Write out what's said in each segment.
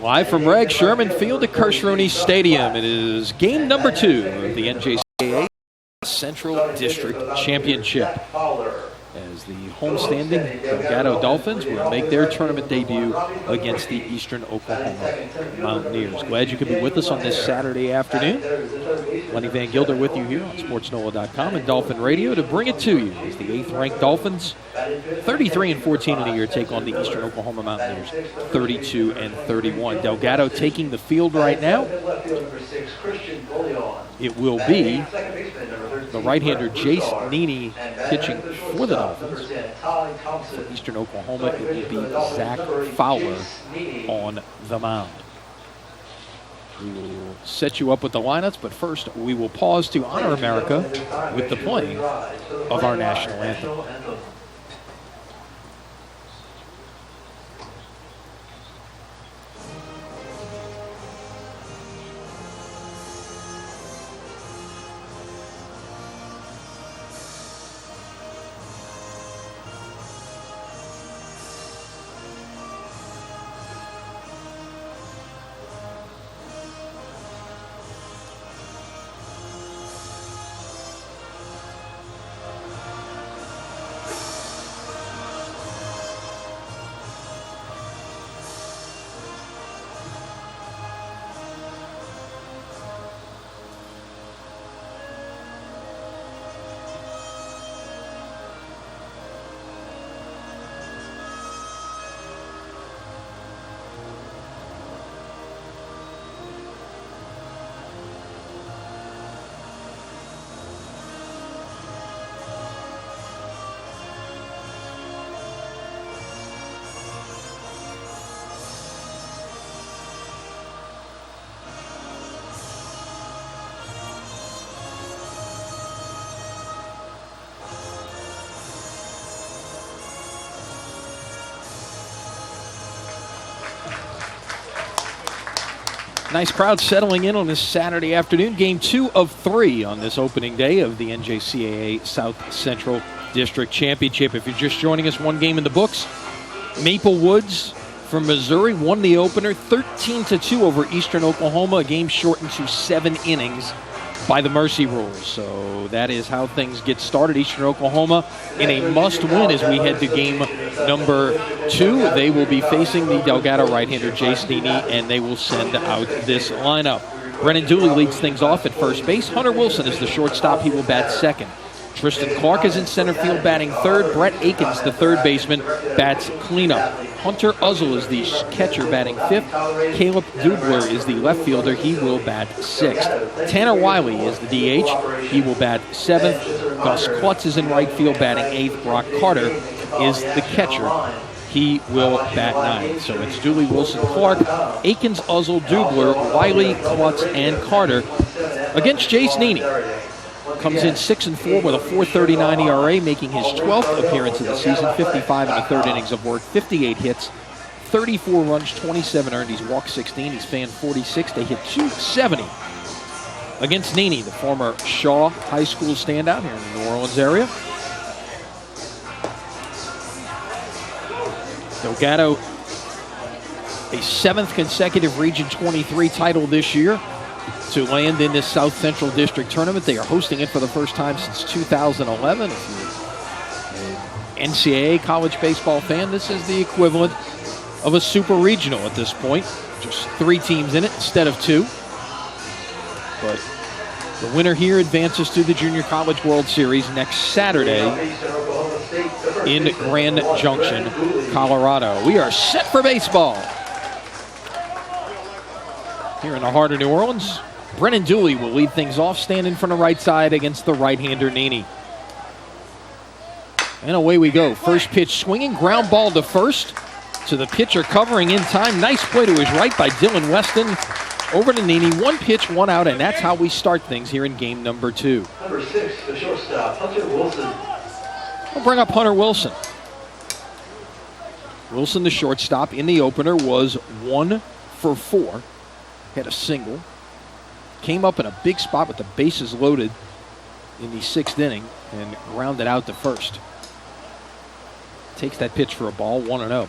Live from Reg Sherman Field at Kirsch-Rooney Stadium. It is game number 2 of the NJCAA Central District Championship. As the homestanding Delgado Dolphins will make their tournament debut against the Eastern Oklahoma Mountaineers. Glad you could be with us on this Saturday afternoon. Lenny Van Gilder with you here on SportsNola.com and Dolphin Radio to bring it to you as the 8th-ranked Dolphins, 33-14 in the year, take on the Eastern Oklahoma Mountaineers, 32-31. Delgado taking the field right now. It will be the right-hander Jace Neaney pitching for the Dolphins. For Eastern Oklahoma, it will be Zach Fowler on the mound. We will set you up with the lineups, but first we will pause to honor America with the playing of our national anthem. Nice crowd settling in on this Saturday afternoon. Game 2 of 3 on this opening day of the NJCAA South Central District Championship. If you're just joining us, one game in the books. Maple Woods from Missouri won the opener 13-2 over Eastern Oklahoma. A game shortened to 7 innings by the mercy rules. So that is how things get started. Eastern Oklahoma in a must-win as we head to game number 2. They will be facing the Delgado right-hander Jace Neaney, and they will send out this lineup. Brennan Dooley leads things off at first base. Hunter Wilson is the shortstop. He will bat second. Tristan Clark is in center field batting third. Brett Akins, the third baseman, bats cleanup. Hunter Uzzle is the catcher batting fifth. Caleb Dubler is the left fielder. He will bat sixth. Tanner Wiley is the DH. He will bat seventh. Gus Klutz is in right field batting eighth. Brock Carter is the catcher. He will bat ninth. So it's Dooley, Wilson, Clark, Akins, Uzzle, Dubler, Wiley, Klutz, and Carter against Jace Neaney. Comes in 6-4 with a 4.39 ERA, making his 12th appearance of the season. 55 1/3 innings of work, 58 hits, 34 runs, 27 earned. He's walked 16. He's fanned 46. They hit .270 against Neaney, the former Shaw High School standout here in the New Orleans area. Delgado, a 7th consecutive Region 23 title this year to land in this South Central District tournament. They are hosting it for the first time since 2011. If you're an NCAA college baseball fan, this is the equivalent of a super regional at this point. Just 3 teams in it instead of 2. But the winner here advances to the Junior College World Series next Saturday in Grand Junction, Colorado. We are set for baseball here in the heart of New Orleans. Brennan Dooley will lead things off, standing from the right side against the right-hander Neaney. And away we go. First pitch swinging, ground ball to first, to the pitcher covering in time. Nice play to his right by Dylan Weston. Over to Neaney, 1 pitch, 1 out, and that's how we start things here in game number 2. Number 6, the shortstop, Hunter Wilson. We'll bring up Hunter Wilson. Wilson, the shortstop, in the opener was 1 for 4. Had a single. Came up in a big spot with the bases loaded in the 6th inning and grounded out to first. Takes that pitch for a ball, 1-0.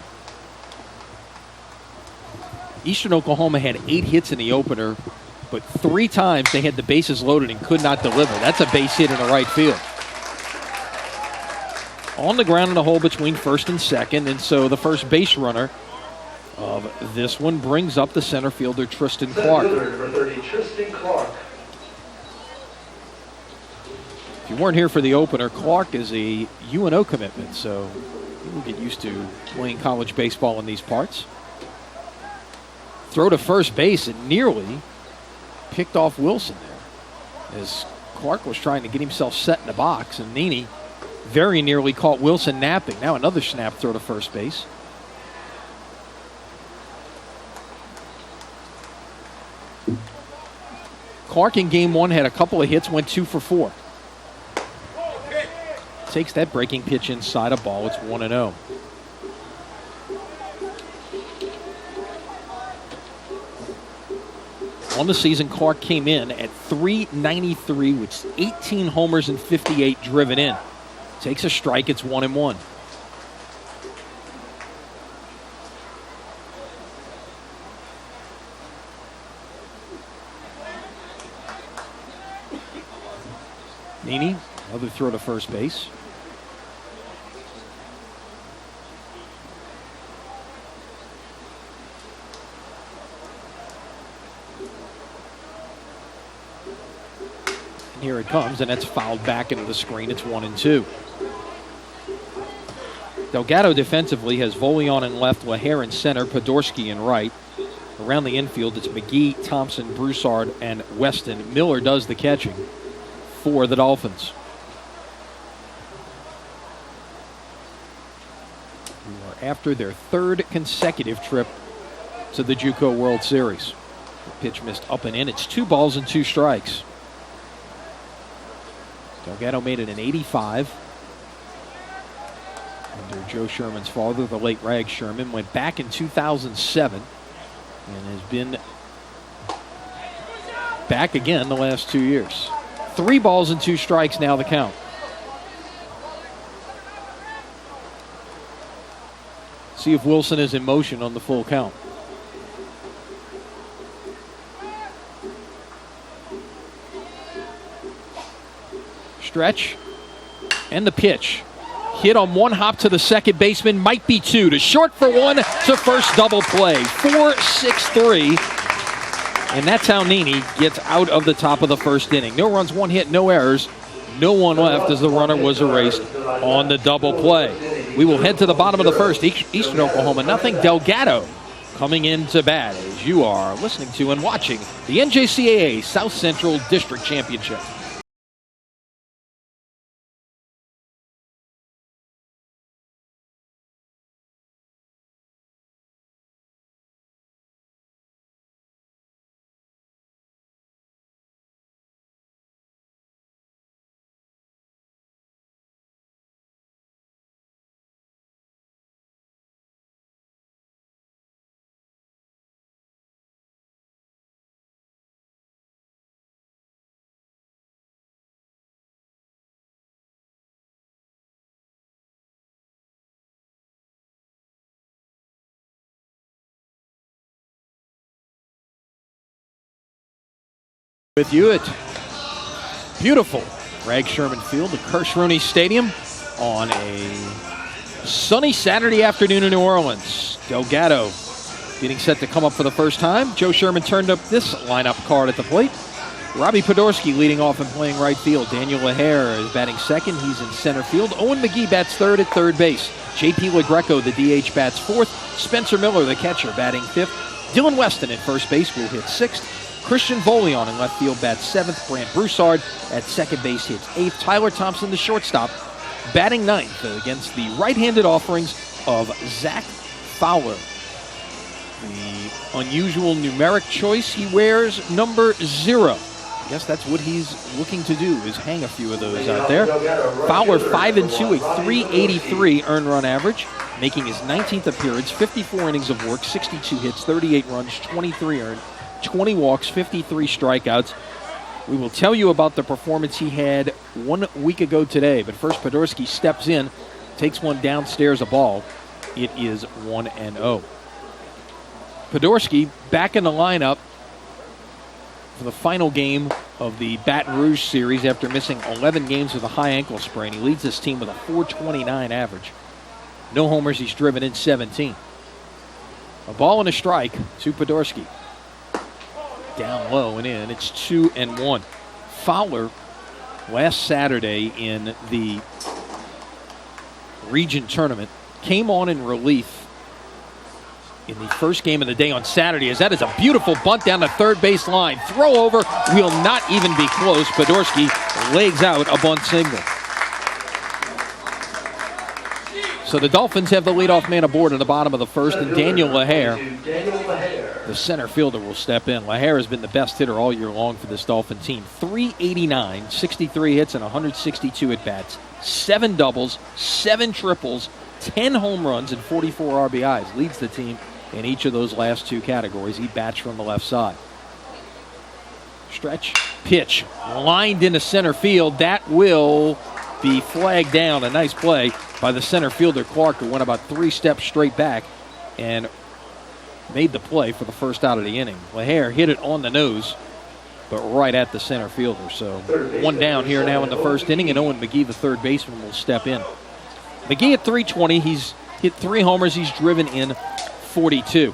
Eastern Oklahoma had 8 hits in the opener, but 3 times they had the bases loaded and could not deliver. That's a base hit in the right field. On the ground in the hole between first and second, and so the first base runner of this one brings up the center fielder, Tristan Clark. Number 30, Tristan Clark. If you weren't here for the opener, Clark is a UNO commitment, so he will get used to playing college baseball in these parts. Throw to first base and nearly picked off Wilson there as Clark was trying to get himself set in the box, and Nene very nearly caught Wilson napping. Now another snap throw to first base. Clark in game 1 had a couple of hits, went 2 for 4. Takes that breaking pitch inside a ball. It's 1-0. On the season, Clark came in at .393 with 18 homers and 58 driven in. Takes a strike. It's 1-1. Nene, another throw to first base. And here it comes, and that's fouled back into the screen. It's 1-2. Delgado defensively has Volion in left, Lahair in center, Podorsky in right. Around the infield, it's McGee, Thompson, Broussard, and Weston. Miller does the catching for the Dolphins. Who are after their 3rd consecutive trip to the JUCO World Series. The pitch missed up and in. It's 2 balls and 2 strikes. Delgado made it in '85. Under Joe Sherman's father, the late Rag Sherman. Went back in 2007 and has been back again the last 2 years. 3 balls and 2 strikes now the count. See if Wilson is in motion on the full count. Stretch and the pitch. Hit on one hop to the second baseman, might be 2 to short for 1 to first, double play. 4-6-3. And that's how Nene gets out of the top of the first inning. No runs, 1 hit, no errors. No one left as the runner was erased on the double play. We will head to the bottom of the first. Eastern Oklahoma, nothing. Delgado coming in to bat as you are listening to and watching the NJCAA South Central District Championship. With you at beautiful Rag Sherman Field, the Kirsch-Rooney Stadium, on a sunny Saturday afternoon in New Orleans. Delgado getting set to come up for the first time. Joe Sherman turned up this lineup card at the plate. Robbie Podorsky leading off and playing right field. Daniel Lahair is batting second. He's in center field. Owen McGee bats third at third base. J.P. LaGreco, the DH, bats fourth. Spencer Miller, the catcher, batting fifth. Dylan Weston at first base will hit sixth. Christian Volion in left field bats seventh. Brant Broussard at second base hits eighth. Tyler Thompson, the shortstop, batting ninth against the right-handed offerings of Zach Fowler. The unusual numeric choice, he wears number 0. I guess that's what he's looking to do, is hang a few of those out there. Fowler 5-2, a .383 earned run average, making his 19th appearance, 54 innings of work, 62 hits, 38 runs, 23 earned, 20 walks, 53 strikeouts. We will tell you about the performance he had 1 week ago today, but first Podorsky steps in, takes one downstairs, a ball. It is 1-0. Podorsky back in the lineup for the final game of the Baton Rouge series after missing 11 games with a high ankle sprain. He leads this team with a .429 average. No homers, he's driven in 17. A ball and a strike to Podorsky. Down low and in. It's 2-1. Fowler, last Saturday in the region tournament, came on in relief in the first game of the day on Saturday, as that is a beautiful bunt down the third base line. Throw over will not even be close. Podorsky legs out a bunt single. So the Dolphins have the leadoff man aboard in the bottom of the first, and Daniel LaHare, the center fielder, will step in. LaHare has been the best hitter all year long for this Dolphin team. .389, 63 hits, and 162 at-bats. 7 doubles, 7 triples, 10 home runs, and 44 RBIs. Leads the team in each of those last 2 categories. He bats from the left side. Stretch, pitch, lined into center field. That will be flagged down. A nice play by the center fielder, Clark, who went about 3 steps straight back and made the play for the first out of the inning. LaHare hit it on the nose, but right at the center fielder. So 1 down here now in the first inning, and Owen McGee, the third baseman, will step in. McGee at .320. He's hit 3 homers. He's driven in 42.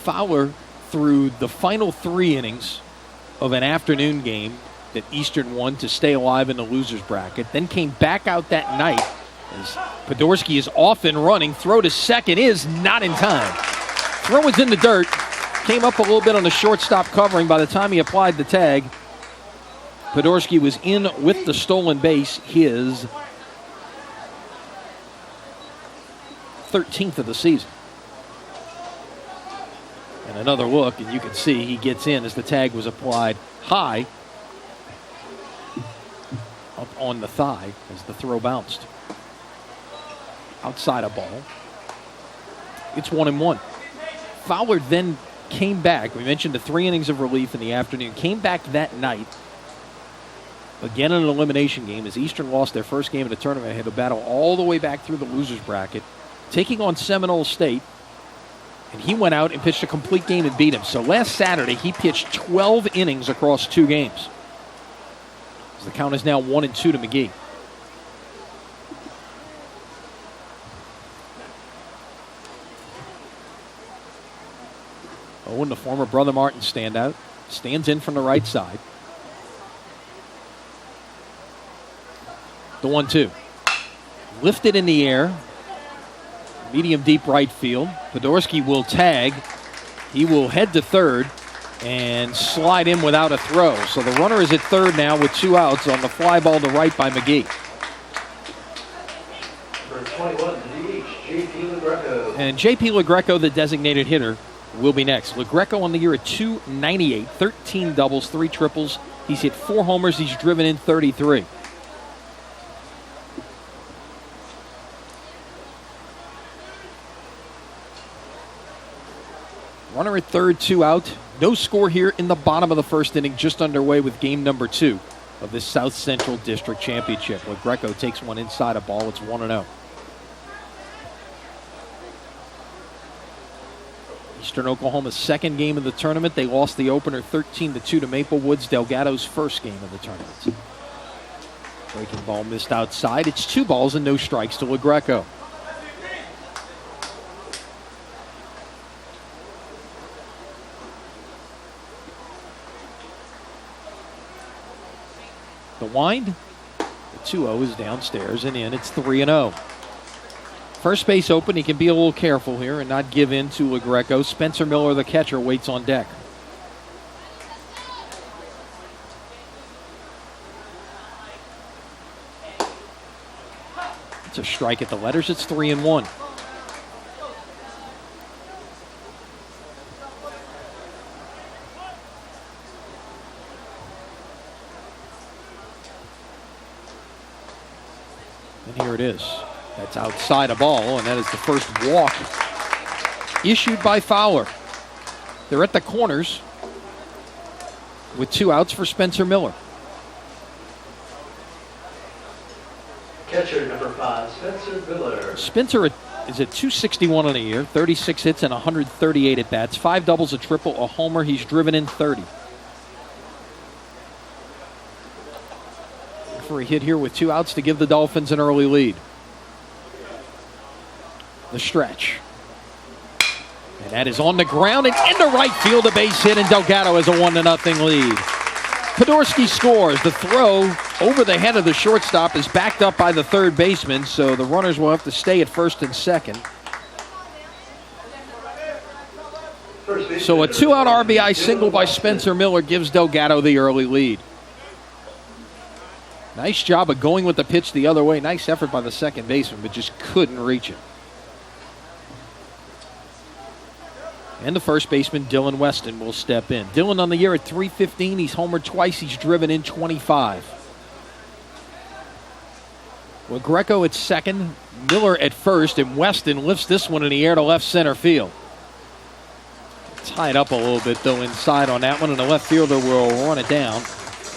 Fowler, through the final 3 innings of an afternoon game that Eastern won to stay alive in the loser's bracket, then came back out that night as Podorsky is off and running. Throw to second is not in time. Throw is in the dirt. Came up a little bit on the shortstop covering. By the time he applied the tag, Podorsky was in with the stolen base, his 13th of the season. And another look, and you can see he gets in as the tag was applied high up on the thigh as the throw bounced. Outside a ball. It's 1-1. Fowler then came back. We mentioned the 3 innings of relief in the afternoon. Came back that night. Again in an elimination game as Eastern lost their first game of the tournament. Had to battle all the way back through the loser's bracket, taking on Seminole State. And he went out and pitched a complete game and beat him. So last Saturday, he pitched 12 innings across 2 games. So the count is now 1-2 to McGee. Owen, the former Brother Martin standout, stands in from the right side. The 1-2. Lifted in the air. Medium deep right field. Podorsky will tag. He will head to third and slide in without a throw. So the runner is at third now with 2 outs on the fly ball to right by McGee. For 21, DH, J.P. LaGreco. And J.P. LaGreco, the designated hitter, will be next. LaGreco on the year at .298, 13 doubles, 3 triples. He's hit 4 homers. He's driven in 33. Runner at third, 2 out. No score here in the bottom of the first inning, just underway with game number 2 of this South Central District Championship. LaGreco takes one inside a ball. It's 1-0. Eastern Oklahoma's second game of the tournament. They lost the opener 13-2 to Maple Woods, Delgado's first game of the tournament. Breaking ball missed outside. It's 2 balls and no strikes to LaGreco. The wind, the 2-0 is downstairs and in. It's 3-0. First base open. He can be a little careful here and not give in to LaGreco. Spencer Miller, the catcher, waits on deck. It's a strike at the letters. It's 3-1. And here it is. That's outside a ball, and that is the first walk issued by Fowler. They're at the corners with 2 outs for Spencer Miller. Catcher number 5, Spencer Miller. Spencer, a is at .261 on the year, 36 hits and 138 at-bats, 5 doubles, a triple, a homer. He's driven in 30. For a hit here with 2 outs to give the Dolphins an early lead. The stretch. And that is on the ground and into right field, a base hit, and Delgado has a 1-0 lead. Podorski scores. The throw over the head of the shortstop is backed up by the third baseman, so the runners will have to stay at first and second. So a 2-out RBI single by Spencer Miller gives Delgado the early lead. Nice job of going with the pitch the other way. Nice effort by the second baseman, but just couldn't reach it. And the first baseman, Dylan Weston, will step in. Dylan on the year at .315. He's homered twice. He's driven in 25. With Greco at second, Miller at first, and Weston lifts this one in the air to left center field. Tied up a little bit, though, inside on that one, and the left fielder will run it down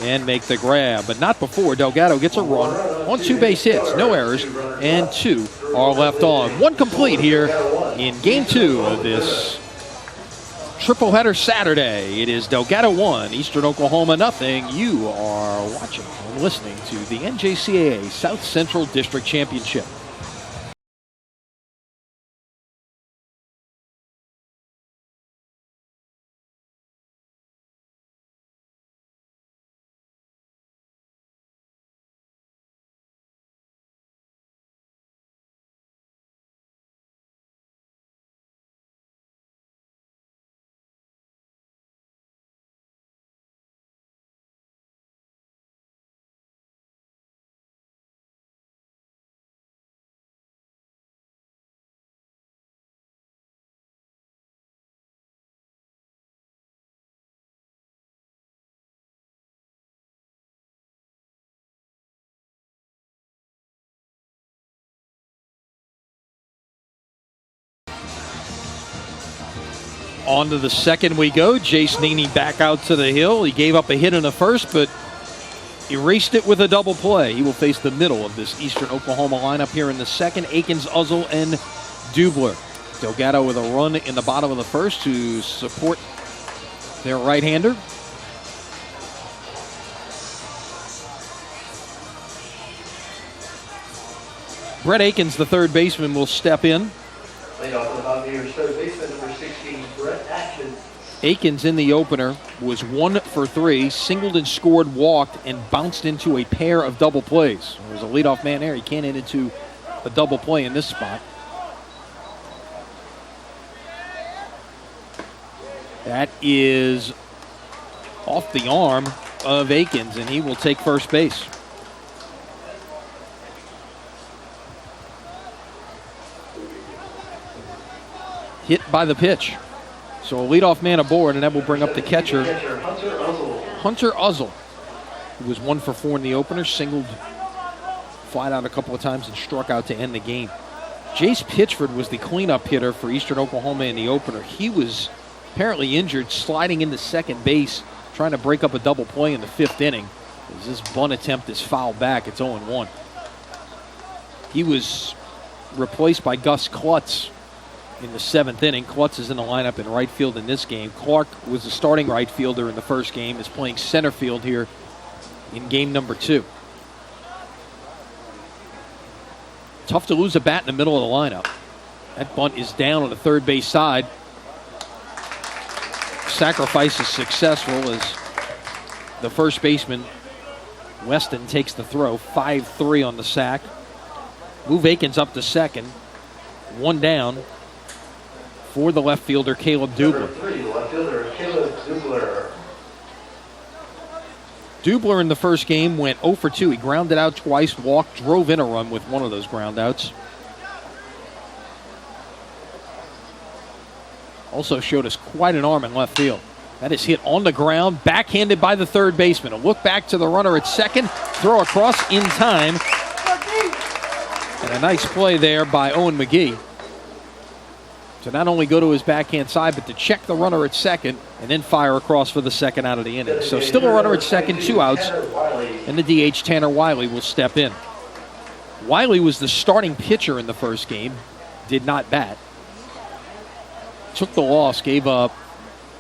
and make the grab. But not before Delgado gets a run on 2 base hits, no errors, and 2 are left on. 1 complete here in Game 2 of this triple header Saturday. It is Delgado 1, Eastern Oklahoma nothing. You are watching and listening to the NJCAA South Central District Championship. On to the second we go. Jace Nene back out to the hill. He gave up a hit in the first, but erased it with a double play. He will face the middle of this Eastern Oklahoma lineup here in the second. Akins, Uzzle, and Dubler. Delgado with a run in the bottom of the first to support their right-hander. Brett Akins, the third baseman, will step in. Akins in the opener was 1 for 3, singled and scored, walked, and bounced into a pair of double plays. There was a leadoff man there. He can't hit into a double play in this spot. That is off the arm of Akins, and he will take first base. Hit by the pitch. So a leadoff man aboard, and that will bring up the catcher, Hunter Uzzle, who was 1 for 4 in the opener, singled flat out a couple of times and struck out to end the game. Jace Pitchford was the cleanup hitter for Eastern Oklahoma in the opener. He was apparently injured, sliding into second base, trying to break up a double play in the 5th inning. As this bunt attempt is fouled back, it's 0-1. He was replaced by Gus Klutz in the 7th inning. Klutz is in the lineup in right field in this game. Clark was the starting right fielder in the first game, is playing center field here in game number 2. Tough to lose a bat in the middle of the lineup. That bunt is down on the third base side. Sacrifice is successful as the first baseman, Weston, takes the throw. 5-3 on the sack. Move Akins up to second. 1 down for the left fielder, Caleb Dubler. Dubler in the first game went 0 for 2. He grounded out twice, walked, drove in a run with one of those ground outs. Also showed us quite an arm in left field. That is hit on the ground, backhanded by the third baseman. A look back to the runner at second, throw across in time. And a nice play there by Owen McGee to not only go to his backhand side, but to check the runner at second and then fire across for the second out of the inning. So still a runner at second, 2 outs, and the DH, Tanner Wiley, will step in. Wiley was the starting pitcher in the first game. did not bat. Took the loss, gave up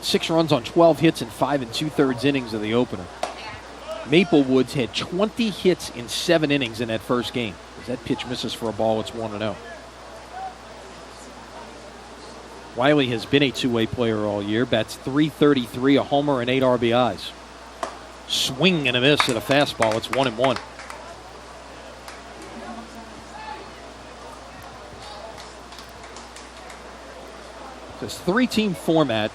6 runs on 12 hits in 5 2/3 innings of the opener. Maple Woods had 20 hits in 7 innings in that first game. As that pitch misses for a ball, it's 1-0. Wiley has been a two-way player all year. Bats .333, a homer, and 8 RBIs. Swing and a miss at a fastball. It's 1-1. This 3-team format.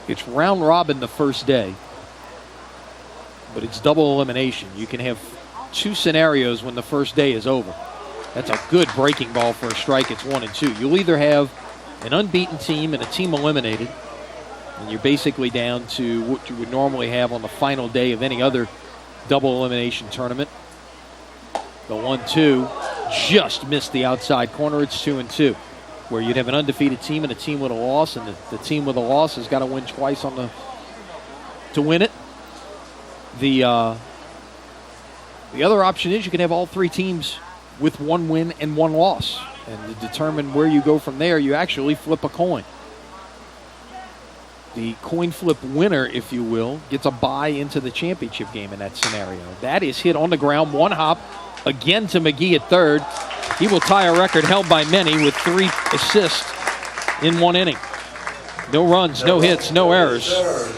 It's round robin the first day, but it's double elimination. You can have 2 scenarios when the first day is over. That's a good breaking ball for a strike. It's 1-2. You'll either have an unbeaten team and a team eliminated, and you're basically down to what you would normally have on the final day of any other double elimination tournament. The 1-2 just missed the outside corner. It's 2-2, where you'd have an undefeated team and a team with a loss, and the team with a loss has got to win twice to win it. The other option is you can have all 3 teams with 1 win and 1 loss. And to determine where you go from there, you actually flip a coin. The coin flip winner, if you will, gets a bye into the championship game in that scenario. That is hit on the ground, 1 hop, again to McGee at third. He will tie a record held by many with 3 assists in 1 inning. No runs, no hits, no errors.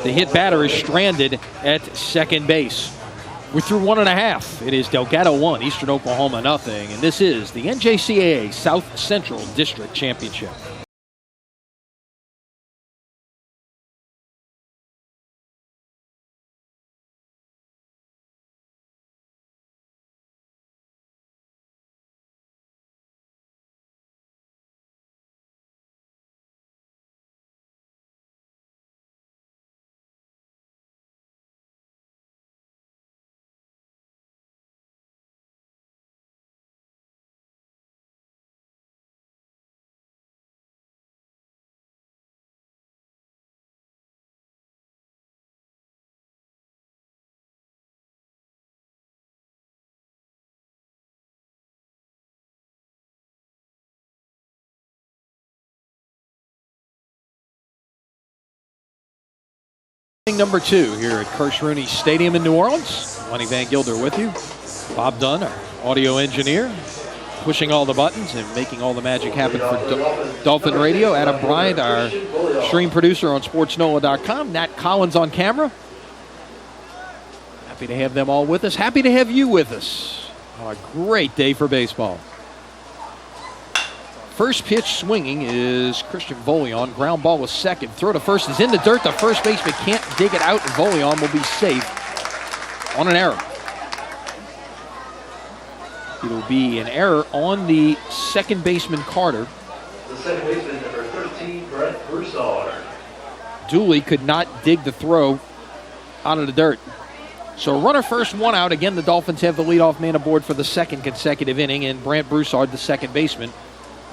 The hit batter is stranded at second base. We're through 1.5. It is Delgado 1, Eastern Oklahoma 0, and this is the NJCAA South Central District Championship. Number 2 here at Kirsch-Rooney Stadium in New Orleans. Lonnie Van Gilder with you. Bob Dunn, our audio engineer, pushing all the buttons and making all the magic happen for Dolphin Radio. Adam Bryant, our stream producer on SportsNola.com. Nat Collins on camera. Happy to have them all with us. Happy to have you with us. A great day for baseball. First pitch swinging is Christian Volion. Ground ball was second. Throw to first is in the dirt. The first baseman can't dig it out. Volion will be safe on an error. It'll be an error on the second baseman, Carter. The second baseman, number 13, Brent Broussard. Dooley could not dig the throw out of the dirt. So runner first, 1 out. Again, the Dolphins have the leadoff man aboard for the second consecutive inning, and Brant Broussard, the second baseman,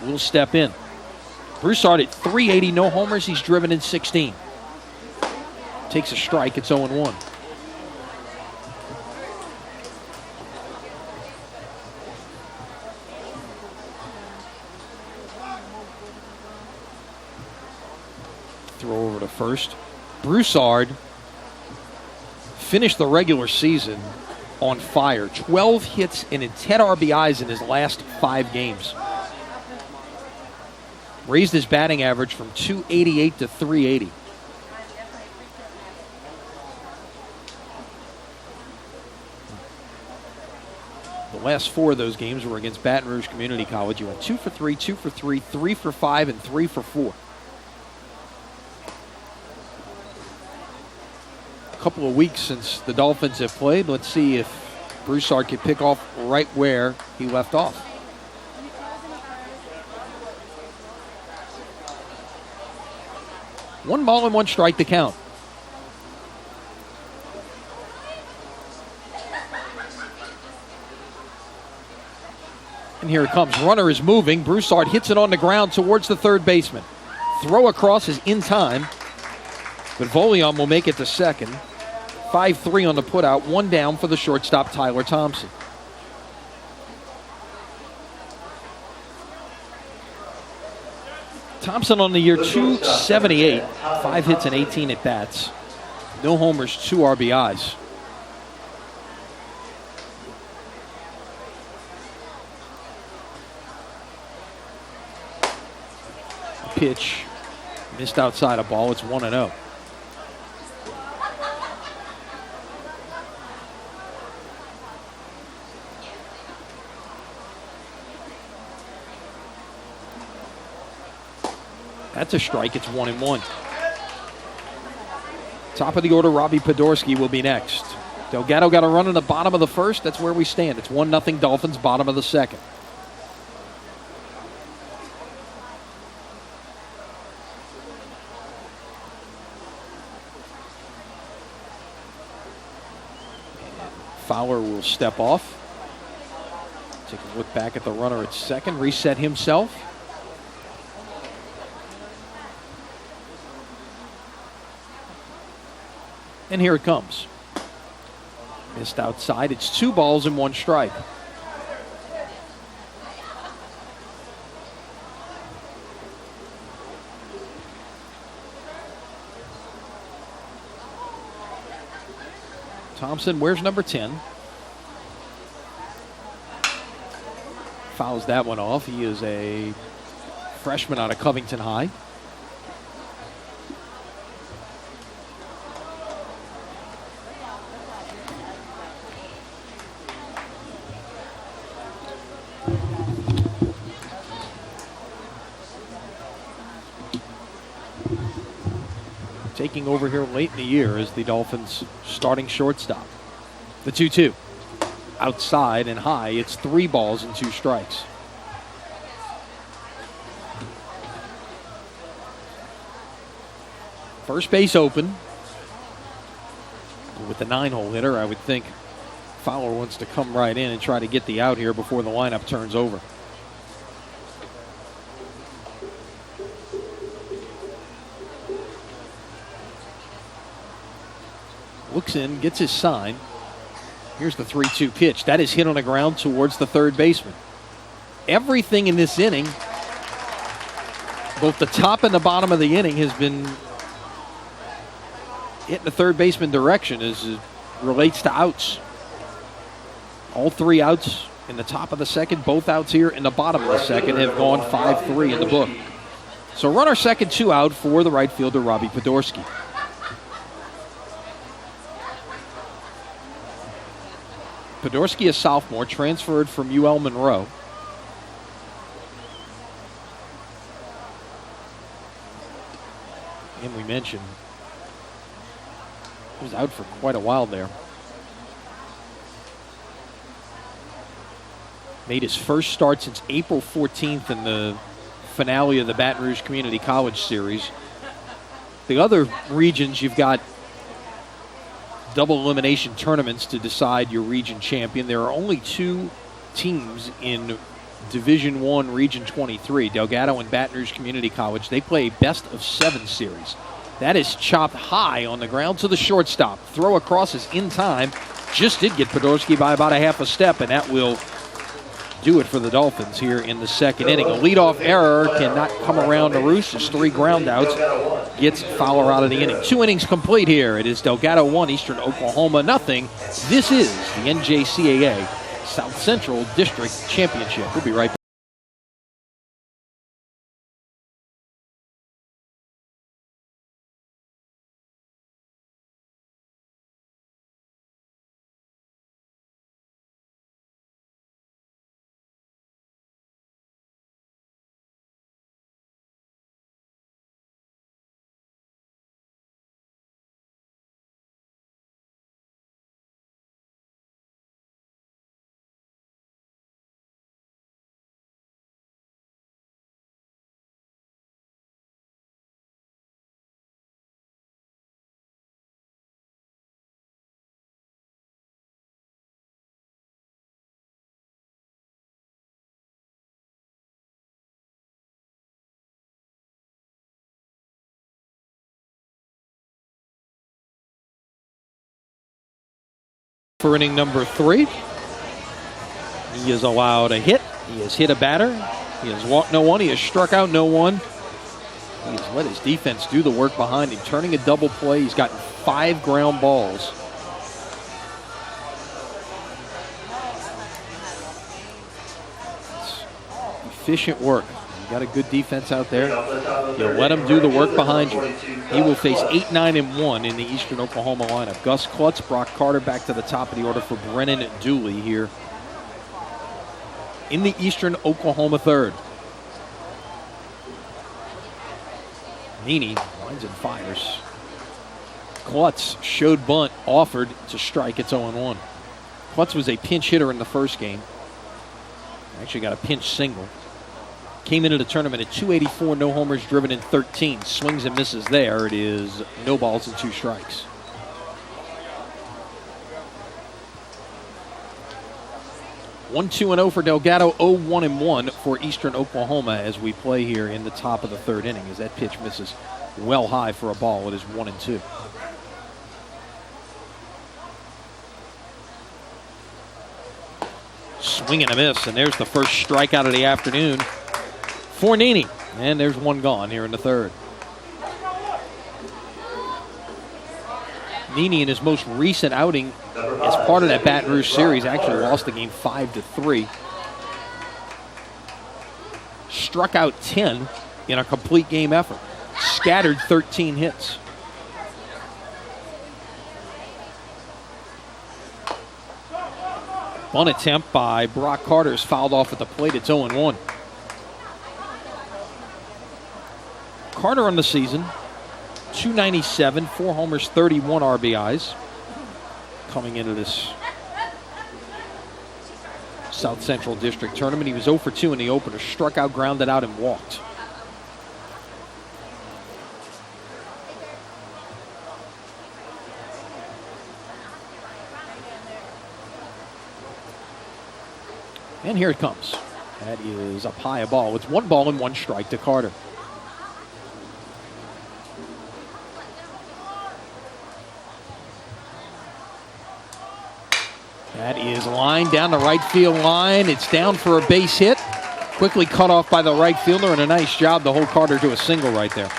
will step in. Broussard at .380, no homers. He's driven in 16. Takes a strike. It's 0-1. Throw over to first. Broussard finished the regular season on fire. 12 hits and 10 RBIs in his last 5 games. Raised his batting average from .288 to .380. The last 4 of those games were against Baton Rouge Community College. He went 2 for 3, 2 for 3, 3 for 5, and 3 for 4. A couple of weeks since the Dolphins have played. Let's see if Broussard can pick off right where he left off. 1 ball and 1 strike to count. And here it comes. Runner is moving. Broussard hits it on the ground towards the third baseman. Throw across is in time, but Volion will make it to second. 5-3 on the putout. 1 down for the shortstop, Tyler Thompson. Thompson on the year, 278, 5 hits and 18 at bats. No homers, 2 RBIs. Pitch missed outside a ball. It's 1-0. That's a strike. It's 1-1. Top of the order, Robbie Podorsky will be next. Delgado got a run in the bottom of the first. That's where we stand. It's 1-0 Dolphins, bottom of the second. Fowler will step off. Take a look back at the runner at second. Reset himself. And here it comes. Missed outside. It's 2 balls and 1 strike. Thompson, where's number 10? Fouls that one off. He is a freshman out of Covington High. Taking over here late in the year is the Dolphins' starting shortstop. The 2-2. Outside and high, it's 3 balls and 2 strikes. First base open. With the 9-hole hitter, I would think Fowler wants to come right in and try to get the out here before the lineup turns over. Looks in, gets his sign. Here's the 3-2 pitch. That is hit on the ground towards the third baseman. Everything in this inning, both the top and the bottom of the inning, has been hit in the third baseman direction as it relates to outs. All 3 outs in the top of the second, both outs here in the bottom of the second have gone 5-3 in the book. So runner second, 2 out for the right fielder, Robbie Podorsky. Podorsky, a sophomore, transferred from UL Monroe. And we mentioned he was out for quite a while there. Made his first start since April 14th in the finale of the Baton Rouge Community College Series. The other regions, you've got double-elimination tournaments to decide your region champion. There are only 2 teams in Division I, Region 23, Delgado and Baton Rouge Community College. They play a best-of-7 series. That is chopped high on the ground to the shortstop. Throw across is in time. Just did get Podorsky by about a half a step, and that will do it for the Dolphins here in the second inning. A leadoff error cannot come around the roost. Just 3 ground outs. Gets Fowler out of the inning. 2 innings complete here. It is Delgado 1, Eastern Oklahoma 0. This is the NJCAA South Central District Championship. We'll be right back. For inning number 3, he has allowed a hit. He has hit a batter. He has walked no one. He has struck out no one. He's let his defense do the work behind him, turning a double play. He's gotten 5 ground balls. It's efficient work. You got a good defense out there. You let him do the work behind you. He will face 8-9-1 in the Eastern Oklahoma lineup. Gus Klutz, Brock Carter back to the top of the order for Brennan Dooley here in the Eastern Oklahoma third. Meany lines and fires. Klutz showed bunt, offered to strike. It's 0-1. Klutz was a pinch hitter in the first game. Actually got a pinch single. Came into the tournament at 284, no homers driven in 13. Swings and misses there. It is no balls and 2 strikes. One, 2-0 for Delgado, 0-1-1 for Eastern Oklahoma as we play here in the top of the third inning as that pitch misses well high for a ball. It is 1-2. Swing and a miss, and there's the first strikeout of the afternoon for Nini. And there's one gone here in the third. Nini in his most recent outing as part of that Baton Rouge series actually lost the game 5-3. Struck out 10 in a complete game effort. Scattered 13 hits. Bunt attempt by Brock Carter is fouled off at the plate. It's 0-1. Carter on the season, 297, 4 homers, 31 RBIs. Coming into this South Central District tournament. He was 0 for 2 in the opener. Struck out, grounded out, and walked. And here it comes. That is up high a ball. It's 1 ball and 1 strike to Carter. That is lined down the right field line. It's down for a base hit. Quickly cut off by the right fielder, and a nice job to hold Carter to a single right there.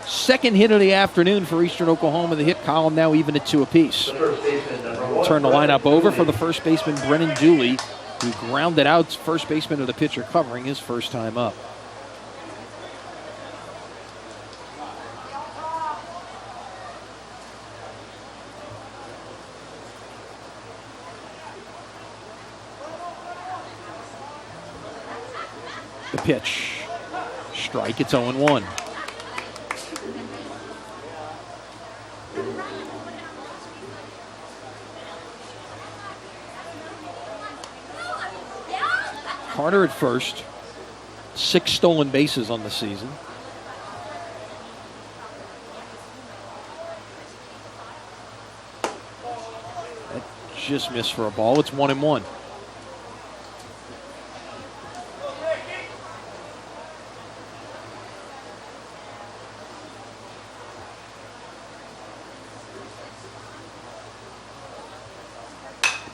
Second hit of the afternoon for Eastern Oklahoma. The hit column now even at 2 apiece. Turn the lineup over for the first baseman, Brennan Dooley, who grounded out first baseman of the pitcher covering his first time up. The pitch. Strike, it's 0-1. Carter at first. 6 stolen bases on the season. That just missed for a ball. It's 1-1.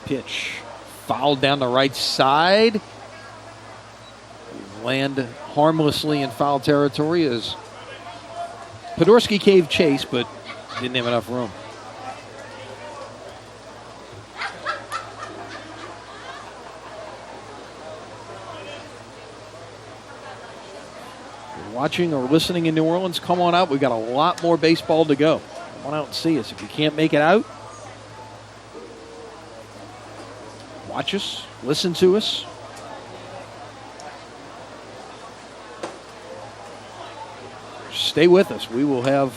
Pitch fouled down the right side. Land harmlessly in foul territory as Podorski caved chase, but didn't have enough room. If you're watching or listening in New Orleans, come on out. We've got a lot more baseball to go. Come on out and see us. If you can't make it out, watch us, listen to us. Stay with us. We will have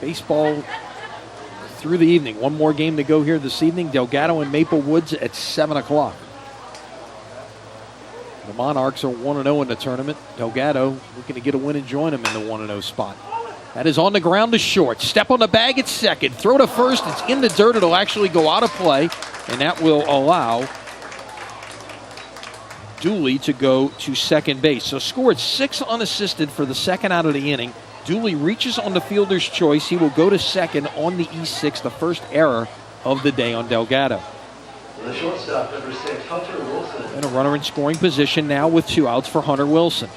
baseball through the evening. One more game to go here this evening. Delgado and Maple Woods at 7 o'clock. The Monarchs are 1-0 in the tournament. Delgado looking to get a win and join them in the 1-0 spot. That is on the ground to short. Step on the bag at second. Throw to first. It's in the dirt. It'll actually go out of play. And that will allow Dooley to go to second base. So scored 6 unassisted for the second out of the inning. Dooley reaches on the fielder's choice. He will go to second on the E6, the first error of the day on Delgado. The shortstop, number 6, Hunter Wilson. And a runner in scoring position now with 2 outs for Hunter Wilson.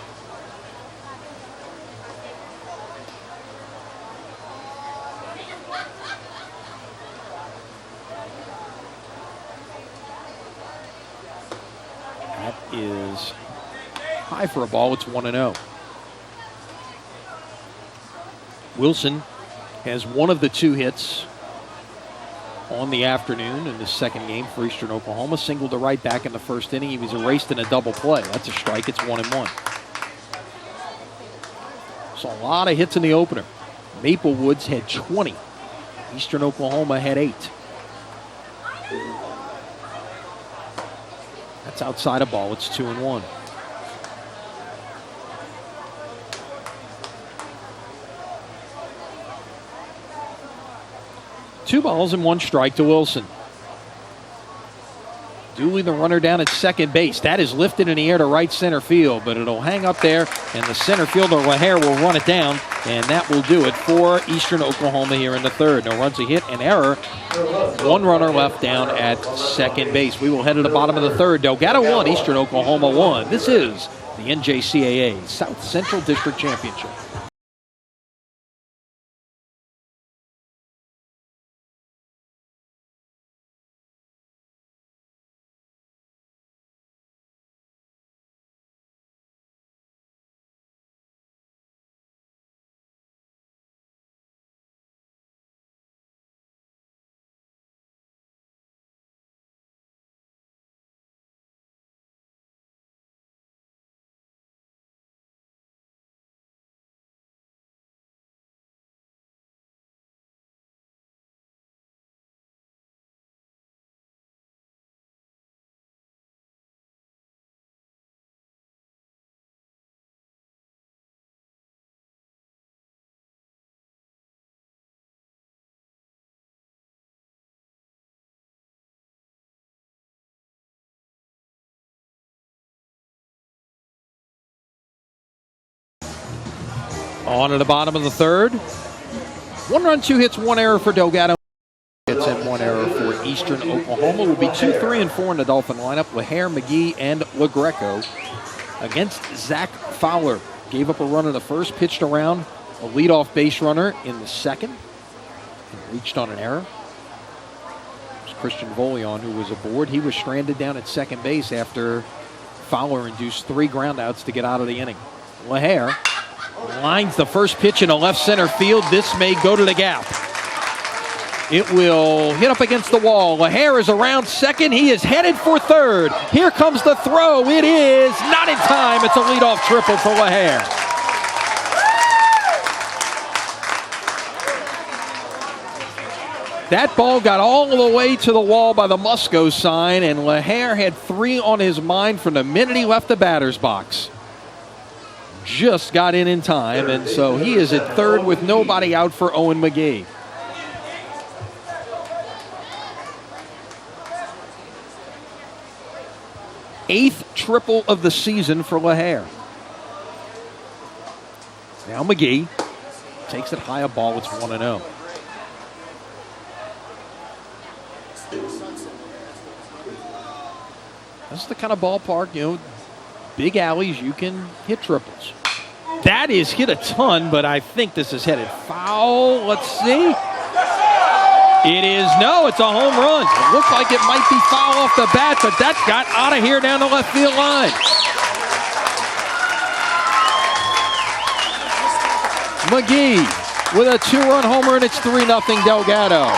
is high for a ball. It's 1-0. Wilson has one of the two hits on the afternoon in the second game for Eastern Oklahoma. Singled to right back in the first inning. He was erased in a double play. That's a strike. It's 1-1. So a lot of hits in the opener. Maple Woods had 20. Eastern Oklahoma had 8. That's outside a ball. It's 2-1. Two balls and one strike to Wilson. Dooley, the runner down at second base. That is lifted in the air to right center field, but it'll hang up there, and the center fielder, LaHare, will run it down, and that will do it for Eastern Oklahoma here in the third. No runs, a hit, an error. One runner left down at second base. We will head to the bottom of the third. Delgado 1, Eastern Oklahoma 1. This is the NJCAA South Central District Championship. On to the bottom of the third. 1 run, 2 hits, 1 error for Delgado. Hits and 1 error for Eastern Oklahoma. Will be 2, 3, and 4 in the Dolphin lineup. LaHare, McGee, and LaGreco against Zach Fowler. Gave up a run in the first, pitched around a leadoff base runner in the second, and reached on an error. It was Christian Volion who was aboard. He was stranded down at second base after Fowler induced 3 groundouts to get out of the inning. LaHare lines the first pitch into left center field. This may go to the gap. It will hit up against the wall. LaHare is around second. He is headed for third. Here comes the throw. It is not in time. It's a leadoff triple for LaHare. That ball got all the way to the wall by the Musco sign, and LaHare had 3 on his mind from the minute he left the batter's box. Just got in time, and so he is at third with nobody out for Owen McGee. Eighth triple of the season for LaHare. Now McGee takes it high, a ball. It's 1-0. This is the kind of ballpark, big alleys, you can hit triples. That is hit a ton, but I think this is headed foul. Let's see. It is, no, it's a home run. It looks like it might be foul off the bat, but that got out of here down the left field line. McGee with a 2-run homer, and it's 3-0 Delgado.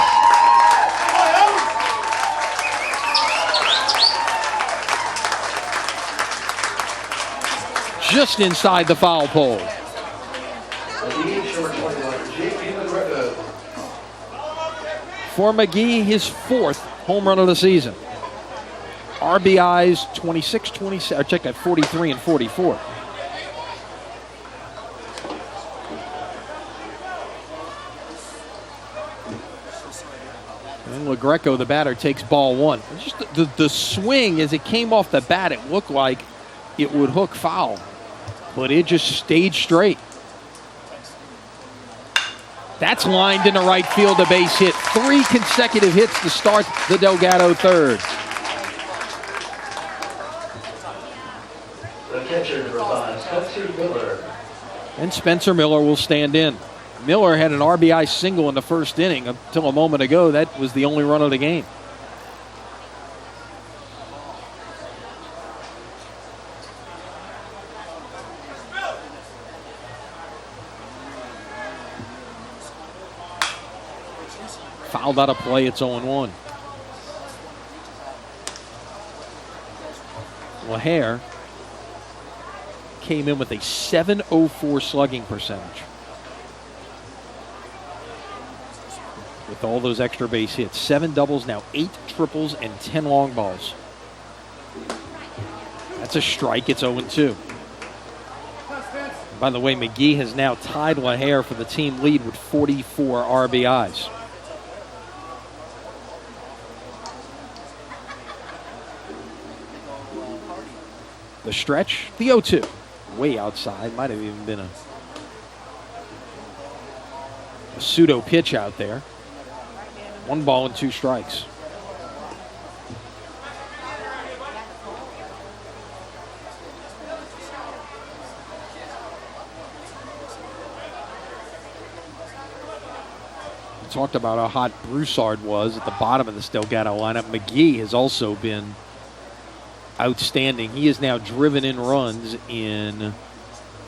Just inside the foul pole. For McGee, his 4th home run of the season. RBIs 26, 27, check that, 43 and 44. And LaGreco, the batter, takes ball 1. Just the swing as it came off the bat, it looked like it would hook foul, but it just stayed straight. That's lined into right field, a base hit. 3 consecutive hits to start the Delgado third. The catcher, number 5, Spencer Miller. And Spencer Miller will stand in. Miller had an RBI single in the first inning. Until a moment ago, that was the only run of the game. Fouled out of play, it's 0-1. LaHare came in with a .704 slugging percentage. With all those extra base hits. 7 doubles, now 8 triples, and 10 long balls. That's a strike, it's 0-2. By the way, McGee has now tied LaHare for the team lead with 44 RBIs. The stretch, the 0-2. Way outside, might have even been a pseudo pitch out there. 1 ball and 2 strikes. We talked about how hot Broussard was at the bottom of this Delgado lineup. McGee has also been outstanding. He has now driven in runs in 8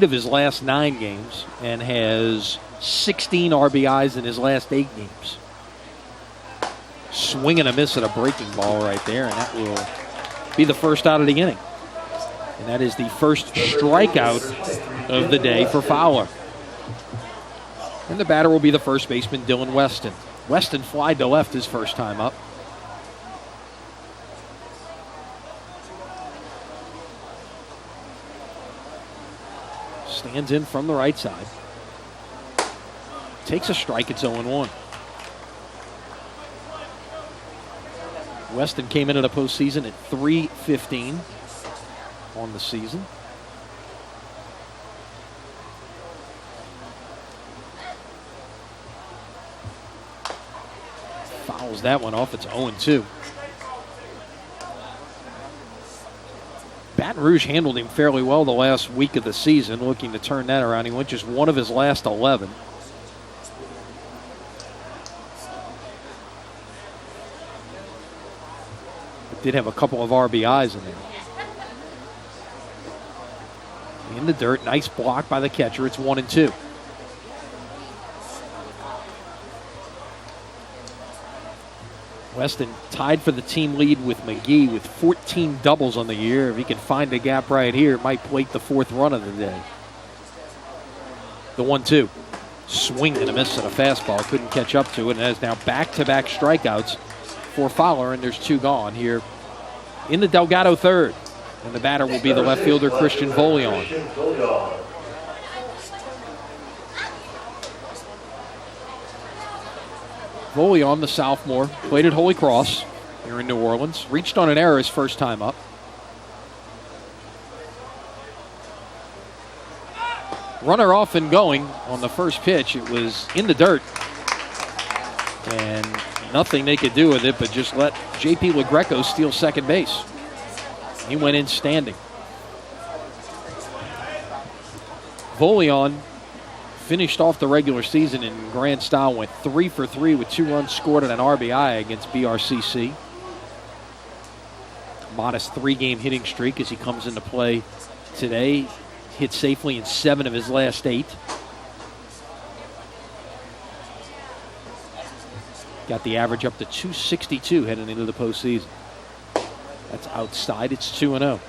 of his last 9 games and has 16 RBIs in his last 8 games. Swing and a miss at a breaking ball right there, and that will be the first out of the inning. And that is the first strikeout of the day for Fowler. And the batter will be the first baseman, Dylan Weston. Weston flied to left his first time up. Stands in from the right side. Takes a strike, it's 0-1. Weston came into the postseason at .315 on the season. Fouls that one off, it's 0-2. Baton Rouge handled him fairly well the last week of the season, looking to turn that around. He went just 1 of his last 11. But did have a couple of RBIs in there. In the dirt, nice block by the catcher. It's 1-2. Weston tied for the team lead with McGee with 14 doubles on the year. If he can find a gap right here, it might plate the 4th run of the day. The 1-2. Swing and a miss at a fastball. Couldn't catch up to it, and has now back-to-back strikeouts for Fowler, and there's 2 gone here in the Delgado 3rd. And the batter will be the left fielder, Christian Volion. Volion, the sophomore, played at Holy Cross here in New Orleans. Reached on an error his first time up. Runner off and going on the first pitch. It was in the dirt. And nothing they could do with it but just let J.P. LaGreco steal second base. He went in standing. Volion finished off the regular season in grand style, went 3 for 3 with 2 runs scored and an RBI against BRCC. Modest 3-game hitting streak as he comes into play today. Hit safely in 7 of his last 8. Got the average up to .262 heading into the postseason. That's outside. It's 2-0.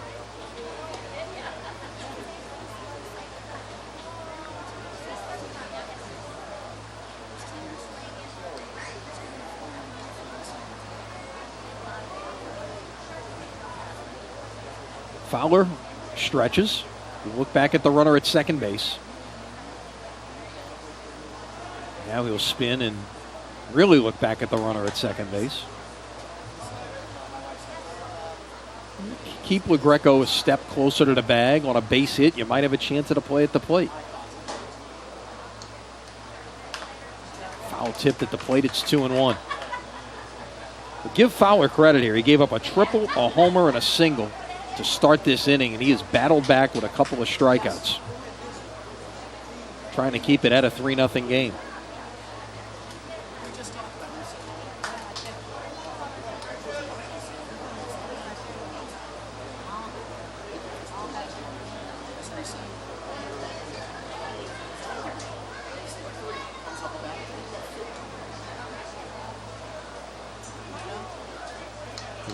Fowler stretches. We look back at the runner at second base. Now he'll spin and really look back at the runner at second base. Keep LaGreco a step closer to the bag on a base hit. You might have a chance at a play at the plate. Foul tipped at the plate. It's 2-1. But give Fowler credit here. He gave up a triple, a homer, and a single to start this inning, and he has battled back with a couple of strikeouts, trying to keep it at a 3-0 game.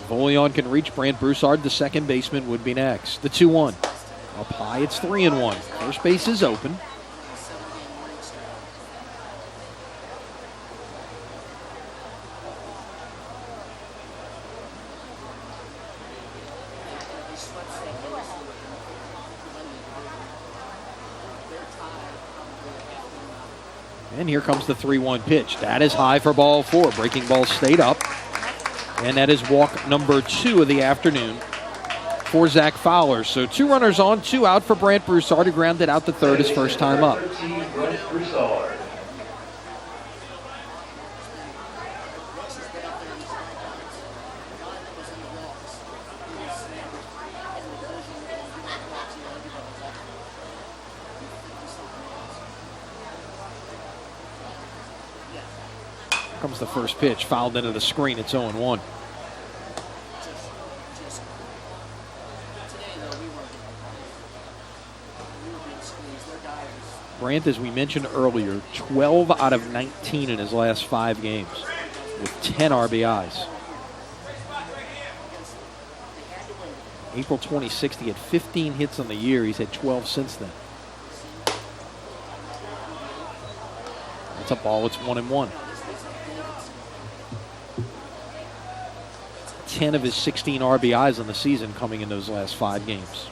Volion can reach. Brant Broussard, the second baseman, would be next. The 2-1. Up high, it's 3-1. First base is open. And here comes the 3-1 pitch. That is high for ball 4. Breaking ball stayed up. And that is walk number 2 of the afternoon for Zach Fowler. So 2 runners on, 2 out for Brant Broussard, who grounded out the third his first time up. Comes the first pitch, fouled into the screen. It's 0-1. Brant, as we mentioned earlier, 12 out of 19 in his last 5 games with 10 RBIs. April 26th, he had 15 hits on the year. He's had 12 since then. That's a ball. It's 1-1. 10 of his 16 RBIs on the season coming in those last 5 games.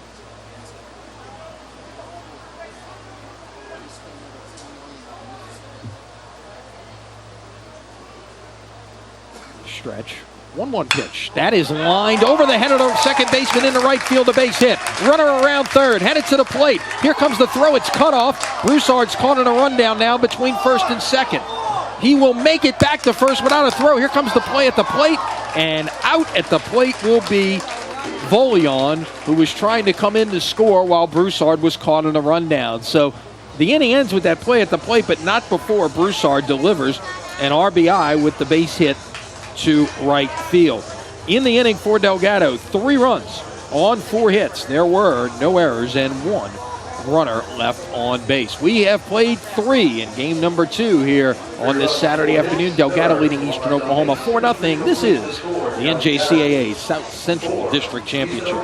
Stretch. 1-1 pitch. That is lined over the head of the second baseman into right field, a base hit. Runner around third, headed to the plate. Here comes the throw. It's cut off. Broussard's caught in a rundown now between first and second. He will make it back to first without a throw. Here comes the play at the plate. And out at the plate will be Volion, who was trying to come in to score while Broussard was caught in a rundown. So the inning ends with that play at the plate, but not before Broussard delivers an RBI with the base hit to right field. In the inning for Delgado, 3 runs on 4 hits. There were no errors and 1 runner left on base. We have played 3 in game number 2 here on this Saturday afternoon. Delgado leading Eastern Oklahoma 4-0. This is the NJCAA South Central District Championship.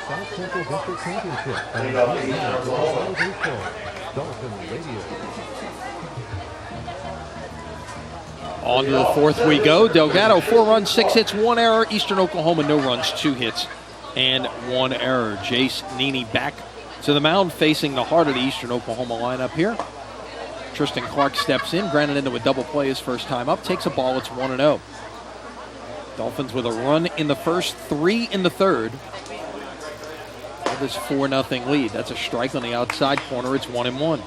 South Central District Championship on Dolphin Radio. On to the 4th we go. Delgado, 4 runs, 6 hits, 1 error. Eastern Oklahoma, no runs, 2 hits, and 1 error. Jace Nene back to the mound, facing the heart of the Eastern Oklahoma lineup here. Tristan Clark steps in, grounded into a double play his first time up. Takes a ball, it's 1-0. Dolphins with a run in the first, 3 in the third. This 4-0 lead. That's a strike on the outside corner. It's 1-1.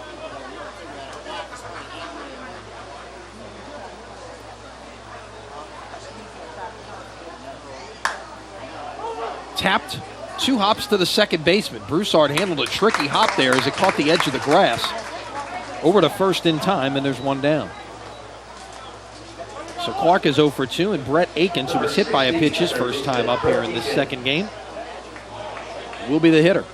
Tapped, 2 hops to the second baseman. Broussard handled a tricky hop there as it caught the edge of the grass. Over to first in time, and there's 1 down. So Clark is 0 for 2, and Brett Akins, who was hit by a pitch his first time up here in this second game, will be the hitter.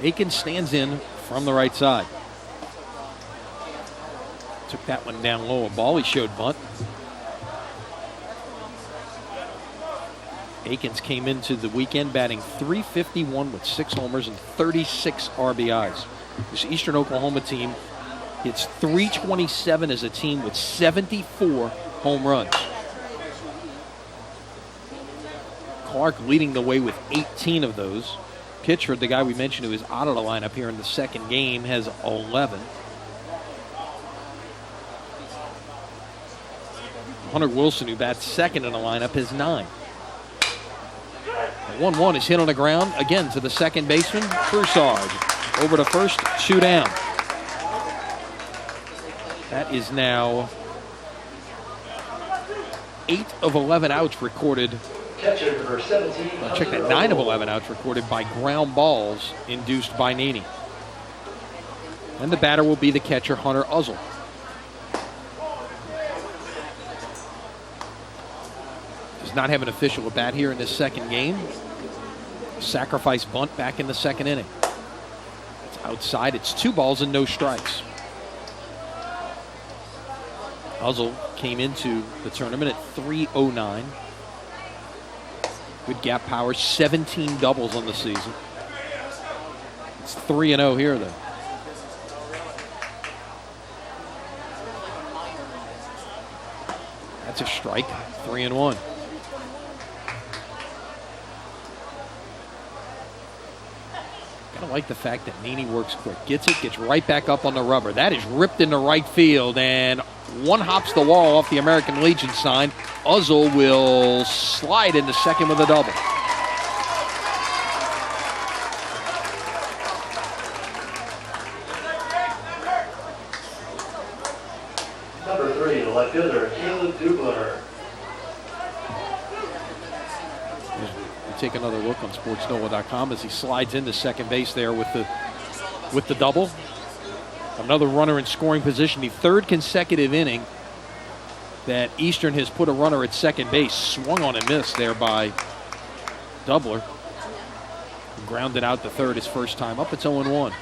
Akins stands in from the right side. Took that one down low. A ball. He showed bunt. Akins came into the weekend batting .351 with 6 homers and 36 RBIs. This Eastern Oklahoma team hits .327 as a team with 74 home runs. Clark leading the way with 18 of those. Pitchford, the guy we mentioned who is out of the lineup here in the second game, has 11. Hunter Wilson, who bats second in the lineup, has 9. The 1-1 is hit on the ground again to the second baseman, Broussard. Over to first, 2 down. That is now 8 of 11 outs recorded. Catcher number 17. Check that, 9 of 11 outs recorded by ground balls induced by Nene. And the batter will be the catcher, Hunter Uzzle. Does not have an official at bat here in this second game. Sacrifice bunt back in the second inning. It's outside, it's 2 balls and no strikes. Uzzle came into the tournament at .309. Good gap power, 17 doubles on the season. It's 3-0 here, though. That's a strike, 3-1. Kind of like the fact that Nene works quick. Gets it, gets right back up on the rubber. That is ripped into right field, and one hops the wall off the American Legion sign. Uzzle will slide into second with a double. Number 3, the left fielder, Caleb Dubler. We take another look on SportsNola.com as he slides into second base there with the double. Another runner in scoring position. The 3rd consecutive inning that Eastern has put a runner at second base. Swung on and missed there by Dubler. Grounded out the third his first time up. It's 0-1.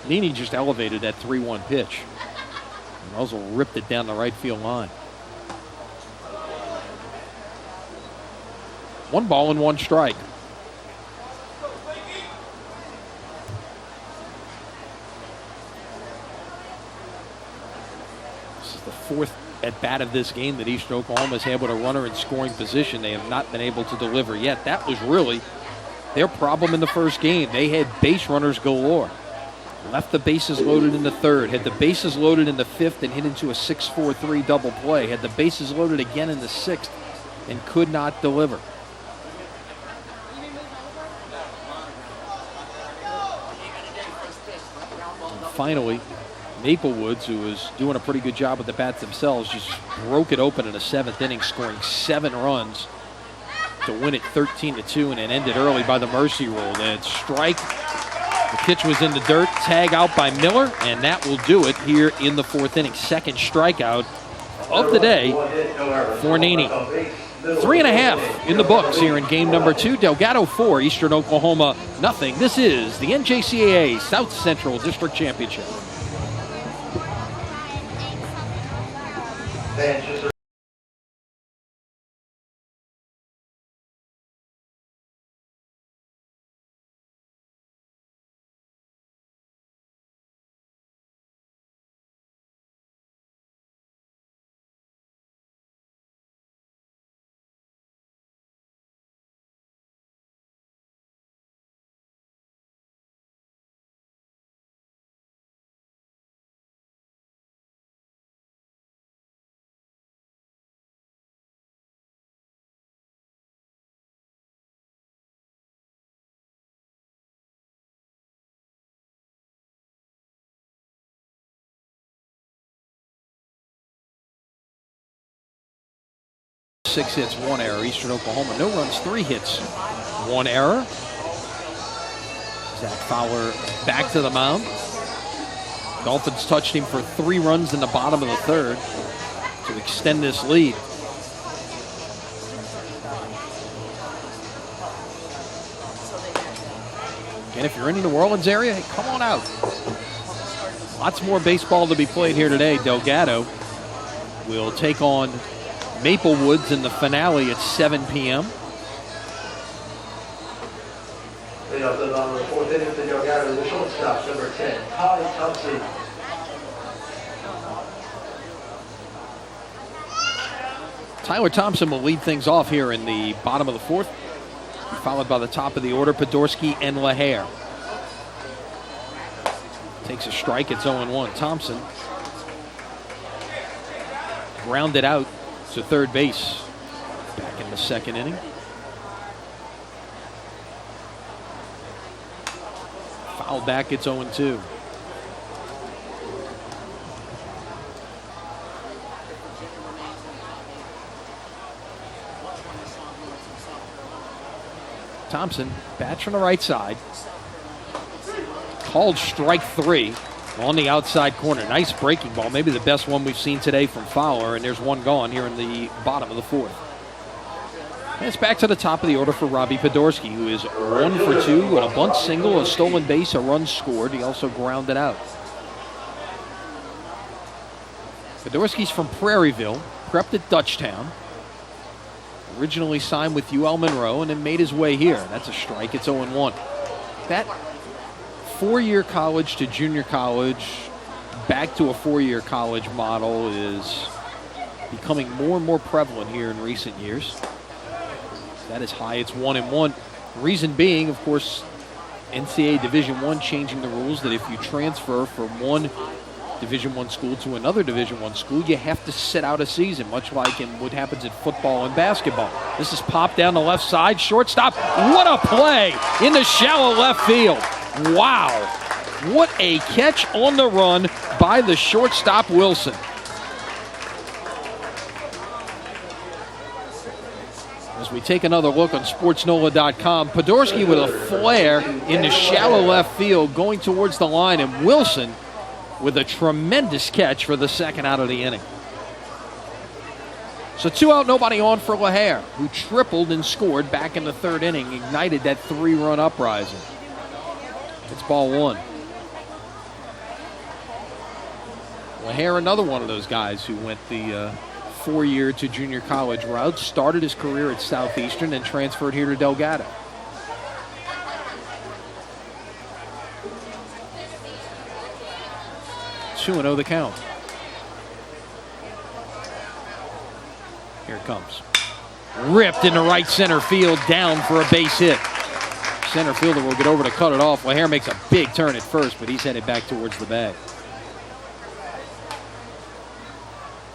Nene just elevated that 3-1 pitch. And Uzzle ripped it down the right field line. 1 ball and 1 strike. This is the 4th at bat of this game that Eastern Oklahoma has had with a runner in scoring position. They have not been able to deliver yet. That was really their problem in the first game. They had base runners galore. Left the bases loaded in the 3rd, had the bases loaded in the 5th and hit into a 6-4-3 double play. Had the bases loaded again in the 6th and could not deliver. And finally, Maplewoods, who was doing a pretty good job with the bats themselves, just broke it open in the 7th inning, scoring 7 runs to win it 13-2, and it ended early by the mercy rule. And strike. The pitch was in the dirt. Tag out by Miller, and that will do it here in the 4th inning. 2nd strikeout of the day for Nene. 3.5 in the books here in game number 2. Delgado 4, Eastern Oklahoma nothing. This is the NJCAA South Central District Championship. Manchester. Six hits, 1 error. Eastern Oklahoma, no runs, 3 hits, 1 error. Zach Fowler back to the mound. Dolphins touched him for 3 runs in the bottom of the 3rd to extend this lead. And if you're in the New Orleans area, hey, come on out. Lots more baseball to be played here today. Delgado will take on Maplewoods in the finale at 7 p.m. up to the bottom of the fourth inning for Delgado, the shortstop, number 10, Ty Thompson. Tyler Thompson will lead things off here in the bottom of the fourth, followed by the top of the order, Podorsky and LaHare. Takes a strike, it's 0-1. Thompson grounded out to third base back in the second inning. Foul back, it's 0-2. Thompson bats from the right side. Called strike 3 on the outside corner. Nice breaking ball, maybe the best one we've seen today from Fowler, and there's one gone here in the bottom of the fourth. And it's back to the top of the order for Robbie Podorsky, who is 1 for 2 with a bunt single, a stolen base, a run scored. He also grounded out. Podorsky's from Prairieville, prepped at Dutchtown. Originally signed with UL Monroe and then made his way here. That's a strike. It's 0-1. That 4-year college to junior college, back to a 4-year college model is becoming more and more prevalent here in recent years. That is high. It's 1-1. Reason being, of course, NCAA Division I changing the rules that if you transfer from one Division I school to another Division I school, you have to sit out a season, much like in what happens in football and basketball. This is popped down the left side, shortstop. What a play in the shallow left field. Wow. What a catch on the run by the shortstop, Wilson. As we take another look on SportsNola.com, Podorsky with a flare in the shallow left field going towards the line, and Wilson with a tremendous catch for the second out of the inning. So 2 out, nobody on for LaHare, who tripled and scored back in the third inning, ignited that 3-run uprising. It's ball 1. LaHare, another one of those guys who went the 4-year to junior college route, started his career at Southeastern and transferred here to Delgado. Two 2-0 the count. Here it comes. Ripped into right center field, down for a base hit. Center fielder will get over to cut it off. LaHare makes a big turn at first, but he's headed back towards the bag.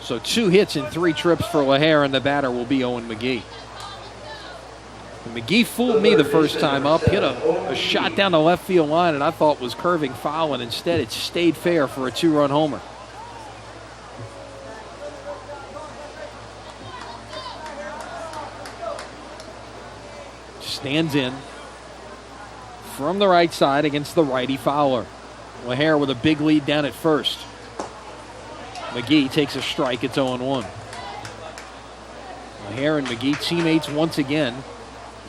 So 2 hits in 3 trips for LaHare, and the batter will be Owen McGee. And McGee fooled me the first time up, hit a shot down the left field line, and I thought was curving foul, and instead it stayed fair for a 2-run homer. Stands in from the right side against the righty Fowler. LaHare with a big lead down at first. McGee takes a strike. It's 0-1. LaHare and McGee teammates once again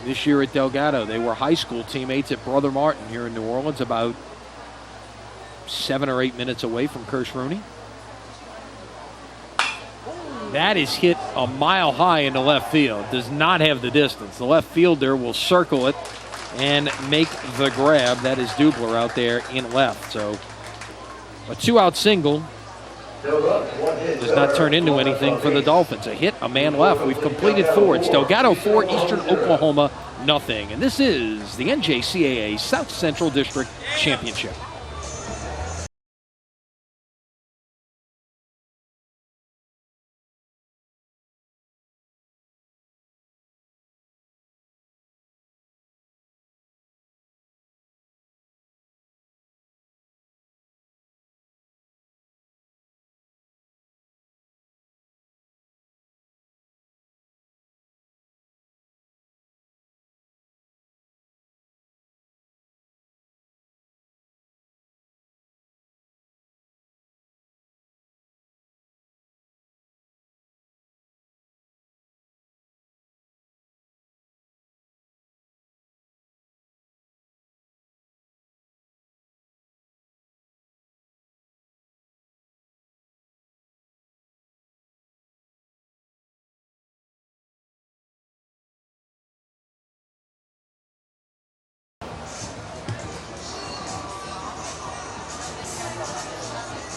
this year at Delgado. They were high school teammates at Brother Martin here in New Orleans, about 7 or 8 minutes away from Kirsch-Rooney. That is hit a mile high into left field. Does not have the distance. The left fielder will circle it and make the grab. That is Dubler out there in left. So a 2-out single does not turn into anything for the Dolphins. A hit, a man left. We've completed 4. It's Delgado 4, Eastern Oklahoma nothing. And this is the NJCAA South Central District Championship.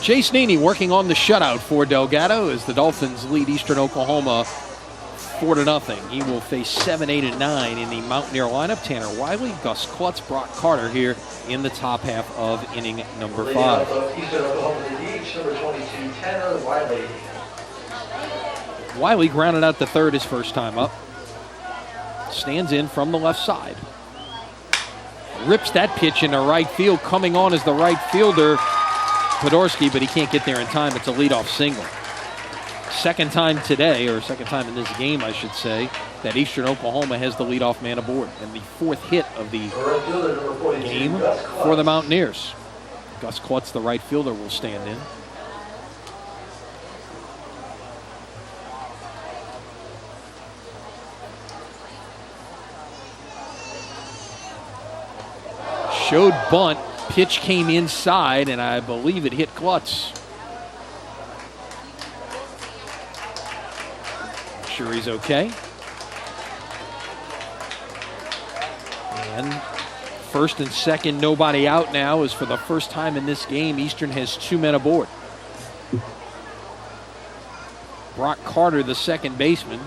Chase Nene working on the shutout for Delgado as the Dolphins lead Eastern Oklahoma 4-0. He will face 7, 8, and 9 in the Mountaineer lineup. Tanner Wiley, Gus Klutz, Brock Carter here in the top half of inning number 5. Eastern Oklahoma leads number 22, Tanner Wiley. Wiley grounded out to third his first time up. Stands in from the left side. Rips that pitch into right field. Coming on is the right fielder, Podorski, but he can't get there in time. It's a leadoff single. Second time today, or second time in this game, I should say, that Eastern Oklahoma has the leadoff man aboard. And the fourth hit of the game for the Mountaineers. Gus Klutz, the right fielder, will stand in. Showed bunt. Pitch came inside, and I believe it hit Klutz. Sure he's okay. And first and second, nobody out now, as for the first time in this game, Eastern has 2 men aboard. Brock Carter, the second baseman,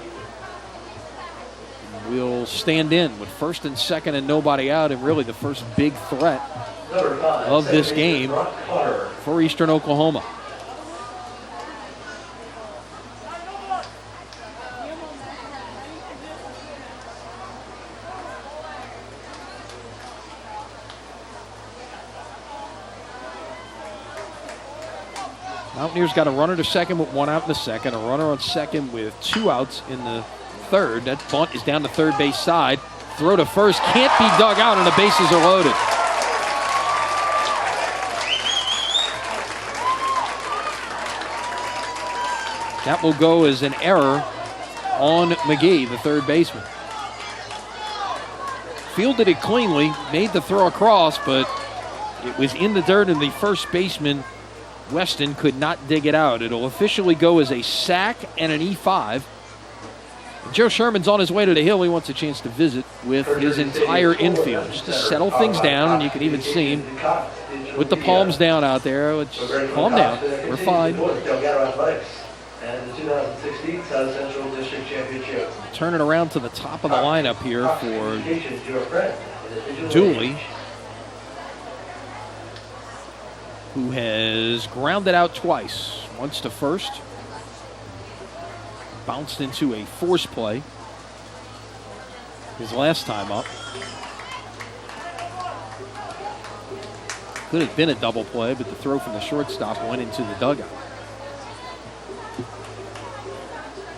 will stand in with first and second and nobody out, and really the first big threat of this game for Eastern Oklahoma. Mountaineers got a runner to second with 1 out in the second, a runner on second with 2 outs in the third. That bunt is down the third base side. Throw to first can't be dug out, and the bases are loaded. That will go as an error on McGee, the third baseman. Fielded it cleanly, made the throw across, but it was in the dirt, and the first baseman, Weston, could not dig it out. It'll officially go as a sack and an E5. Joe Sherman's on his way to the hill. He wants a chance to visit with his entire infield, just to settle things down, and you can even see him with the palms down out there. Which, calm down, we're fine. And the 2016 South Central District Championship. Turn it around to the top of the lineup here for Dooley, who has grounded out twice. Once to first, bounced into a force play his last time up. Could have been a double play, but the throw from the shortstop went into the dugout.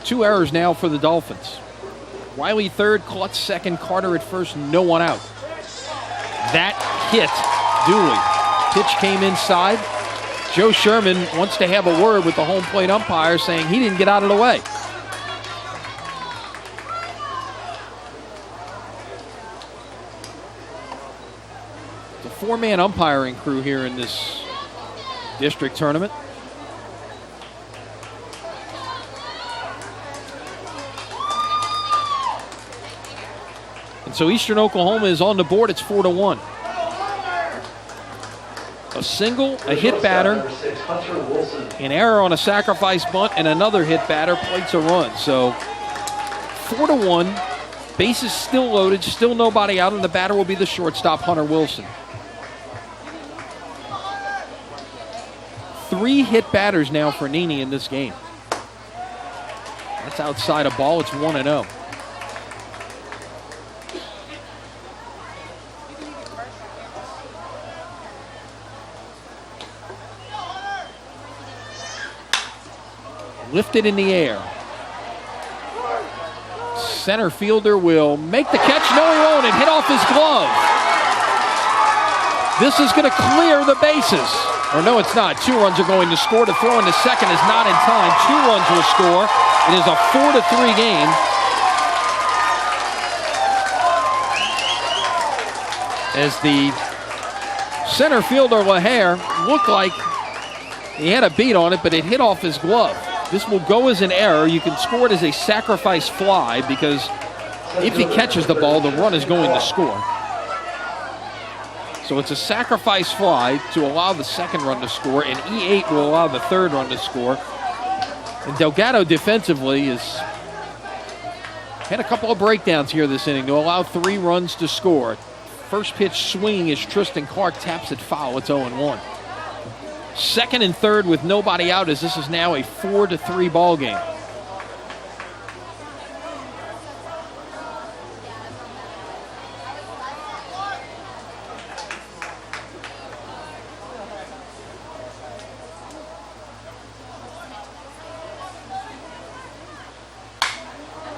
2 errors now for the Dolphins. Wiley third, Klutz second, Carter at first, no one out. That hit Dooley. Pitch came inside. Joe Sherman wants to have a word with the home plate umpire, saying he didn't get out of the way. It's a 4-man umpiring crew here in this district tournament. So Eastern Oklahoma is on the board. It's 4-1. A single, a hit batter, an error on a sacrifice bunt, and another hit batter plates a run. So 4-1. Bases still loaded, still nobody out, and the batter will be the shortstop, Hunter Wilson. 3 hit batters now for Nene in this game. That's outside a ball. It's 1-0. Lifted in the air. Center fielder will make the catch. No, he won't. It hit off his glove. This is going to clear the bases. Or no, it's not. 2 runs are going to score. To throw into second is not in time. 2 runs will score. It is a 4-3 game. As the center fielder, LaHare, looked like he had a beat on it, but it hit off his glove. This will go as an error. You can score it as a sacrifice fly because if he catches the ball, the run is going to score. So it's a sacrifice fly to allow the second run to score, and E8 will allow the third run to score. And Delgado defensively has had a couple of breakdowns here this inning to allow 3 runs to score. First pitch swinging as Tristan Clark taps it foul. It's 0-1. Second and third with nobody out, as this is now a 4-3 ball game.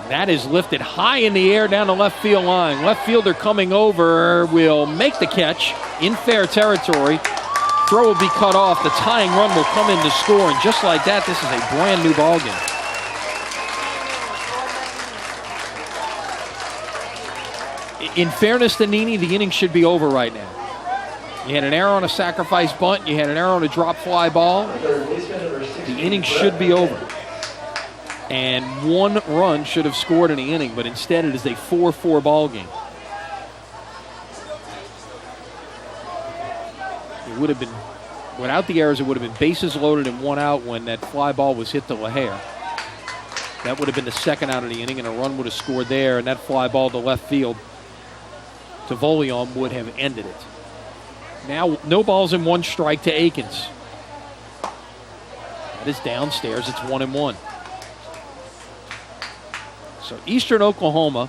That is lifted high in the air down the left field line. Left fielder coming over will make the catch in fair territory. Throw will be cut off. The tying run will come in to score. And just like that, this is a brand new ball game. In fairness to Nini, the inning should be over right now. You had an error on a sacrifice bunt. You had an error on a drop fly ball. The inning should be over. And 1 run should have scored in the inning, but instead it is a 4-4 ball game. It would have been, without the errors, it would have been bases loaded and 1 out when that fly ball was hit to LaHare. That would have been the second out of the inning, and a run would have scored there, and that fly ball to left field to Volion would have ended it. Now, no balls and 1 strike to Akins. That is downstairs. It's 1-1. So Eastern Oklahoma,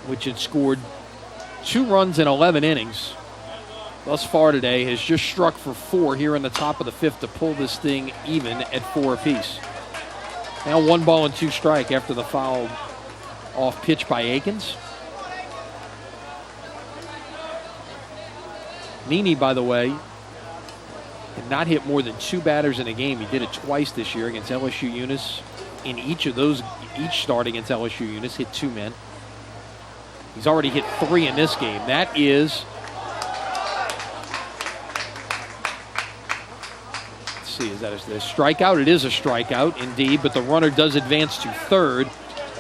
which had scored 2 runs in 11 innings thus far today, has just struck for 4 here in the top of the 5th to pull this thing even at 4 apiece. Now 1 ball and 2 strike after the foul off pitch by Akins. Nini, by the way, did not hit more than 2 batters in a game. He did it twice this year against LSU Eunice. In each start against LSU Eunice, hit 2 men. He's already hit 3 in this game. That is, let's see, is that a strikeout? It is a strikeout, indeed, but the runner does advance to third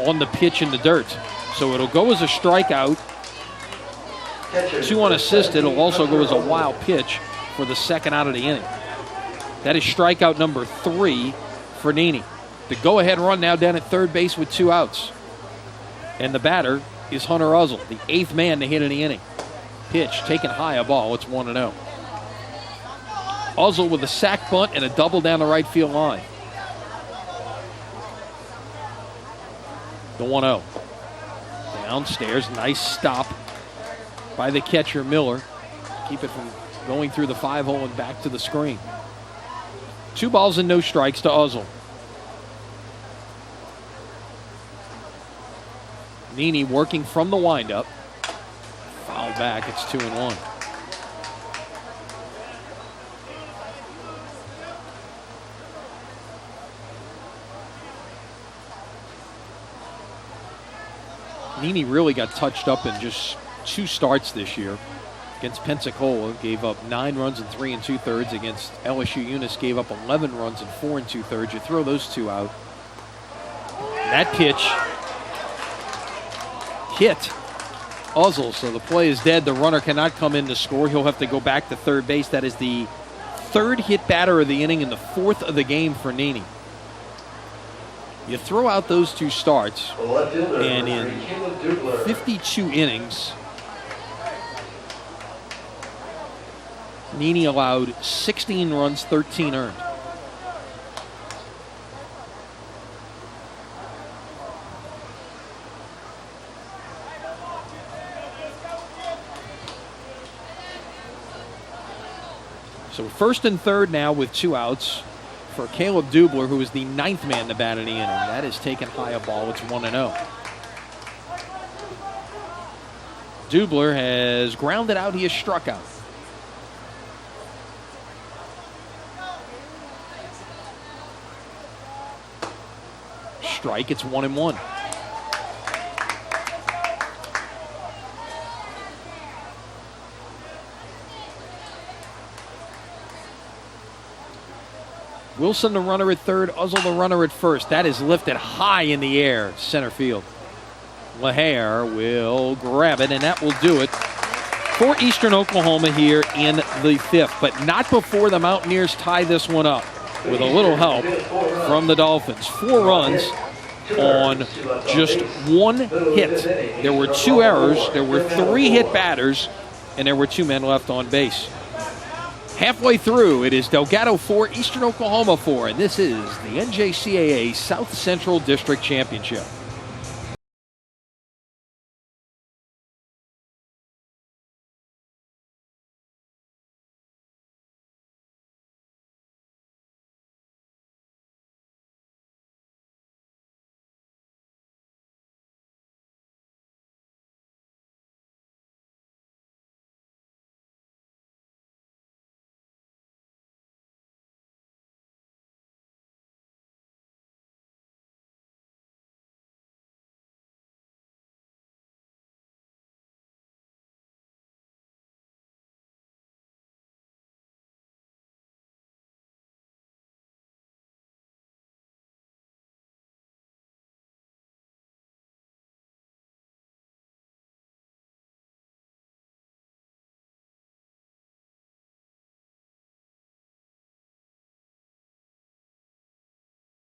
on the pitch in the dirt. So it'll go as a strikeout. 2 unassisted. It'll also go as a wild pitch for the second out of the inning. That is strikeout number 3 for Nini. The go-ahead run now down at third base with 2 outs. And the batter is Hunter Uzzle, the 8th man to hit in the inning. Pitch taken high, a ball. It's 1-0. Uzzle with a sac bunt and a double down the right field line. The 1-0. Downstairs, nice stop by the catcher Miller. Keep it from going through the 5-hole and back to the screen. 2 balls and no strikes to Uzzle. Nini working from the windup. Foul back. It's 2-1. Nini really got touched up in just 2 starts this year. Against Pensacola, gave up 9 runs in 3 2/3. Against LSU Eunice, gave up 11 runs in 4 2/3. You throw those 2 out. That pitch hit Uzzle, so the play is dead. The runner cannot come in to score. He'll have to go back to third base. That is the 3rd hit batter of the inning and the 4th of the game for Nini. You throw out those 2 starts, and in 52 innings, Nini allowed 16 runs, 13 earned. So first and third now with 2 outs for Caleb Dubler, who is the 9th man to bat in the inning. That is taken high, a ball. It's 1-0. Dubler has grounded out. He has struck out. Strike. It's 1-1. Wilson, the runner at third. Uzzle, the runner at first. That is lifted high in the air, center field. LaHare will grab it, and that will do it. for Eastern Oklahoma here in the fifth, but not before the Mountaineers tie this one up with a little help from the Dolphins. 4 runs on just 1 hit. There were 2 errors, there were 3 hit batters, and there were 2 men left on base. Halfway through, it is Delgado 4, Eastern Oklahoma 4, and this is the NJCAA South Central District Championship.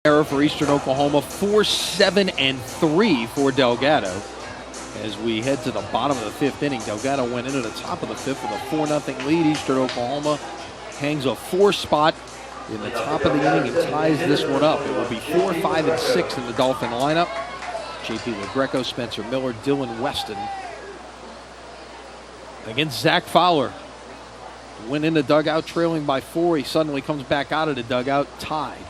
Error for Eastern Oklahoma, 4-7-3 for Delgado. As we head to the bottom of the 5th inning, Delgado went into the top of the 5th with a 4-0 lead. Eastern Oklahoma hangs a 4 spot in the top of the inning and ties this one up. It will be 4, 5, and 6 in the Dolphin lineup. J.P. LaGreco, Spencer Miller, Dylan Weston against Zach Fowler. Went in the dugout trailing by 4. He suddenly comes back out of the dugout tied.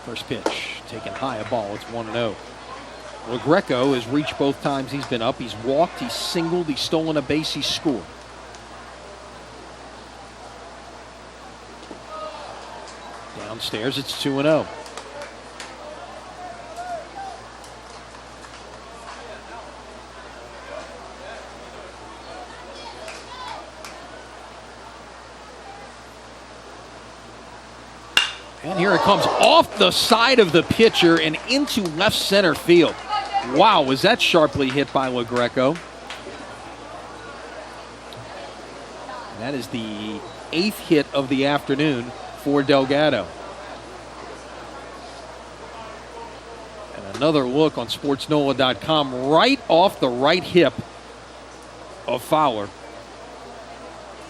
First pitch, taken high, a ball. It's 1-0. LaGreco has reached both times he's been up. He's walked, he's singled, he's stolen a base, he's scored. Downstairs, it's 2-0. And here it comes off the side of the pitcher and into left center field. Wow, was that sharply hit by LaGreco. That is the 8th hit of the afternoon for Delgado. And another look on SportsNOLA.com right off the right hip of Fowler.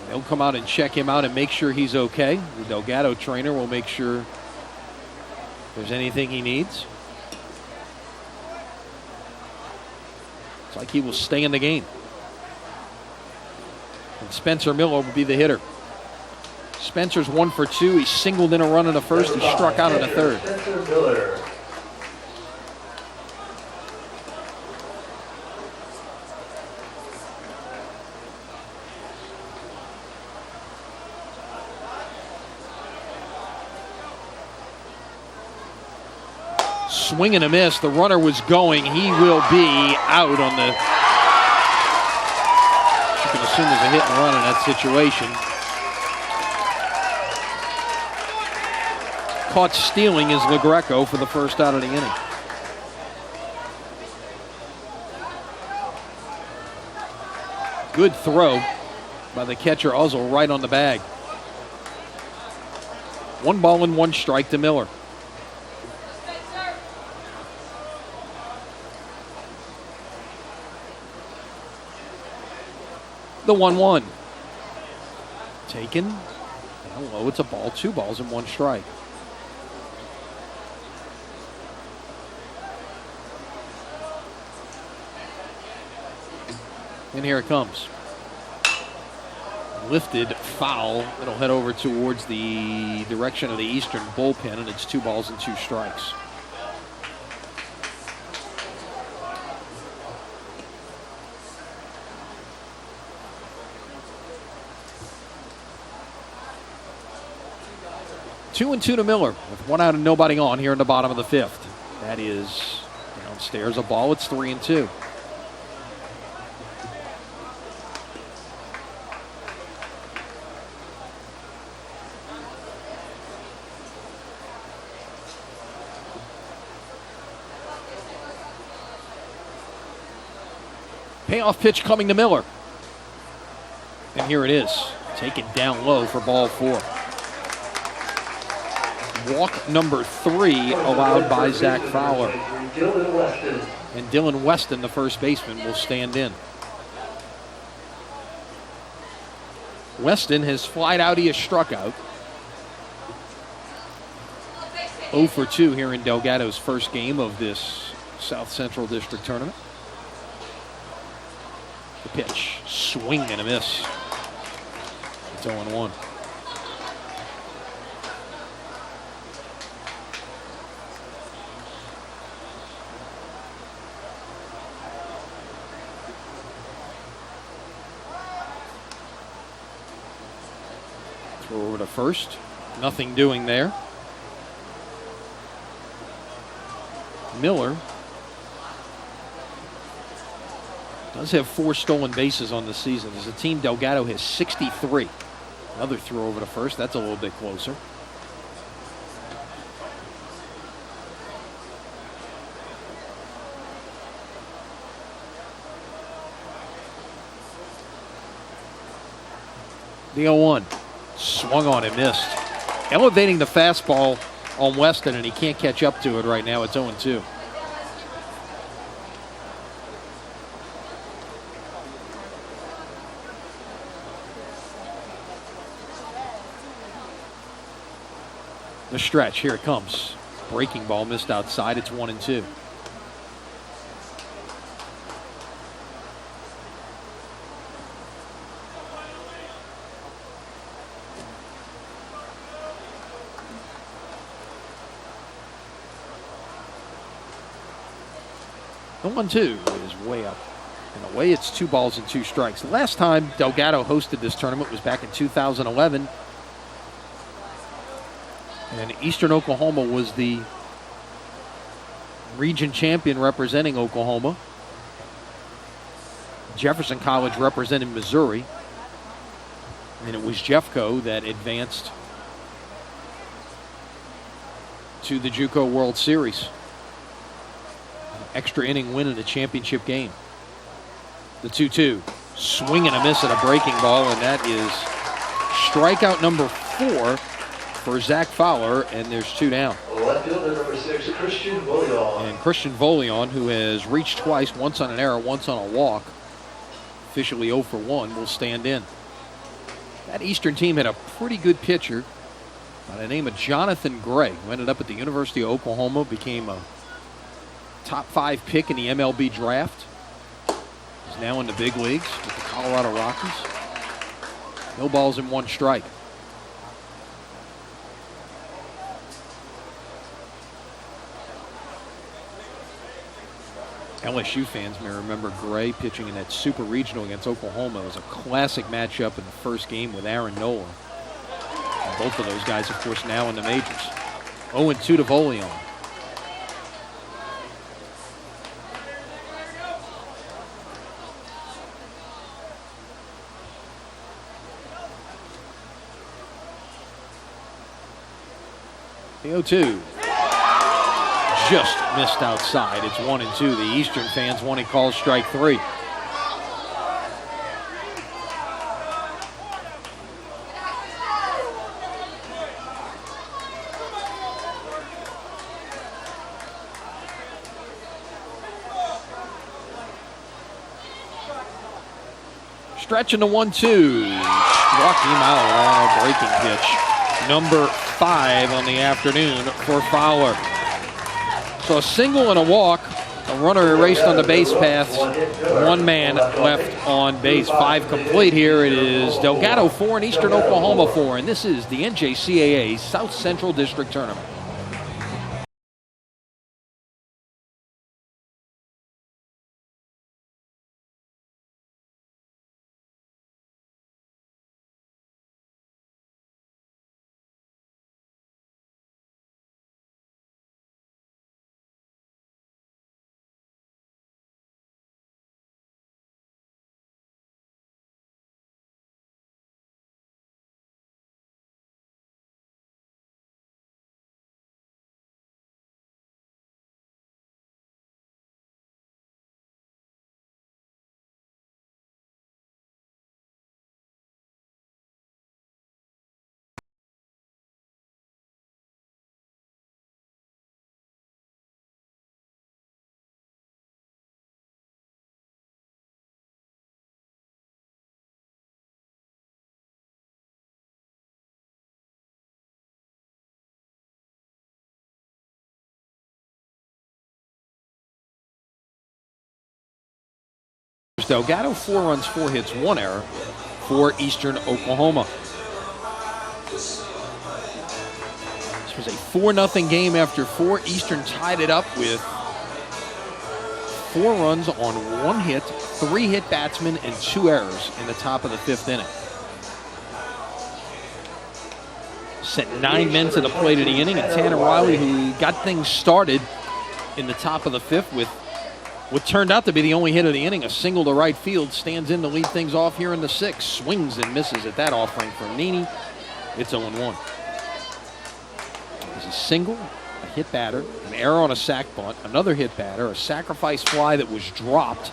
They'll come out and check him out and make sure he's okay. The Delgado trainer will make sure there's anything he needs. It's like he will stay in the game. And Spencer Miller will be the hitter. Spencer's 1 for 2. He singled in a run in the first. He struck out in the third. Spencer Miller. Swing and a miss. The runner was going. He will be out on the... You can assume there's a hit and run in that situation. Caught stealing is LaGreco for the first out of the inning. Good throw by the catcher Uzzle right on the bag. 1 ball and 1 strike to Miller. The 1-1. Taken. Down low. It's a ball. 2 balls and 1 strike. And here it comes. Lifted foul. It'll head over towards the direction of the Eastern bullpen, and it's 2 balls and 2 strikes. Two and 2 to Miller with 1 out and nobody on here in the bottom of the 5th. That is downstairs a ball. It's 3 and 2. Payoff pitch coming to Miller. And here it is. Taken down low for ball 4. Walk number 3 allowed by Zach Fowler. And Dylan Weston, the first baseman, will stand in. Weston has flied out. He has struck out. 0 for 2 here in Delgado's first game of this South Central District tournament. The pitch, swing and a miss. It's 0-1. Throw over to first. Nothing doing there. Miller does have 4 stolen bases on the season. As a team, Delgado has 63. Another throw over to first. That's a little bit closer. The 0-1. Swung on and missed. Elevating the fastball on Weston, and he can't catch up to it right now. It's 0-2. The stretch, here it comes. Breaking ball missed outside. It's 1-2. The 1-2 is way up. In a way, it's 2 balls and 2 strikes. The last time Delgado hosted this tournament was back in 2011. And Eastern Oklahoma was the region champion representing Oklahoma. Jefferson College represented Missouri. And it was Jeffco that advanced to the JUCO World Series. Extra inning win in a championship game. The 2-2. Swing and a miss at a breaking ball, and that is strikeout number 4 for Zach Fowler, and there's 2 down. Left fielder number 6, Christian Volion. And Christian Volion, who has reached twice, once on an error, once on a walk, officially 0 for 1, will stand in. That Eastern team had a pretty good pitcher by the name of Jonathan Gray, who ended up at the University of Oklahoma, became a top 5 pick in the MLB draft. He's now in the big leagues with the Colorado Rockies. No balls and 1 strike. LSU fans may remember Gray pitching in that Super Regional against Oklahoma. It was a classic matchup in the first game with Aaron Nola. And both of those guys, of course, now in the majors. 0-2 to Volion. The 0-2 just missed outside. It's 1-2. The Eastern fans want to call strike 3. Stretching the 1-2. Struck him out on a breaking pitch. Number 5 on the afternoon for Fowler. So a single and a walk. A runner erased on the base paths. 1 man left on base. 5 complete here. It is Delgado 4 and Eastern Oklahoma 4. And this is the NJCAA South Central District Tournament. Delgado, 4 runs, 4 hits, 1 error for Eastern Oklahoma. This was a 4-0 game after 4. Eastern tied it up with 4 runs on 1 hit, 3 hit batsmen, and 2 errors in the top of the 5th inning. Sent 9 men to the plate in the inning, and Tanner Riley, who got things started in the top of the 5th with what turned out to be the only hit of the inning, a single to right field, stands in to lead things off here in the 6th. Swings and misses at that offering from Nene. It's 0-1. There's a single, a hit batter, an error on a sac bunt, another hit batter, a sacrifice fly that was dropped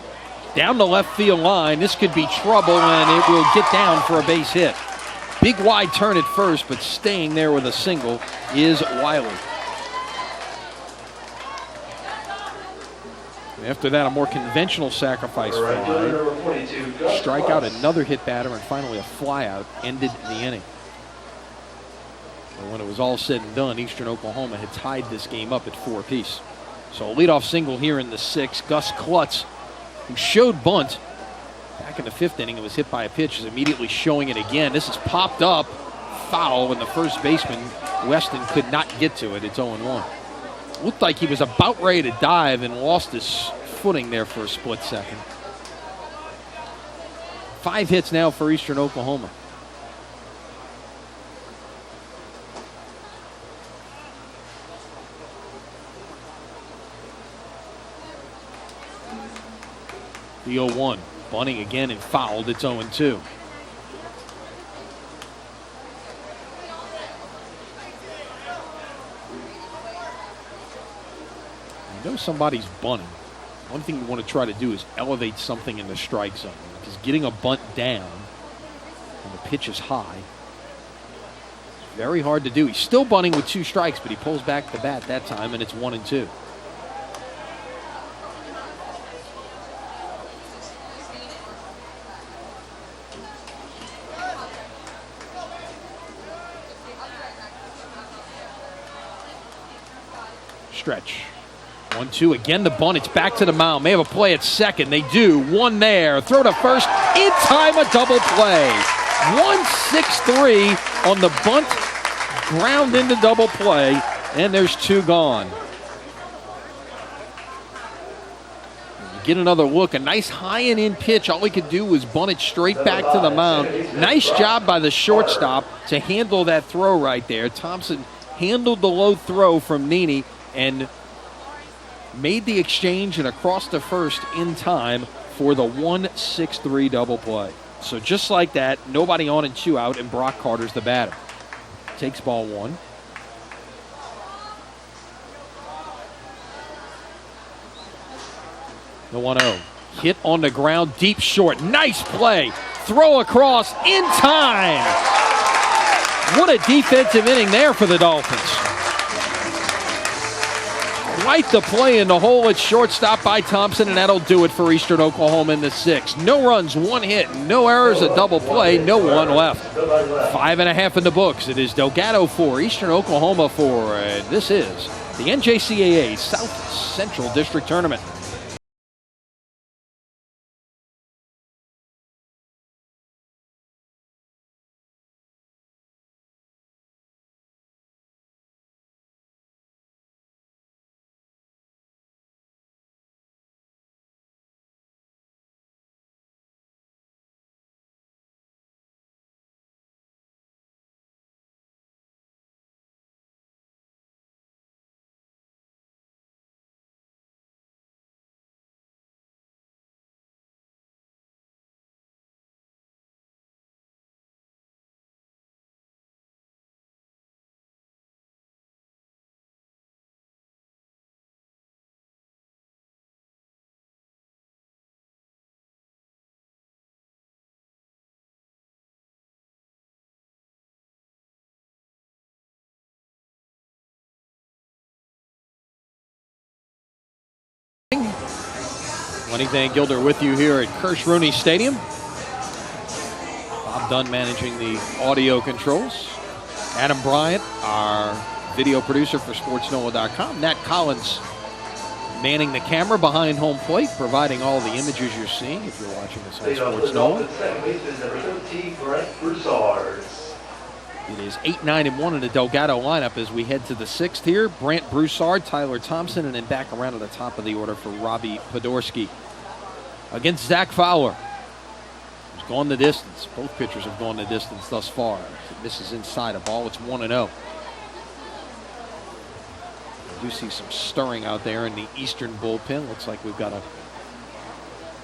down the left field line. This could be trouble, and it will get down for a base hit. Big wide turn at first, but staying there with a single is Wiley. After that, a more conventional sacrifice fly. Strikeout, another hit batter, and finally a flyout ended the inning. And when it was all said and done, Eastern Oklahoma had tied this game up at 4 apiece. So a leadoff single here in the 6th. Gus Klutz, who showed bunt back in the 5th inning and was hit by a pitch, is immediately showing it again. This is popped up, foul, and the first baseman, Weston, could not get to it. It's 0-1. Looked like he was about ready to dive and lost his footing there for a split second. 5 hits now for Eastern Oklahoma. The 0-1, bunting again and fouled. It's 0-2. You know somebody's bunting. One thing you want to try to do is elevate something in the strike zone, because getting a bunt down when the pitch is high is very hard to do. He's still bunting with 2 strikes, but he pulls back the bat that time, and it's 1-2. Stretch. 1-2, again the bunt. It's back to the mound. May have a play at second. They do. 1 there. Throw to first. In time, a double play. 1-6-3 on the bunt. Ground into double play. And there's 2 gone. You get another look. A nice high and in pitch. All he could do was bunt it straight back to the mound. Nice job by the shortstop to handle that throw right there. Thompson handled the low throw from Nene and made the exchange and across to first in time for the 1-6-3 double play. So just like that, nobody on and 2 out, and Brock Carter's the batter. Takes ball 1. The 1-0. Hit on the ground, deep short. Nice play. Throw across in time. What a defensive inning there for the Dolphins. Right the play in the hole at shortstop by Thompson, and that'll do it for Eastern Oklahoma in the 6th. No runs, 1 hit, no errors, a double play, no 1 left. 5.5 in the books. It is Delgado 4, Eastern Oklahoma 4. This is the NJCAA South Central District Tournament. Lenny Van Gilder with you here at Kirsch-Rooney Stadium. Bob Dunn managing the audio controls. Adam Bryant, our video producer for SportsNola.com. Nat Collins manning the camera behind home plate, providing all the images you're seeing if you're watching this on Sports Nolan. Second baseman, number 13, Brent Broussard. It is 8-9-1 in the Delgado lineup as we head to the sixth here. Brent Broussard, Tyler Thompson, and then back around to the top of the order for Robbie Podorsky. Against Zach Fowler, who's gone the distance. Both pitchers have gone the distance thus far. This is inside a ball. It's 1-0. I do see some stirring out there in the Eastern bullpen. Looks like we've got a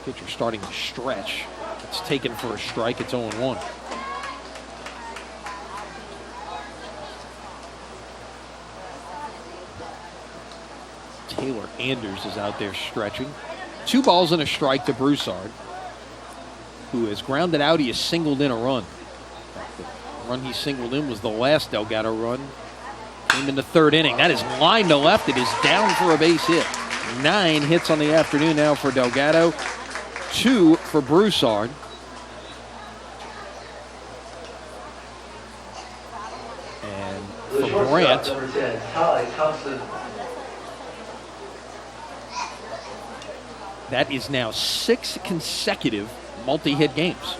pitcher starting to stretch. It's taken for a strike. It's 0-1. Taylor Anders is out there stretching. 2 balls and a strike to Broussard, who has grounded out. He has singled in a run. The run he singled in was the last Delgado run. Came in the third inning. That is line to left. It is down for a base hit. 9 hits on the afternoon now for Delgado. 2 for Broussard. And for Brant, number 10, Ty Thompson. that is now 6 consecutive multi-hit games.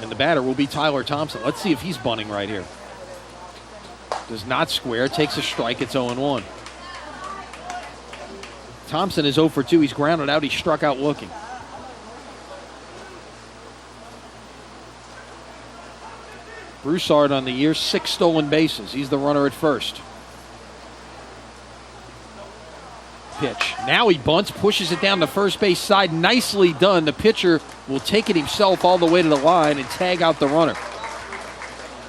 And the batter will be Tyler Thompson. Let's see if he's bunting right here. Does not square, takes a strike, it's 0-1. Thompson is 0 for 2. He's grounded out, he struck out looking. Broussard on the year, 6 stolen bases. He's the runner at first. Pitch. Now he bunts, pushes it down the first base side. Nicely done. The pitcher will take it himself all the way to the line and tag out the runner.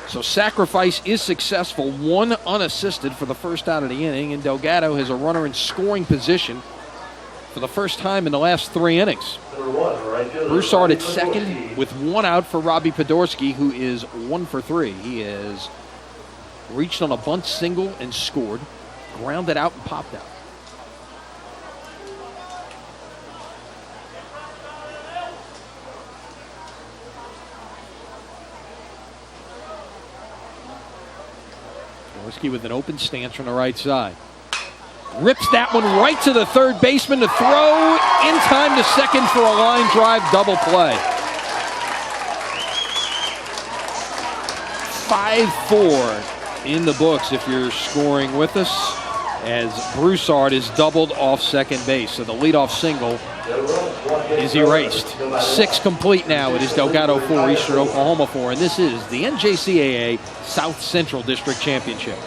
So sacrifice is successful. 1 unassisted for the first out of the inning, and Delgado has a runner in scoring position for the first time in the last 3 innings. Broussard at second with 1 out for Robbie Podorsky, who is 1 for 3. He has reached on a bunt single and scored, grounded out and popped out. Podorsky with an open stance from the right side. Rips that one right to the third baseman to throw in time to second for a line drive double play. 5-4 in the books if you're scoring with us, as Broussard is doubled off second base. So the leadoff single is erased. 6 complete now. It is Delgado 4, Eastern Oklahoma 4, and this is the NJCAA South Central District Championship.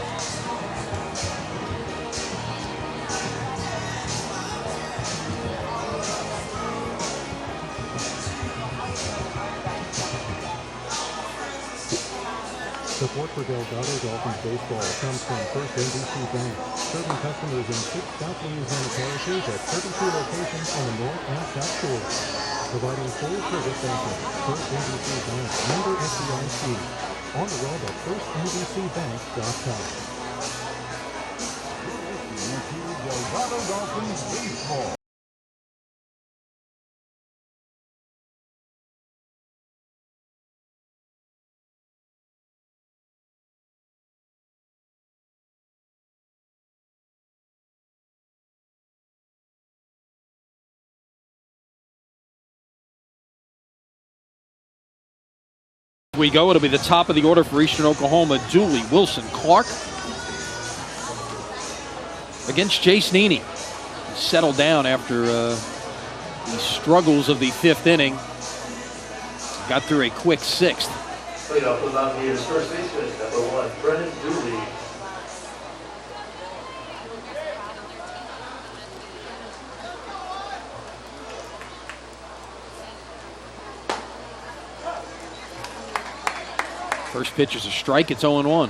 Support for Delgado Dolphins baseball comes from First NBC Bank, serving customers in 6 South Louisiana parishes at 32 locations on the North and South Shores. Providing full service banking. First NBC Bank, member FDIC. On the web at firstnbcbank.com. Delgado Dolphins baseball. We go. It'll be the top of the order for Eastern Oklahoma. Dooley, Wilson, Clark against Jace Neaney. He settled down after the struggles of the 5th inning. Got through a quick 6th. Leadoff was on here, first baseman, number 1, Brennan Dooley. First pitch is a strike. It's 0-1.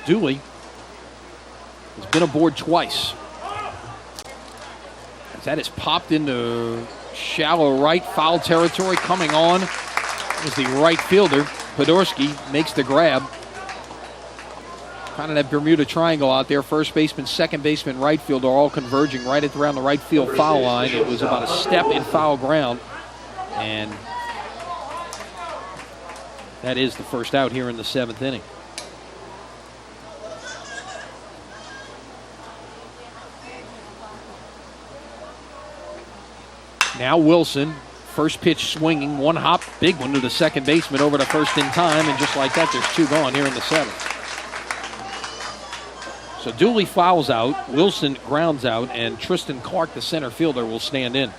Dooley has been aboard twice. As that is popped into shallow right, foul territory. Coming on is the right fielder. Podorsky makes the grab. Kind of that Bermuda Triangle out there. First baseman, second baseman, right fielder all converging right at around the right field foul line. It was about a step in foul ground. And That is the first out here in the 7th inning. Now Wilson, first pitch swinging, one hop, big one to the second baseman over to first in time, and just like that, there's 2 gone here in the 7th. So Dooley fouls out, Wilson grounds out, and Tristan Clark, the center fielder, will stand in.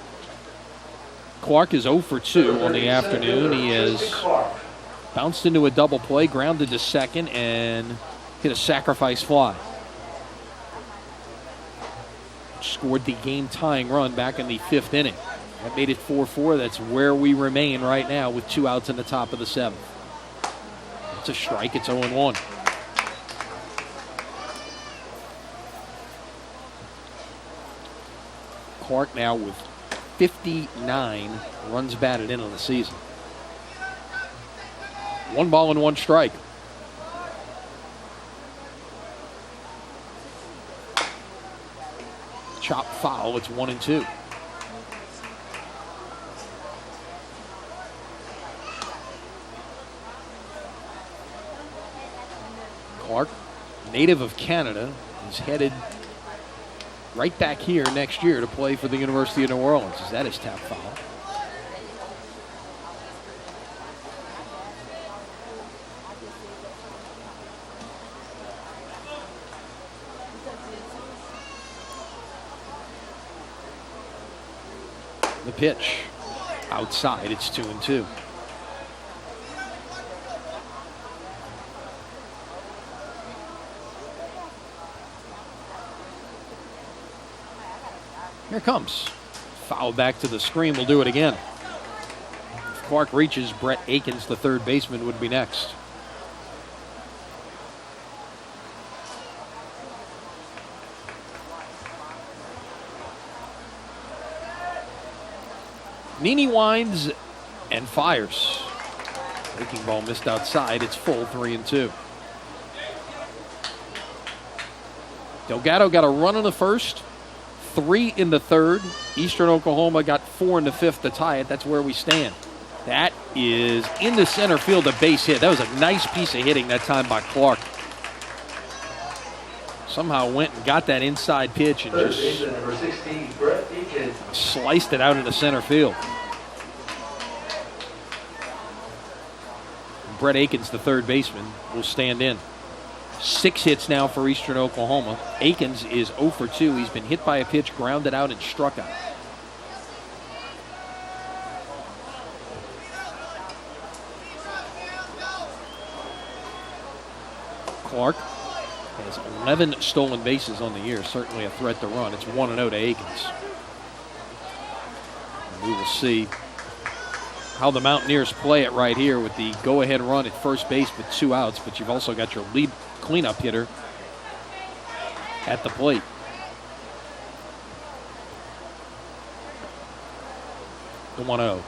Clark is 0 for 2 on the afternoon. He has bounced into a double play, grounded to second, and hit a sacrifice fly. Scored the game-tying run back in the 5th inning. That made it 4-4. That's where we remain right now with 2 outs in the top of the 7th. It's a strike. It's 0-1. Clark now with 59 runs batted in on the season. 1 ball and 1 strike. Chop foul. It's 1-2. Clark, native of Canada, is headed right back here next year to play for the University of New Orleans. Is that his tap foul? The pitch outside. It's 2-2. Here it comes. Foul back to the screen. We'll do it again. If Clark reaches, Brett Akins, the third baseman, would be next. Nini winds and fires. Breaking ball missed outside. It's full, 3-2. Delgado got a run in the first, 3 in the third. Eastern Oklahoma got 4 in the 5th to tie it. That's where we stand. That is in the center field, a base hit. That was a nice piece of hitting that time by Clark. Somehow went and got that inside pitch and just number 16, Brett Akins. Sliced it out into center field. Brett Akins, the third baseman, will stand in. 6 hits now for Eastern Oklahoma. Akins is 0 for 2. He's been hit by a pitch, grounded out, and struck out. Clark has 11 stolen bases on the year. Certainly a threat to run. It's 1-0 to Akins. And we will see how the Mountaineers play it right here with the go-ahead run at first base with 2 outs, but you've also got your lead cleanup hitter at the plate. The 1-0.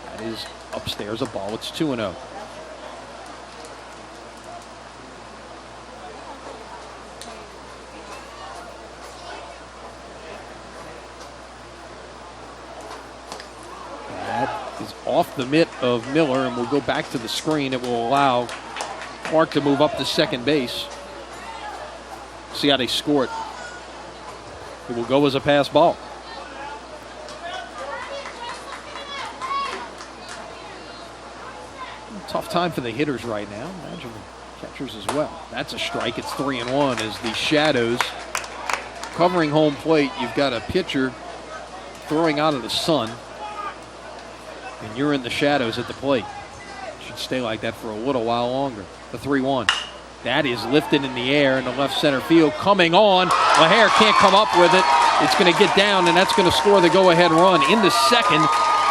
That is upstairs a ball. It's 2-0. That is off the mitt of Miller, and we'll go back to the screen. It will allow Clark to move up to second base. See how they score it. It will go as a pass ball. Tough time for the hitters right now. Imagine the catchers as well. That's a strike. It's 3-1 as the Shadows covering home plate. You've got a pitcher throwing out of the sun, and you're in the shadows at the plate. Should stay like that for a little while longer. The 3-1. That is lifted in the air in the left center field. Coming on. LaHare can't come up with it. It's going to get down, and that's going to score the go-ahead run. In the second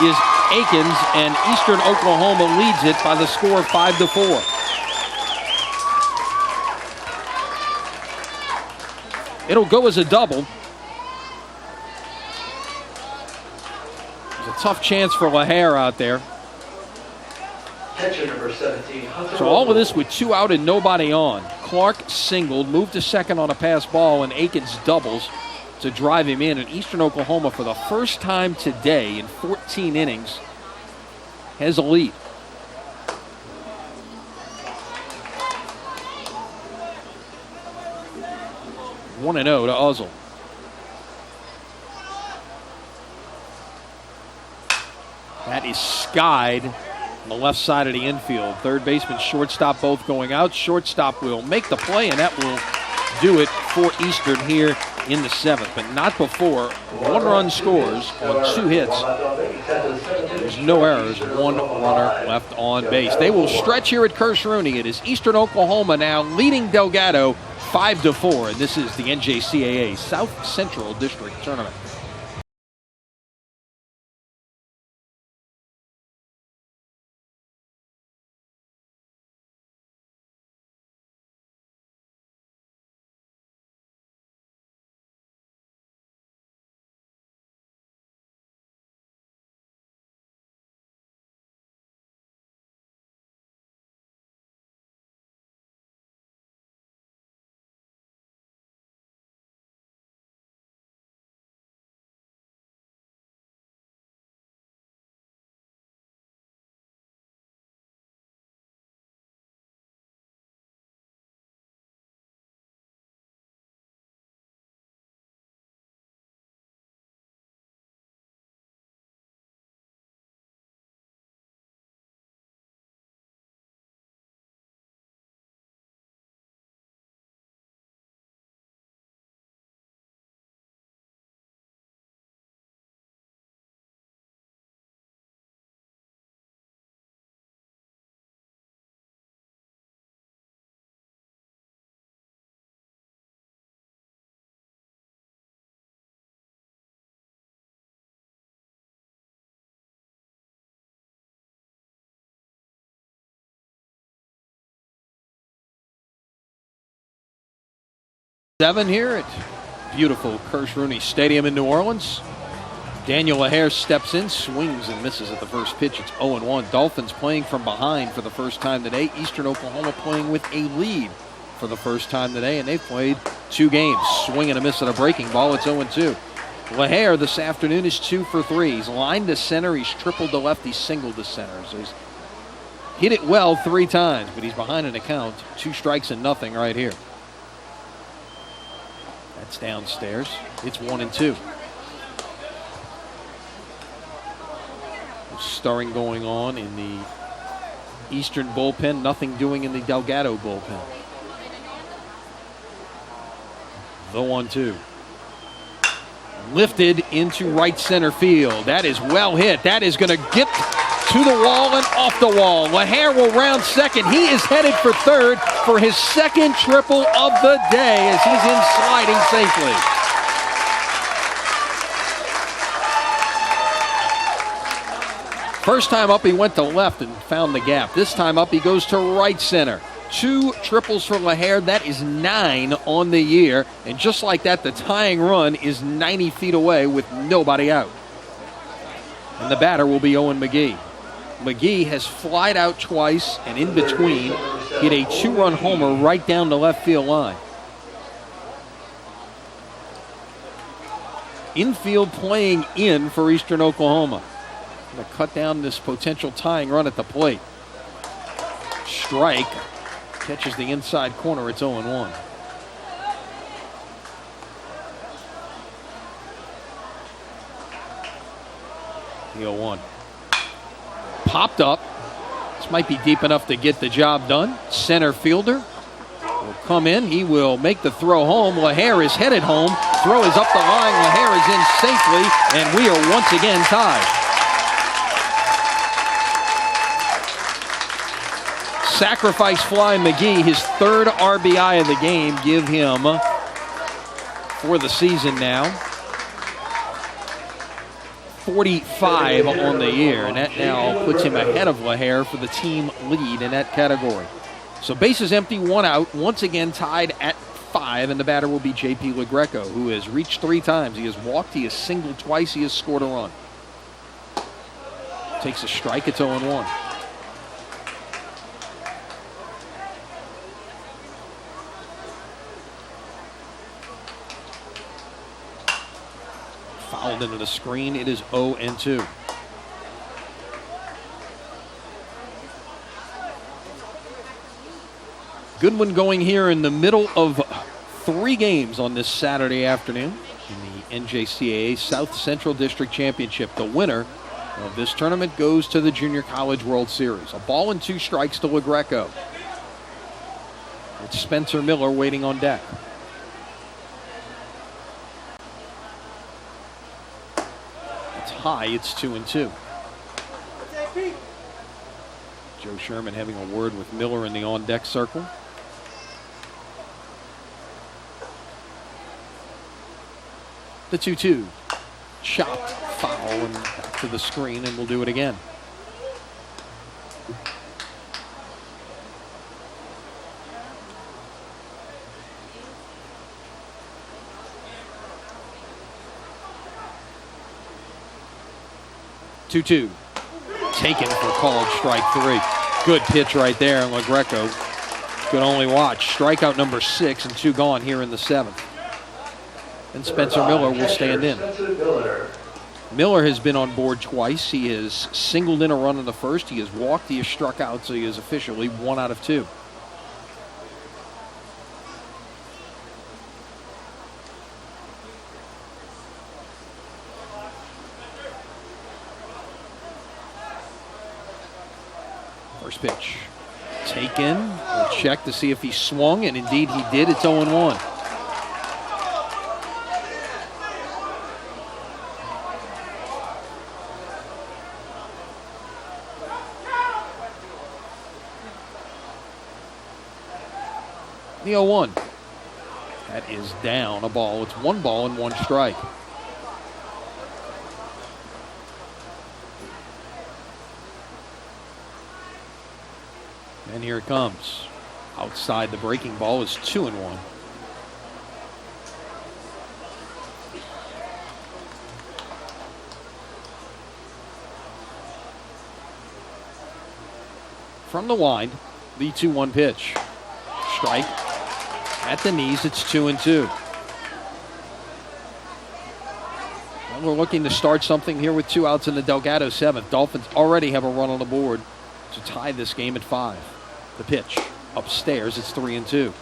is Akins, and Eastern Oklahoma leads it by the score of 5-4. It'll go as a double. There's a tough chance for LaHare out there. Catcher number 17. So all of this with 2 out and nobody on. Clark singled, moved to second on a pass ball, and Akins doubles to drive him in. And Eastern Oklahoma, for the first time today in 14 innings, has a lead. 1-0 to Uzzle. That is skied on the left side of the infield. Third baseman, shortstop, both going out. Shortstop will make the play, and that will do it for Eastern here in the 7th, but not before 1 run scores on 2 hits. There's no errors, 1 runner left on base. They will stretch here at Kirsch-Rooney. It is Eastern Oklahoma now leading Delgado 5-4, and this is the NJCAA South Central District Tournament. Seven here at beautiful Kirsch-Rooney Stadium in New Orleans. Daniel LaHare steps in, swings and misses at the first pitch. It's 0-1. Dolphins playing from behind for the first time today. Eastern Oklahoma playing with a lead for the first time today, and they've played 2 games. Swing and a miss at a breaking ball. It's 0-2. LaHare this afternoon is 2 for 3. He's lined to center. He's tripled to left. He's singled to center. So he's hit it well 3 times, but he's behind an account. 2 strikes and nothing right here. That's downstairs. It's 1-2. Stirring going on in the Eastern bullpen. Nothing doing in the Delgado bullpen. The 1-2. Lifted into right center field. That is well hit. That is going to get to the wall and off the wall. LaHare will round second. He is headed for third for his second triple of the day as he's in sliding safely. First time up, he went to left and found the gap. This time up, he goes to right center. 2 triples for LaHare. That is 9 on the year. And just like that, the tying run is 90 feet away with nobody out. And the batter will be Owen McGee. McGee has flied out twice, and in between, hit a 2-run homer right down the left field line. Infield playing in for Eastern Oklahoma. Going to cut down this potential tying run at the plate. Strike. Catches the inside corner. It's 0-1. The 0-1. Popped up. This might be deep enough to get the job done. Center fielder will come in. He will make the throw home. LaHare is headed home. Throw is up the line. LaHare is in safely, and we are once again tied. Sacrifice fly McGee, his 3rd RBI of the game, give him for the season now 45 on the year, and that now puts him ahead of LaHare for the team lead in that category. So bases empty, 1 out, once again tied at 5, and the batter will be J.P. LaGreco, who has reached 3 times. He has walked, he has singled twice, he has scored a run. Takes a strike, it's 0-1. Fouled into the screen. It is 0-2. Good one going here in the middle of 3 games on this Saturday afternoon in the NJCAA South Central District Championship. The winner of this tournament goes to the Junior College World Series. A ball and 2 strikes to LaGreco. It's Spencer Miller waiting on deck. It's high. It's 2-2. Joe Sherman having a word with Miller in the on-deck circle. The 2-2. Chopped, foul, and back to the screen, and we'll do it again. Two-two. Taken for called strike 3. Good pitch right there, and LaGreco could only watch. Strikeout number 6 and 2 gone here in the 7th. And Spencer Miller will stand in. Miller has been on board twice. He has singled in a run in the first. He has walked. He has struck out, so he is officially 1 out of 2. First pitch. Taken. We'll check to see if he swung, and indeed he did. It's 0-1. The 0-1. That is down a ball. It's 1 ball and 1 strike. And here it comes. Outside the breaking ball is 2-1. From the wind, the 2-1 pitch. Strike at the knees. It's 2-2. Well, we're looking to start something here with 2 outs in the Delgado 7th. Dolphins already have a run on the board to tie this game at 5. The pitch upstairs. It's 3-2.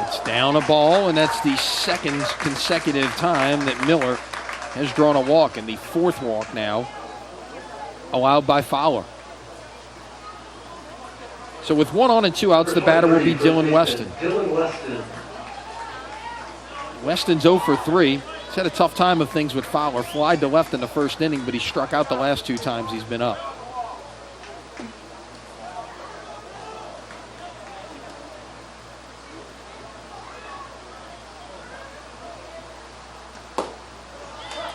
It's down a ball, and that's the 2nd consecutive time that Miller has drawn a walk, and the 4th walk now allowed by Fowler. So with 1 on and 2 outs, the batter will be Dylan Weston. Weston's 0 for 3. He's had a tough time of things with Fowler. Flied to left in the first inning, but he struck out the last 2 times he's been up.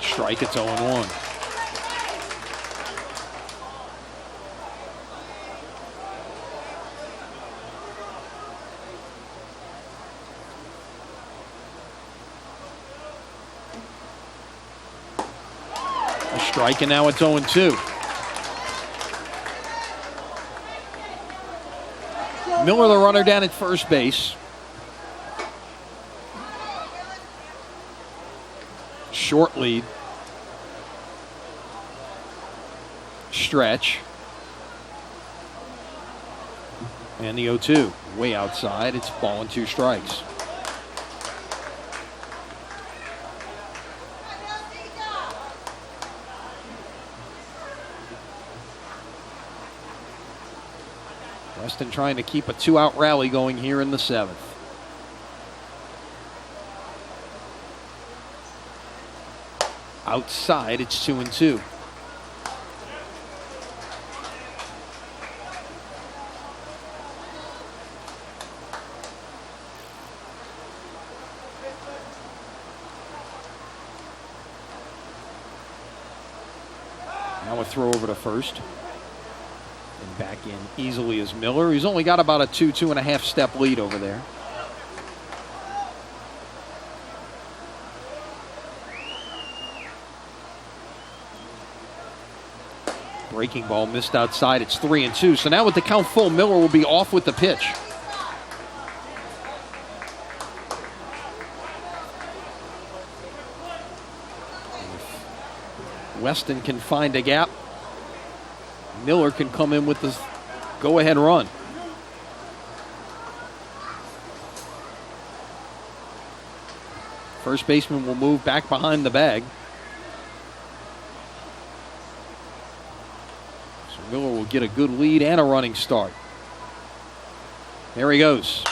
Strike, it's 0-1. Strike, and now it's 0-2. Miller, the runner, down at first base. Short lead. Stretch. And the 0-2. Way outside. It's ball and 2 strikes. Weston trying to keep a 2-out rally going here in the 7th. Outside, it's 2-2. Now a throw over to first. And back in easily as Miller. He's only got about a 2.5 step lead over there. Breaking ball missed outside. It's 3-2. So now with the count full, Miller will be off with the pitch. Weston can find a gap. Miller can come in with the go-ahead run. First baseman will move back behind the bag. So Miller will get a good lead and a running start. There he goes.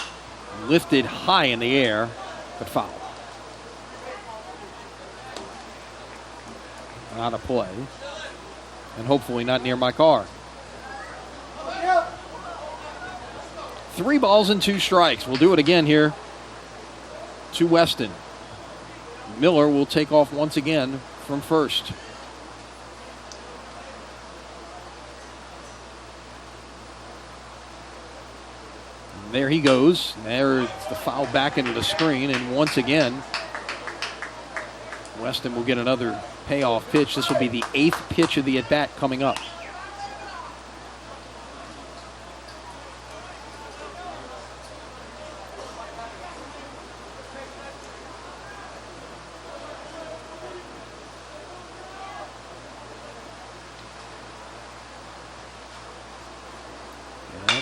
Lifted high in the air, but foul. Out of play. And hopefully not near my car. 3 balls and 2 strikes. We'll do it again here to Weston. Miller will take off once again from first. And there he goes. There's the foul back into the screen, and once again, Weston will get another payoff pitch. This will be the 8th pitch of the at-bat coming up.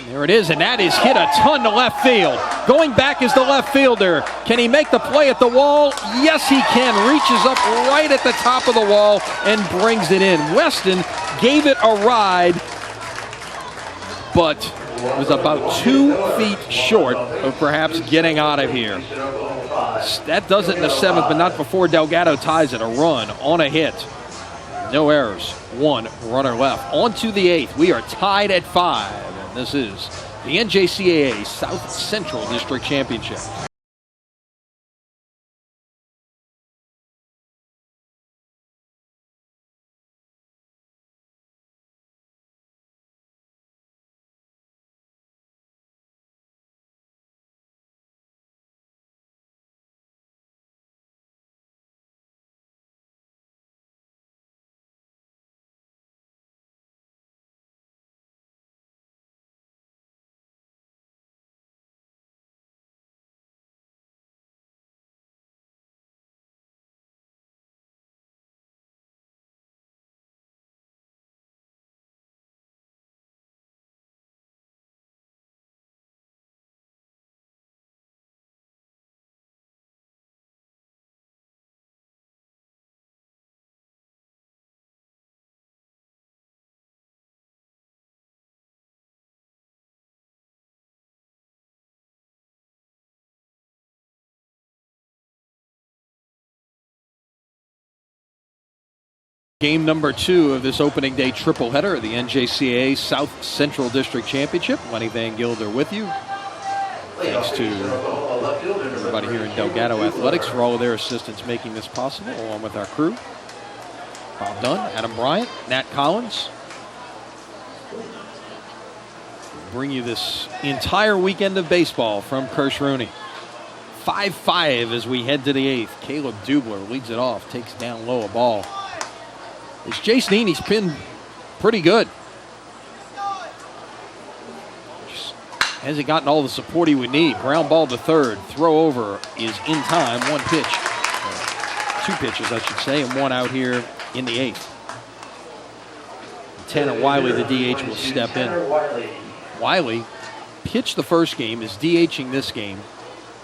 There it is, and that is hit a ton to left field. Going back is the left fielder. Can he make the play at the wall? Yes, he can. Reaches up right at the top of the wall and brings it in. Weston gave it a ride, but was about 2 feet short of perhaps getting out of here. That does it in the 7th, but not before Delgado ties it. A run on a hit. No errors. 1 runner left. On to the 8th. We are tied at 5. This is the NJCAA South Central District Championship. Game number 2 of this opening day tripleheader of the NJCAA South Central District Championship. Lenny Van Gilder with you. Thanks to everybody here in Delgado Athletics for all of their assistance making this possible, along with our crew. Bob Dunn, Adam Bryant, Nat Collins. We'll bring you this entire weekend of baseball from Kirsch-Rooney. 5-5 as we head to the 8th. Caleb Dubler leads it off, takes down low a ball. As Jason Heaney's pinned pretty good. Just hasn't gotten all the support he would need. Ground ball to third. Throw over is in time. 1 pitch. 2 pitches, I should say, and 1 out here in the 8th. Tanner Wiley, the DH, will step in. Wiley pitched the first game, is DHing this game.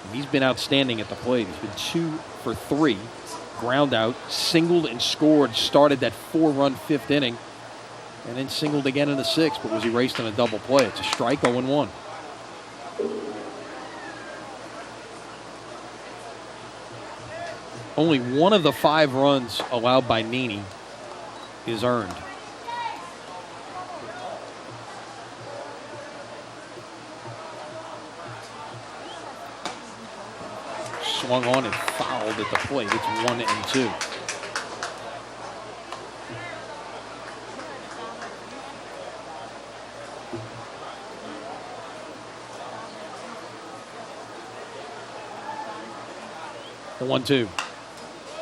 And he's been outstanding at the plate. He's been 2 for 3. Ground out, singled and scored, started that 4-run 5th inning, and then singled again in the 6th, but was erased on a double play. It's a strike, 0-1. Only 1 of the 5 runs allowed by Nini is earned. Swung on and fouled at the plate. It's 1-2. The 1-2.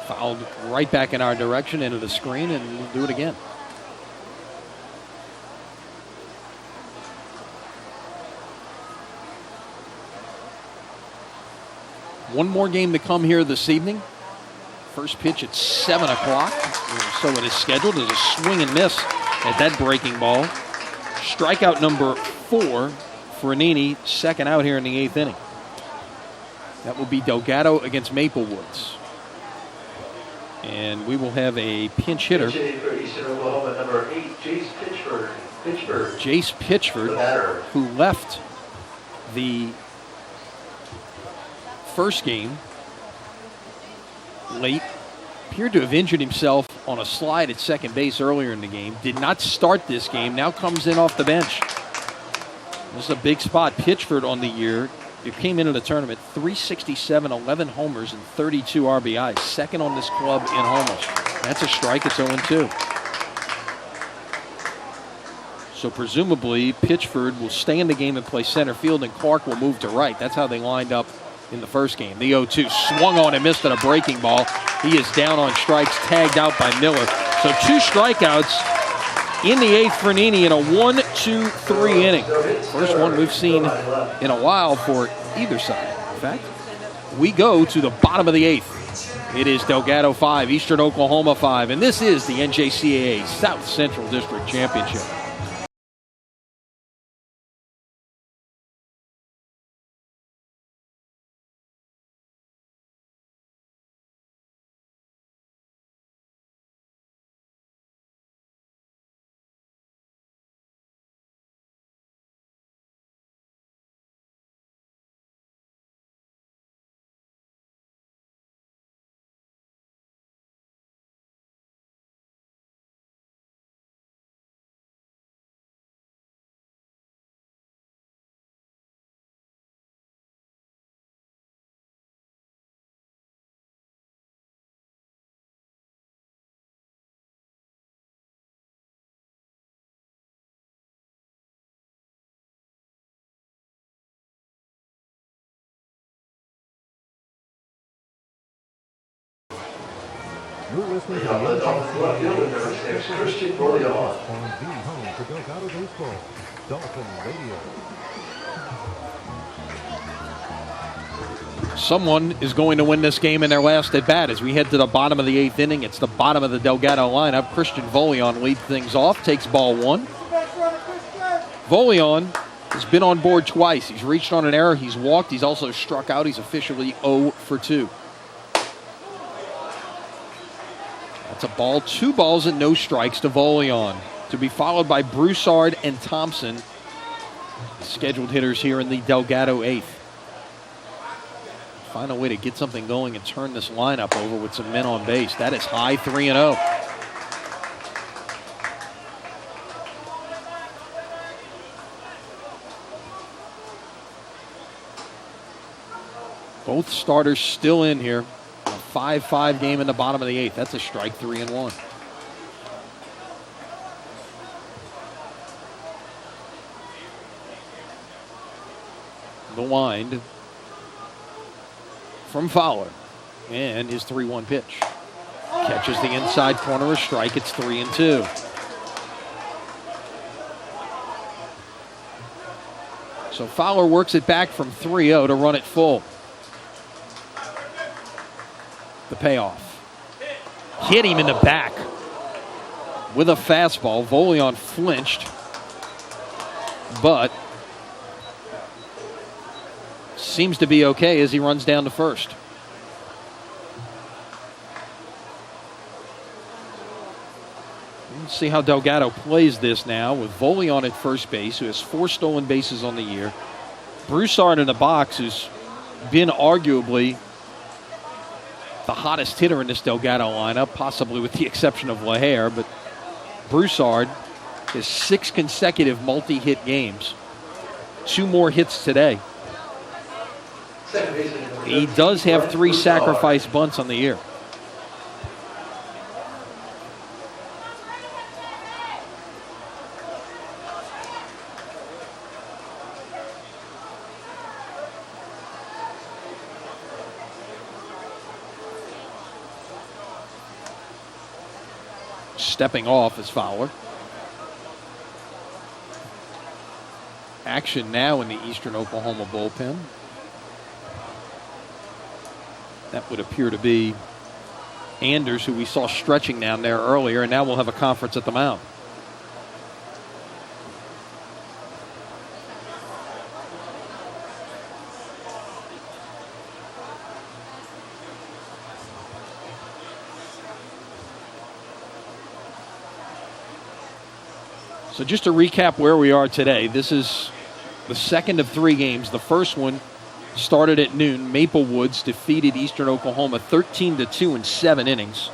Fouled right back in our direction into the screen, and we'll do it again. One more game to come here this evening. First pitch at 7 o'clock. So it is scheduled as a swing and miss at that breaking ball. Strikeout number 4 for Nini, second out here in the 8th inning. That will be Delgado against Maple Woods. And we will have a pinch hitter. For Eastern Oklahoma, number 8, Jace Pitchford. Jace Pitchford, who left the first game late, appeared to have injured himself on a slide at second base earlier in the game. Did not start this game, now comes in off the bench. This is a big spot. Pitchford on the year, it came into the tournament, 367, 11 homers, and 32 RBIs. Second on this club in homers. That's a strike. It's 0-2. So presumably, Pitchford will stay in the game and play center field, and Clark will move to right. That's how they lined up in the first game. The 0-2 swung on and missed on a breaking ball. He is down on strikes, tagged out by Miller. So 2 strikeouts in the 8th for Nini in a 1-2-3 inning. First one we've seen in a while for either side. In fact, we go to the bottom of the 8th. It is Delgado 5, Eastern Oklahoma 5, and this is the NJCAA South Central District Championship. You're listening to the NJCAA Kirsch-Rooney on the home for Delgado Baseball, Dolphin Radio. Someone is going to win this game in their last at bat as we head to the bottom of the 8th inning. It's the bottom of the Delgado lineup. Christian Volion leads things off, takes ball 1. Volion has been on board twice. He's reached on an error. He's walked. He's also struck out. He's officially 0 for 2. That's a ball, 2 balls and no strikes to Volion. To be followed by Broussard and Thompson, scheduled hitters here in the Delgado 8th. Find a way to get something going and turn this lineup over with some men on base. That is high, 3-0. Both starters still in here. A 5-5 game in the bottom of the 8th. That's a strike, 3-1. The wind from Fowler. And his 3-1 pitch. Catches the inside corner, a strike. It's 3-2. So Fowler works it back from 3-0 to run it full. The payoff. Hit him in the back with a fastball. Volion flinched, but seems to be okay as he runs down to first. Let's see how Delgado plays this now with Volion at first base, who has 4 stolen bases on the year. Broussard in the box, who's been arguably the hottest hitter in this Delgado lineup, possibly with the exception of LaHare, but Broussard has 6 consecutive multi-hit games. 2 more hits today. He does have 3 sacrifice bunts on the year. Stepping off is Fowler. Action now in the Eastern Oklahoma bullpen. That would appear to be Anders, who we saw stretching down there earlier, and now we'll have a conference at the mound. So just to recap where we are today, this is the second of 3 games. The first one started at noon. Maple Woods defeated Eastern Oklahoma 13-2 in 7 innings.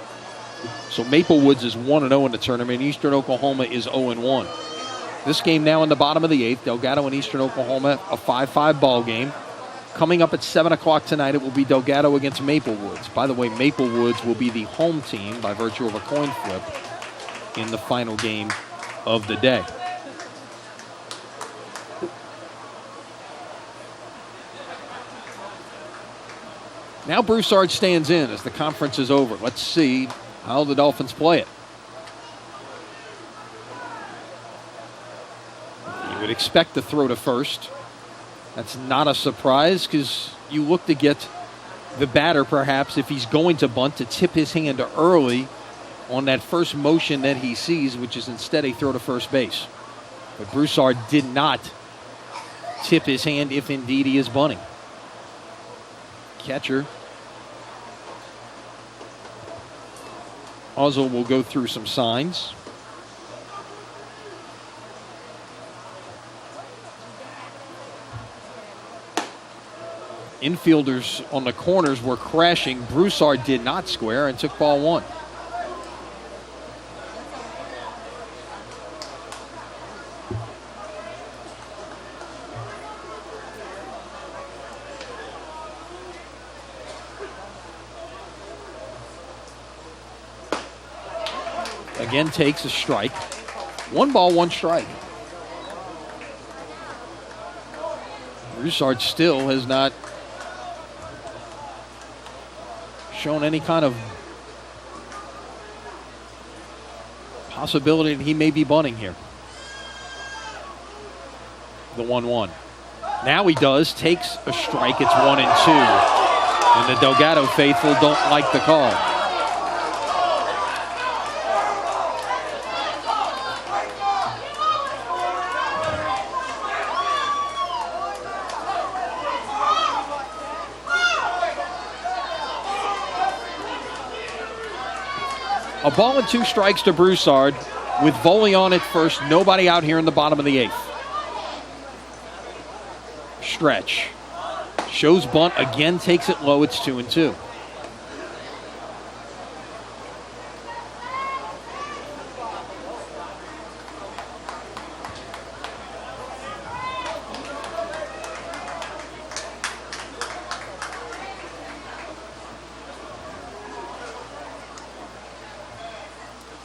So Maple Woods is 1-0 in the tournament. Eastern Oklahoma is 0-1. This game now in the bottom of the 8th. Delgado and Eastern Oklahoma, a 5-5 ball game. Coming up at 7 o'clock tonight, it will be Delgado against Maple Woods. By the way, Maple Woods will be the home team by virtue of a coin flip in the final game of the day. Now Broussard stands in as the conference is over. Let's see how the Dolphins play it. You would expect to throw to first. That's not a surprise because you look to get the batter, perhaps, if he's going to bunt, to tip his hand early on that first motion that he sees, which is instead a throw to first base. But Broussard did not tip his hand if indeed he is bunting. Catcher Ozzel will go through some signs. Infielders on the corners were crashing. Broussard did not square and took ball 1. Again takes a strike. 1 ball, 1 strike. Broussard still has not shown any kind of possibility that he may be bunting here. The 1-1. Now he does, takes a strike. It's 1-2. And the Delgado faithful don't like the call. A ball and 2 strikes to Broussard with Voley on at first. Nobody out here in the bottom of the 8th. Stretch. Shows bunt. Again takes it low. It's 2-2.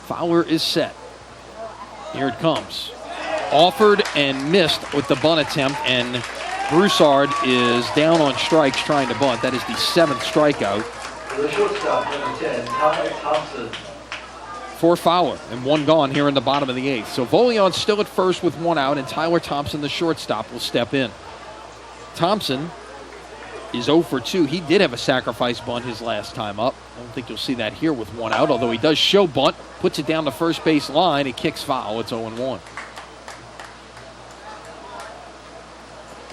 Fowler is set. Here it comes. Offered and missed with the bunt attempt, and Broussard is down on strikes trying to bunt. That is the 7th strikeout. For the shortstop, number 10, Tyler Thompson. For Fowler, and 1 gone here in the bottom of the 8th. So Volion's still at first with 1 out, and Tyler Thompson, the shortstop, will step in. Thompson is 0 for 2. He did have a sacrifice bunt his last time up. I don't think you'll see that here with 1 out, although he does show bunt, puts it down the first base line, it kicks foul. It's 0-1.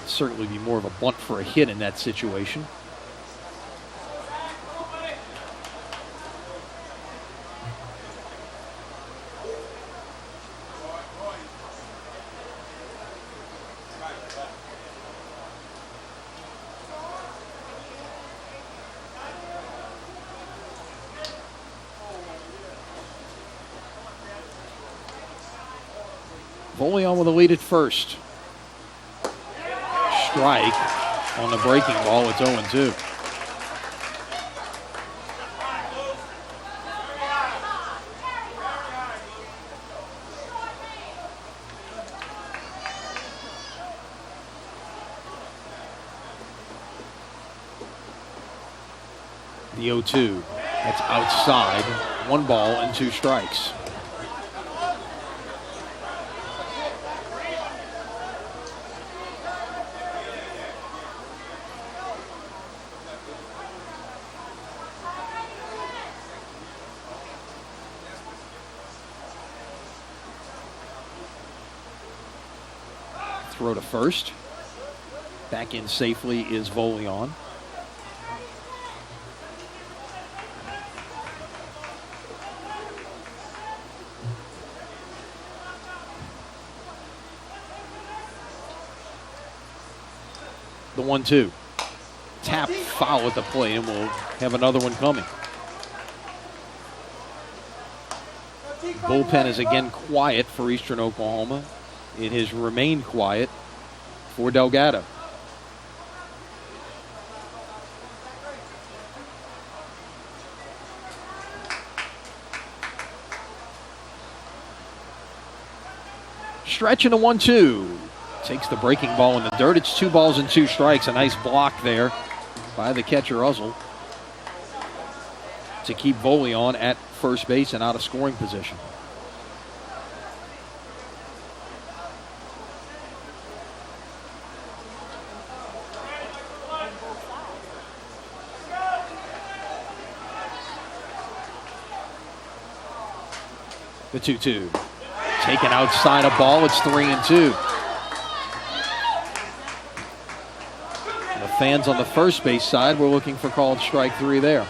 Certainly be more of a bunt for a hit in that situation. Volion with a lead at first. Strike on the breaking ball. It's 0-2. The 0-2. That's outside. 1 ball and 2 strikes. throw to first. Back in safely is Volion. The 1-2. Tap foul at the plate, and we'll have another one coming. Bullpen is again quiet for Eastern Oklahoma. It has remained quiet for Delgado. Stretching a 1-2. Takes the breaking ball in the dirt. It's 2 balls and 2 strikes. A nice block there by the catcher, Uzzle, to keep Volion at first base and out of scoring position. The 2-2. Taken outside a ball. It's 3-2. The fans on the first base side were looking for called strike 3 there.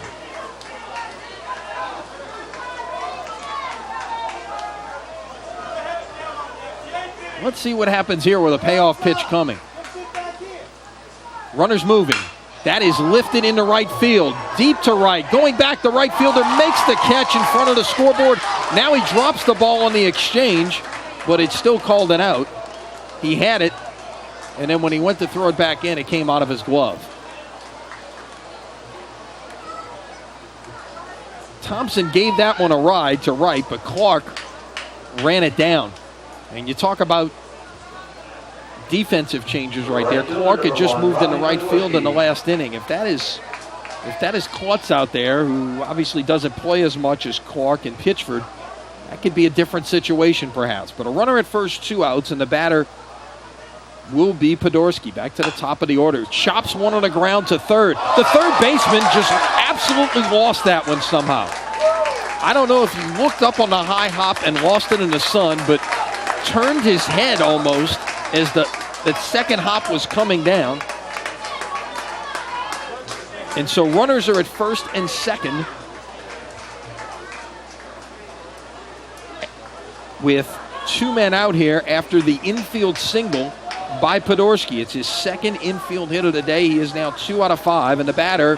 Let's see what happens here with a payoff pitch coming. Runners moving. That is lifted into right field. Deep to right. Going back, the right fielder makes the catch in front of the scoreboard. Now he drops the ball on the exchange, but it's still called an out. He had it, and then when he went to throw it back in, it came out of his glove. Thompson gave that one a ride to right, but Clark ran it down. And you talk about defensive changes right there. Clark had just moved into right field in the last inning. If that is Klutz out there, who obviously doesn't play as much as Clark and Pitchford, that could be a different situation perhaps. But a runner at first, 2 outs, and the batter will be Podorski. Back to the top of the order. Chops one on the ground to third. The third baseman just absolutely lost that one somehow. I don't know if he looked up on the high hop and lost it in the sun, but turned his head almost as that second hop was coming down. And so runners are at first and second with 2 men out here after the infield single by Podorski. It's his second infield hit of the day. He is now 2 out of 5, and the batter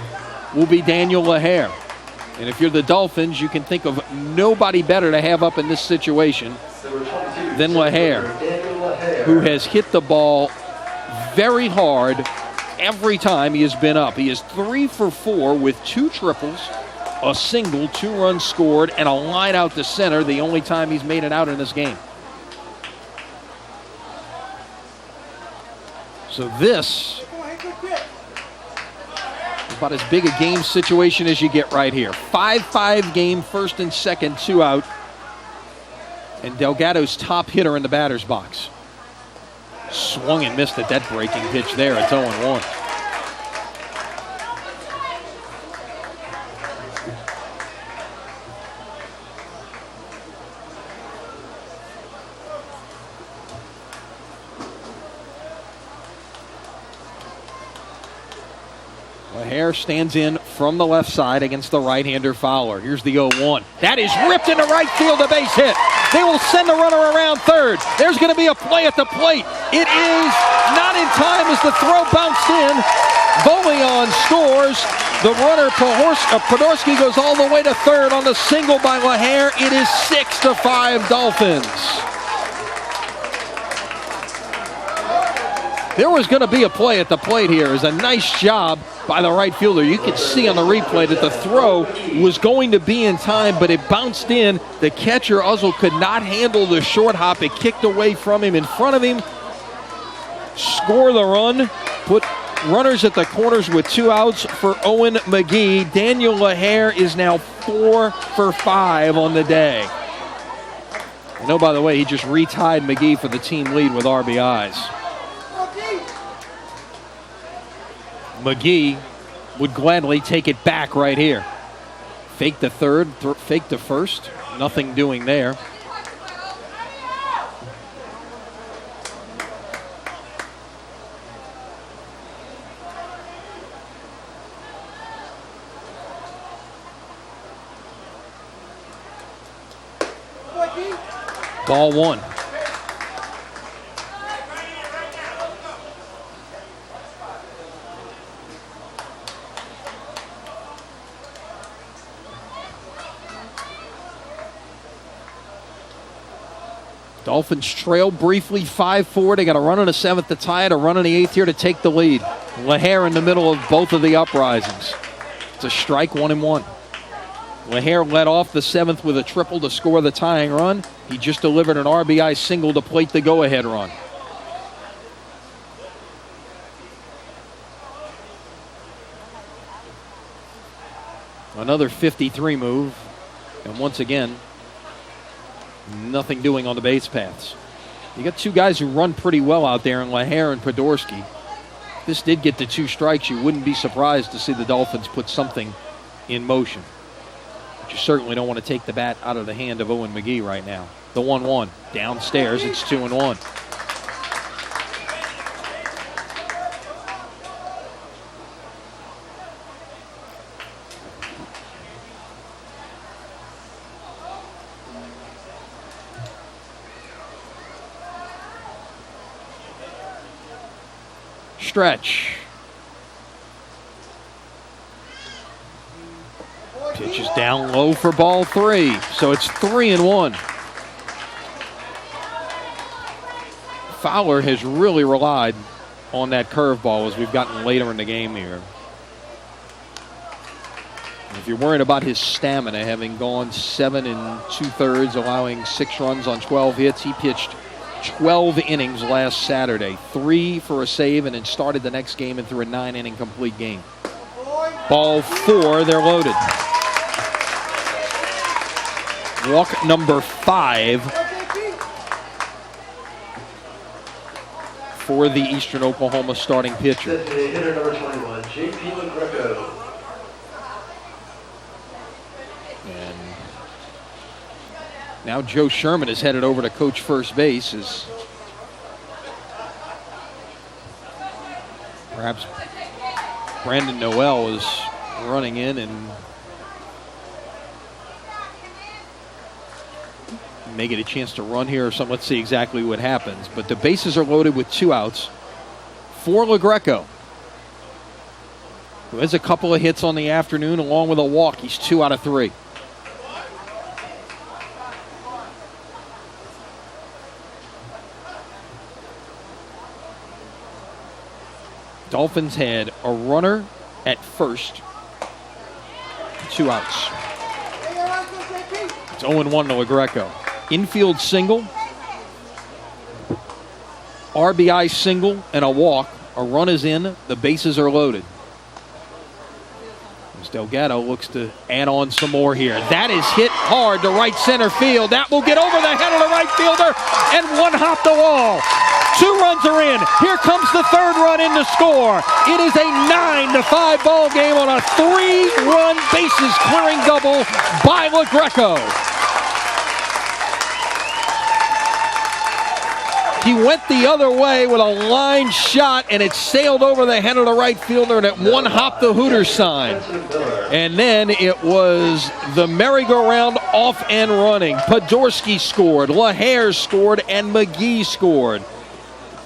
will be Daniel LaHare. And if you're the Dolphins, you can think of nobody better to have up in this situation than LaHare, who has hit the ball very hard every time he has been up. He is 3 for 4 with 2 triples, a single, 2 runs scored, and a line out to center, the only time he's made it out in this game. So this is about as big a game situation as you get right here. 5-5 game, first and second, 2 out. And Delgado's top hitter in the batter's box. Swung and missed at that breaking pitch there. It's 0-1. LaHare stands in from the left side against the right-hander Fowler. Here's the 0-1. That is ripped into right field, a base hit. They will send the runner around third. There's going to be a play at the plate. It is not in time as the throw bounced in. Volion scores. The runner, Podorski, goes all the way to third on the single by LaHare. It is 6-5 Dolphins. There was going to be a play at the plate here. It was a nice job by the right fielder. You could see on the replay that the throw was going to be in time, but it bounced in. The catcher, Uzzle, could not handle the short hop. It kicked away from him, in front of him. Score the run. Put runners at the corners with 2 outs for Owen McGee. Daniel LaHare is now 4 for 5 on the day. And oh, by the way, he just retied McGee for the team lead with RBIs. McGee would gladly take it back right here. Fake the third, fake the first. Nothing doing there. Ball one. Dolphins trail briefly 5-4. They got a run in the seventh to tie it, a run in the eighth here to take the lead. LaHare in the middle of both of the uprisings. It's a strike, 1-1. LaHare led off the seventh with a triple to score the tying run. He just delivered an RBI single to plate the go-ahead run. Another 53 move. And once again, nothing doing on the base paths. You got two guys who run pretty well out there in LaHare and Podorsky. If this did get to 2 strikes, you wouldn't be surprised to see the Dolphins put something in motion. But you certainly don't want to take the bat out of the hand of Owen McGee right now. The 1-1. Downstairs, it's 2-1. Stretch. Pitch is down low for ball 3. So it's 3-1. Fowler has really relied on that curveball as we've gotten later in the game here. If you're worried about his stamina, having gone 7 2/3, allowing 6 runs on 12 hits, he pitched 12 innings last Saturday, 3 for a save, and then started the next game and threw a 9-inning complete game. Ball 4, they're loaded. Walk number 5 for the Eastern Oklahoma starting pitcher. Hitter number 21, J.P. LaGreco. And now Joe Sherman is headed over to coach first base as perhaps Brandon Noel is running in and may get a chance to run here or something. Let's see exactly what happens. But the bases are loaded with 2 outs for LaGreco, who has a couple of hits on the afternoon along with a walk. He's 2 out of 3. Dolphins had a runner at first, 2 outs. It's 0-1 to LaGreco. Infield single, RBI single, and a walk. A run is in. The bases are loaded. As Delgado looks to add on some more here. That is hit hard to right center field. That will get over the head of the right fielder and one hop the wall. 2 runs are in. Here comes the 3rd run in to score. It is a 9-5 ball game on a 3-run bases clearing double by LaGreco. He went the other way with a line shot, and it sailed over the head of the right fielder, and it one hop the Hooters sign. And then it was the merry-go-round off and running. Podorsky scored, LaHare scored, and McGee scored.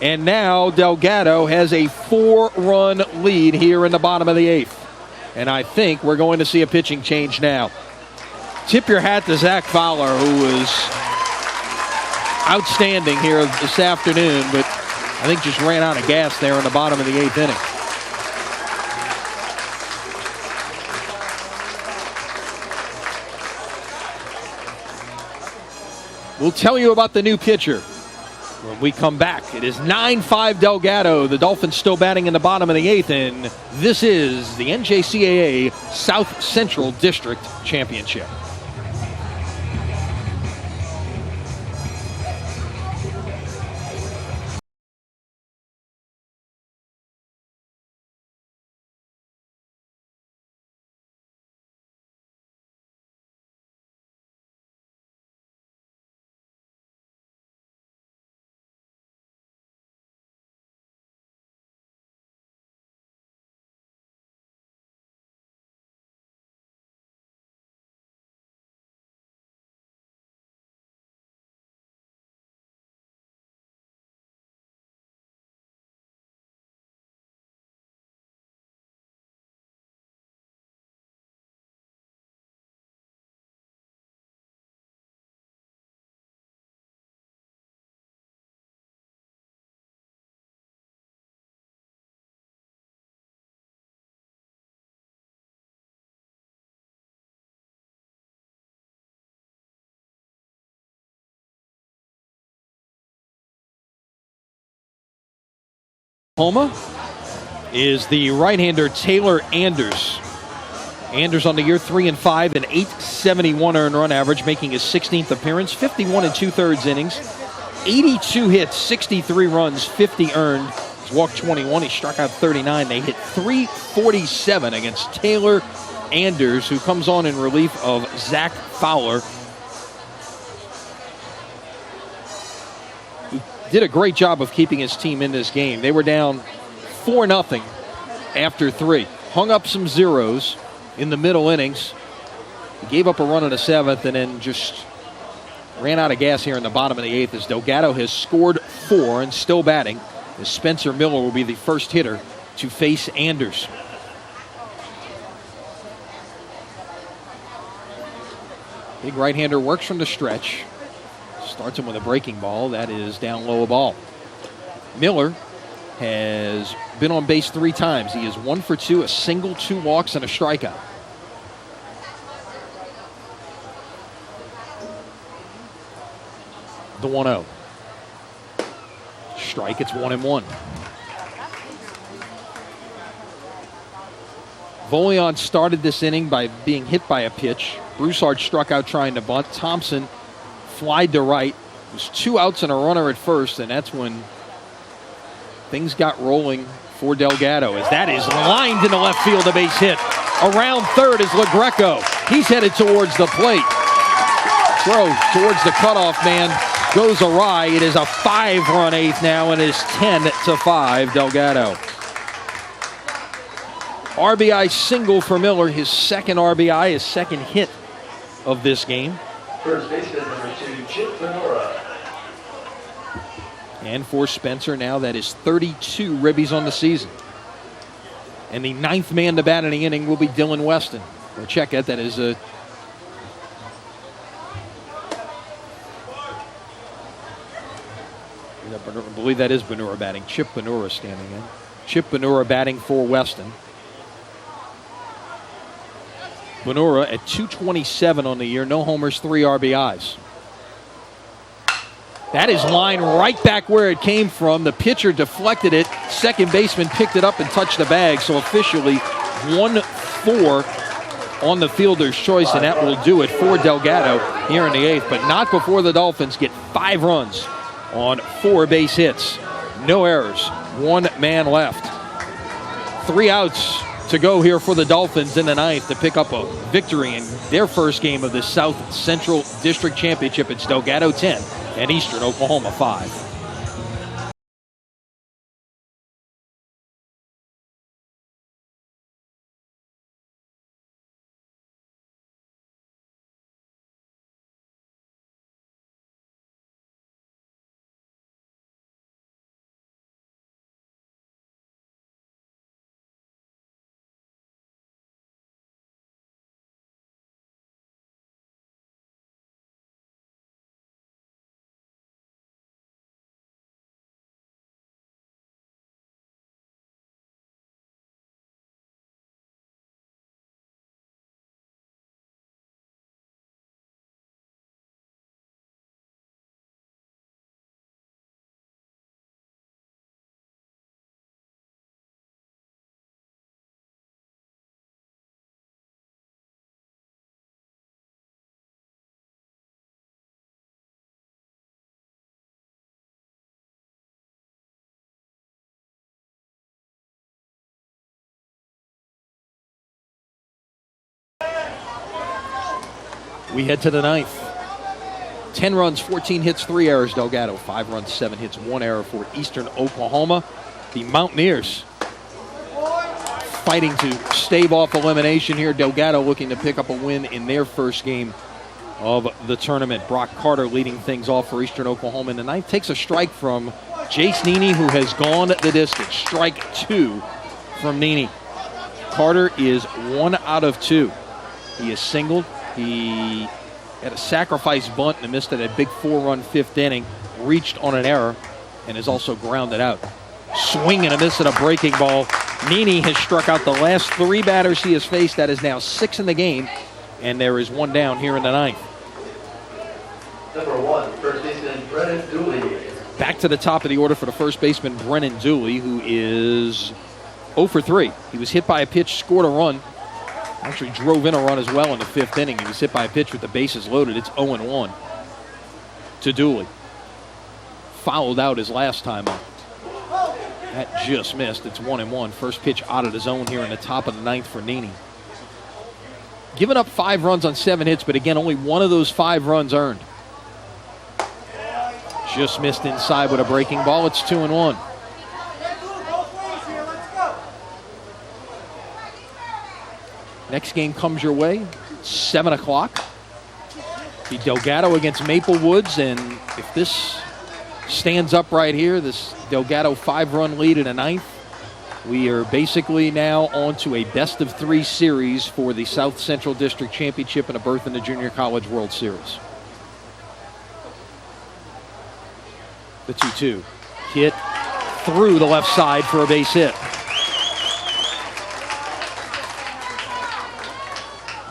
And now Delgado has a 4-run lead here in the bottom of the 8th. And I think we're going to see a pitching change now. Tip your hat to Zach Fowler, who was outstanding here this afternoon, but I think just ran out of gas there in the bottom of the 8th inning. We'll tell you about the new pitcher when we come back. It is 9-5 Delgado. The Dolphins still batting in the bottom of the 8th, and this is the NJCAA South Central District Championship. Oklahoma is the right-hander Taylor Anders. Anders on the year 3-5, an 871 earned run average, making his 16th appearance, 51 2/3 innings, 82 hits, 63 runs, 50 earned. He's walked 21. He struck out 39. They hit .347 against Taylor Anders, who comes on in relief of Zach Fowler, who did a great job of keeping his team in this game. They were down 4-0 after 3. Hung up some zeros in the middle innings. He gave up a run in the 7th and then just ran out of gas here in the bottom of the 8th as Delgado has scored 4 and still batting, as Spencer Miller will be the first hitter to face Anders. Big right-hander works from the stretch. Starts him with a breaking ball. That is down low a ball. Miller has been on base 3 times. He is 1 for 2, a single, 2 walks, and a strikeout. The 1-0. Strike, it's 1-1. Volion started this inning by being hit by a pitch. Broussard struck out trying to bunt. Thompson flied to right. It was 2 outs and a runner at first, and that's when things got rolling for Delgado, as that is lined into left field, a base hit. Around third is LaGreco. He's headed towards the plate. Throw towards the cutoff man goes awry. It is a 5-run 8th now, and it is 10-5 Delgado. RBI single for Miller, his second RBI, his second hit of this game. First baseman number 2, Chip Venora. And for Spencer now, that is 32 ribbies on the season. And the 9th man to bat in the inning will be Dylan Weston. Or check it, that is a... I believe that is Benura batting. Chip Benura standing in. Chip Benura batting for Weston. Benura at .227 on the year. No homers, 3 RBIs. That is lined right back where it came from. The pitcher deflected it. Second baseman picked it up and touched the bag. So officially 1-4 on the fielder's choice, and that will do it for Delgado here in the 8th. But not before the Dolphins get 5 runs on 4 base hits. No errors. 1 man left. 3 outs to go here for the Dolphins in the 9th to pick up a victory in their first game of the South Central District Championship. It's Delgado 10 and Eastern Oklahoma 5. We head to the 9th. 10 runs, 14 hits, 3 errors, Delgado. 5 runs, 7 hits, 1 error for Eastern Oklahoma. The Mountaineers fighting to stave off elimination here. Delgado looking to pick up a win in their first game of the tournament. Brock Carter leading things off for Eastern Oklahoma in the 9th. Takes a strike from Jace Nene, who has gone the distance. Strike 2 from Nene. Carter is 1 out of 2. He is singled. He had a sacrifice bunt and missed it at a big 4-run 5th inning. Reached on an error and is also grounded out. Swing and a miss at a breaking ball. Nene has struck out the last 3 batters he has faced. That is now 6 in the game. And there is 1 down here in the 9th. Number 1, first baseman Brennan Dooley. Back to the top of the order for the first baseman, Brennan Dooley, who is 0 for 3. He was hit by a pitch, scored a run. Actually drove in a run as well in the 5th inning. He was hit by a pitch with the bases loaded. It's 0-1 to Dooley. Fouled out his last time up. That just missed. It's 1-1. First pitch out of the zone here in the top of the 9th for Nene. Giving up 5 runs on 7 hits, but again, only one of those 5 runs earned. Just missed inside with a breaking ball. It's 2-1. Next game comes your way, 7 o'clock. The Delgado against Maple Woods, and if this stands up right here, this Delgado 5-run lead in the 9th, we are basically now on to a best-of-3 series for the South Central District Championship and a berth in the Junior College World Series. The 2-2. Hit through the left side for a base hit.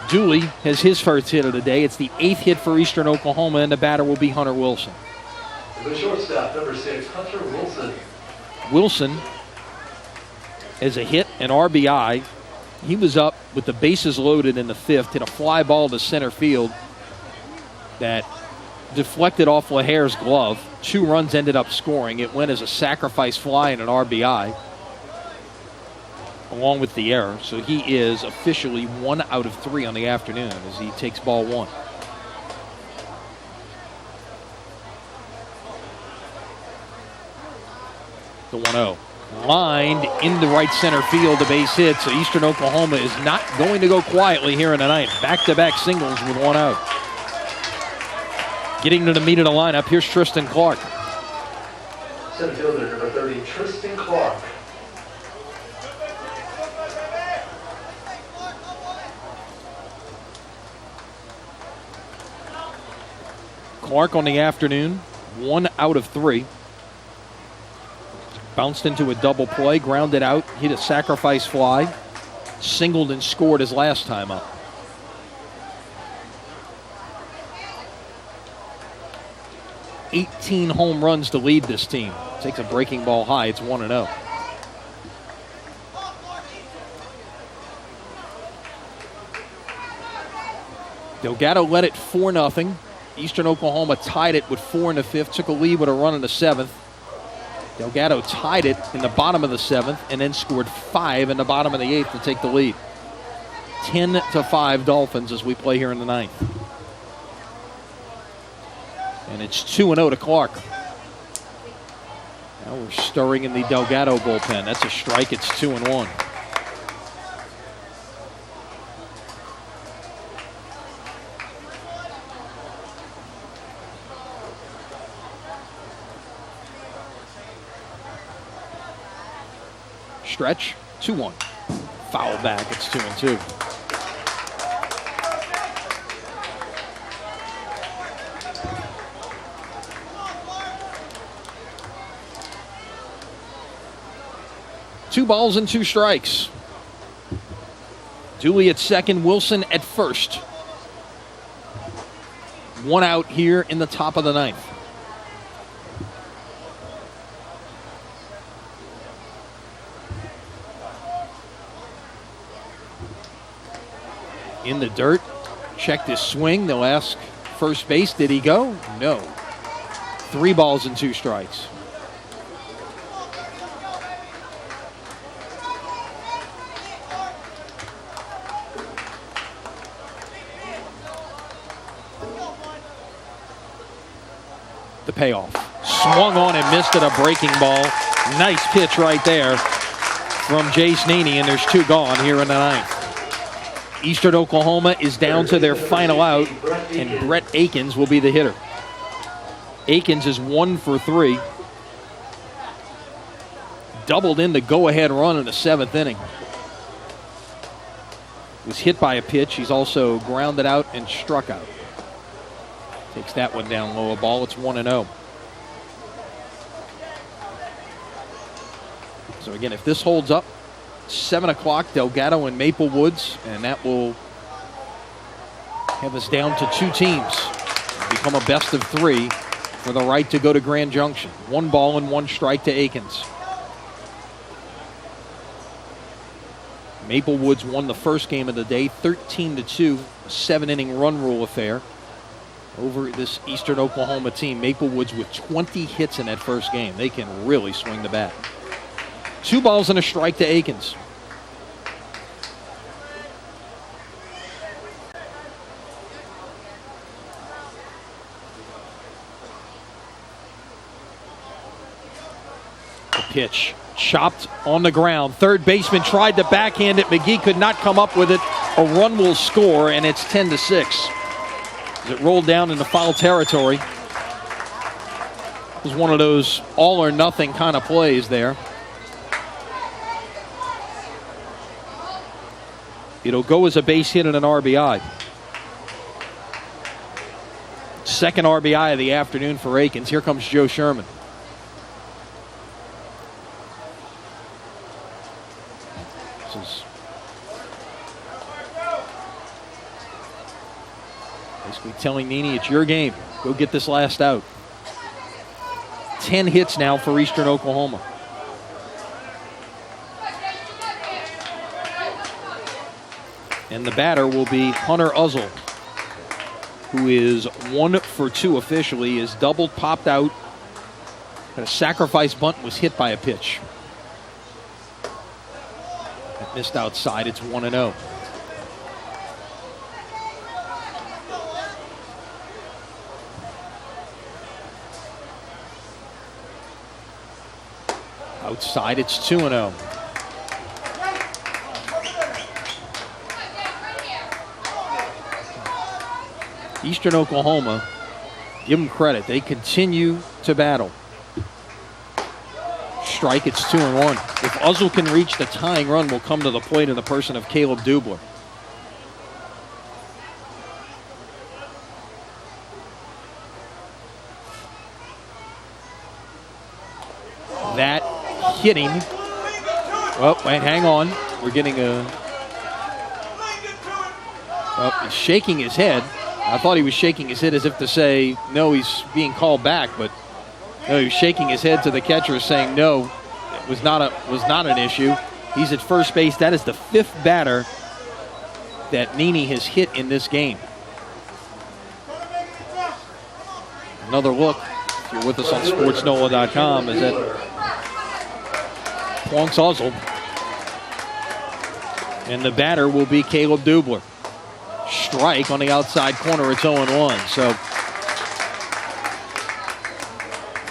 Dooley has his first hit of the day. It's the 8th hit for Eastern Oklahoma, and the batter will be Hunter Wilson. The shortstop, number 6, Hunter Wilson. Wilson as a hit, an RBI. He was up with the bases loaded in the 5th, hit a fly ball to center field that deflected off LaHare's glove. 2 runs ended up scoring. It went as a sacrifice fly and an RBI along with the error. So he is officially 1 out of 3 on the afternoon as he takes ball 1. The 1-0. Lined into right center field, the base hit. So Eastern Oklahoma is not going to go quietly here in the 9th. Back-to-back singles with 1 out. Getting to the meat of the lineup, here's Tristan Clark. Center fielder, number 30, Tristan Clark. Clark on the afternoon, 1 out of 3. Bounced into a double play, grounded out, hit a sacrifice fly, singled and scored his last time up. $18 home runs to lead this team. Takes a breaking ball high. It's 1-0. Delgado led it 4-0. Eastern Oklahoma tied it with 4 in the 5th. Took a lead with a run in the 7th. Delgado tied it in the bottom of the 7th and then scored 5 in the bottom of the 8th to take the lead. 10-5 Dolphins as we play here in the 9th. And it's 2-0 to Clark. Now we're stirring in the Delgado bullpen. That's a strike. It's 2-1. Stretch, 2-1. Foul back, it's 2-2. Two balls and 2 strikes. Dooley at second, Wilson at first. 1 out here in the top of the 9th. In the dirt, checked his swing. They'll ask first base, did he go? No. 3 balls and 2 strikes. The payoff. Swung on and missed it, a breaking ball. Nice pitch right there from Jace Nene, and there's 2 gone here in the 9th. Eastern Oklahoma is down to their final out, and Brett Akins will be the hitter. Akins is 1 for 3. Doubled in the go-ahead run in the 7th inning. Was hit by a pitch. He's also grounded out and struck out. Takes that one down low, a ball. It's 1-0. So again, if this holds up, 7 o'clock, Delgado and Maple Woods, and that will have us down to 2 teams. Become a best of 3 for the right to go to Grand Junction. 1 ball and 1 strike to Aikens. Maplewoods won the first game of the day, 13-2, 7-inning run rule affair over this Eastern Oklahoma team. Maplewoods with 20 hits in that first game. They can really swing the bat. 2 balls and a strike to Aikens. The pitch chopped on the ground. Third baseman tried to backhand it. McGee could not come up with it. A run will score, and it's 10-6. As it rolled down into foul territory. It was one of those all or nothing kind of plays there. It'll go as a base hit and an RBI. Second RBI of the afternoon for Aikens. Here comes Joe Sherman. This is basically telling Nene, it's your game. Go get this last out. 10 hits now for Eastern Oklahoma. And the batter will be Hunter Uzzle, who is 1 for 2 officially. His double popped out. And a sacrifice bunt was hit by a pitch. It missed outside. It's 1-0. Outside, it's 2-0. Eastern Oklahoma, give them credit. They continue to battle. Strike, it's 2-1. If Uzzle can reach, the tying run will come to the plate in the person of Caleb Dubler. That hitting. Oh, wait, hang on. We're getting a... Oh, he's shaking his head. I thought he was shaking his head as if to say, no, he's being called back, but no, he was shaking his head to the catcher saying, no, it was not an issue. He's at first base. That is the 5th batter that Nene has hit in this game. Another look, if you're with us on SportsNola.com, is that Plunks Uzzle. And the batter will be Caleb Dubler. Strike on the outside corner. It's 0-1. So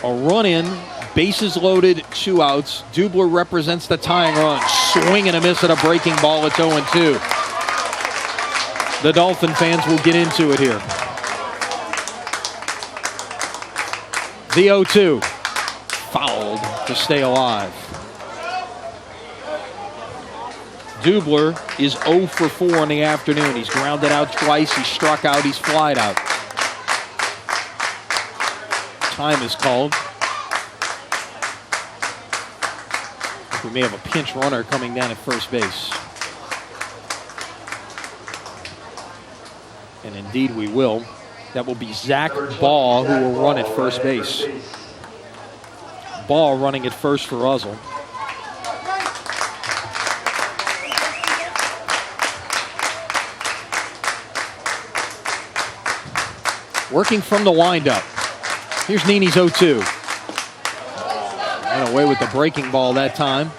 a run in, bases loaded, 2 outs. Dubler represents the tying run. Swing and a miss at a breaking ball. It's 0-2. The Dolphin fans will get into it here. The 0-2. Fouled to stay alive. Dubler is 0 for 4 in the afternoon. He's grounded out twice. He's struck out. He's flied out. Time is called. We may have a pinch runner coming down at first base. And indeed we will. That will be Zach Ball, who will run at first base. Ball running at first for Uzzle. Working from the windup. Here's Nene's 0-2. Went away with the breaking ball that time.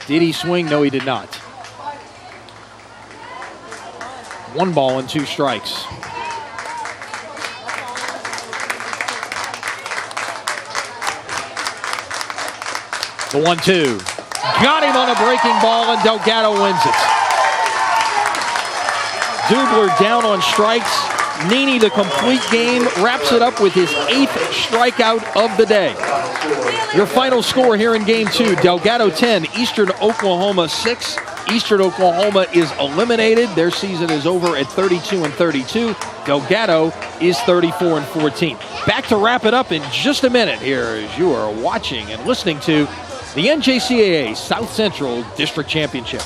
Did he swing? No, he did not. 1 ball and 2 strikes. The 1-2. Got him on a breaking ball, and Delgado wins it. Dubler down on strikes. Nene, the complete game, wraps it up with his 8th strikeout of the day. Your final score here in Game 2, Delgado 10, Eastern Oklahoma 6. Eastern Oklahoma is eliminated. Their season is over at 32-32. Delgado is 34-14. Back to wrap it up in just a minute here as you are watching and listening to the NJCAA South Central District Championship.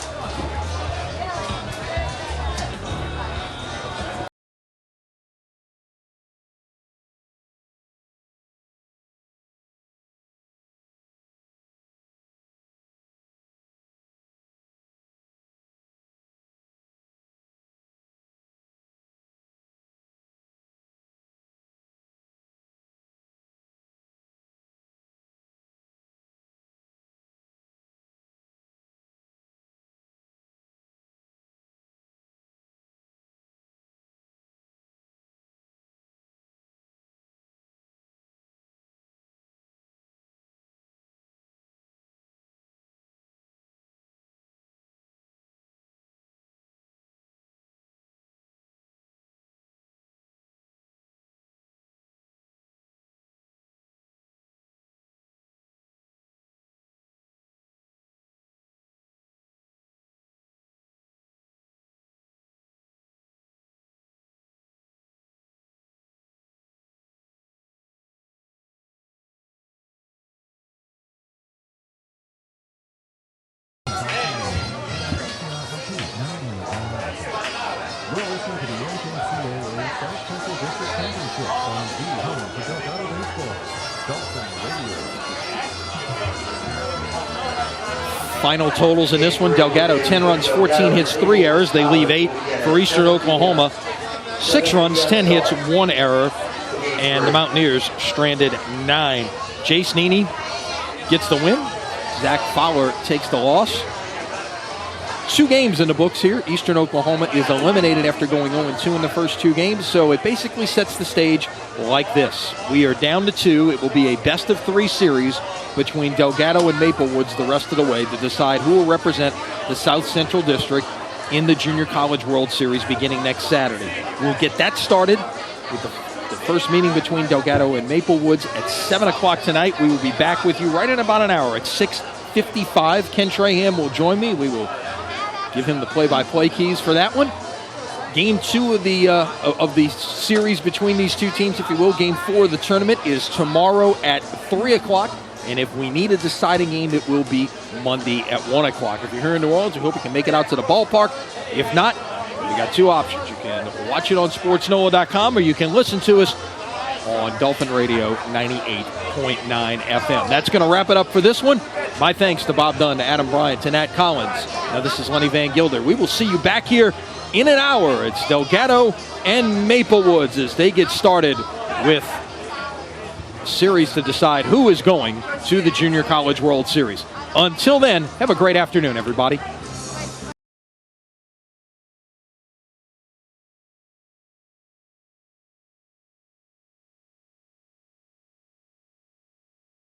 You're listening to the NJCAA South Central District Championship on the home of Delgado Baseball, Dolphin Radio. Final totals in this one: Delgado 10 runs, 14 hits, 3 errors. They leave 8 for Eastern Oklahoma. 6 runs, 10 hits, 1 error. And the Mountaineers stranded 9. Jace Nene gets the win. Zach Fowler takes the loss. 2 games in the books here. Eastern Oklahoma is eliminated after going 0-2 in the first 2 games, so it basically sets the stage like this. We are down to 2. It will be a best-of-3 series between Delgado and Maple Woods the rest of the way to decide who will represent the South Central District in the Junior College World Series beginning next Saturday. We'll get that started with the first meeting between Delgado and Maple Woods at 7 o'clock tonight. We will be back with you right in about an hour at 6:55. Ken Trahan will join me. We will give him the play-by-play keys for that one. Game 2 of the series between these 2 teams, if you will, Game 4 of the tournament is tomorrow at 3 o'clock. And if we need a deciding game, it will be Monday at 1 o'clock. If you're here in New Orleans, we hope you can make it out to the ballpark. If not, we got 2 options. You can watch it on sportsnola.com, or you can listen to us on Dolphin Radio 98.9 FM. That's going to wrap it up for this one. My thanks to Bob Dunn, to Adam Bryant, to Nat Collins. Now, this is Lenny Van Gilder. We will see you back here in an hour. It's Delgado and Maple Woods as they get started with a series to decide who is going to the Junior College World Series. Until then, have a great afternoon, everybody.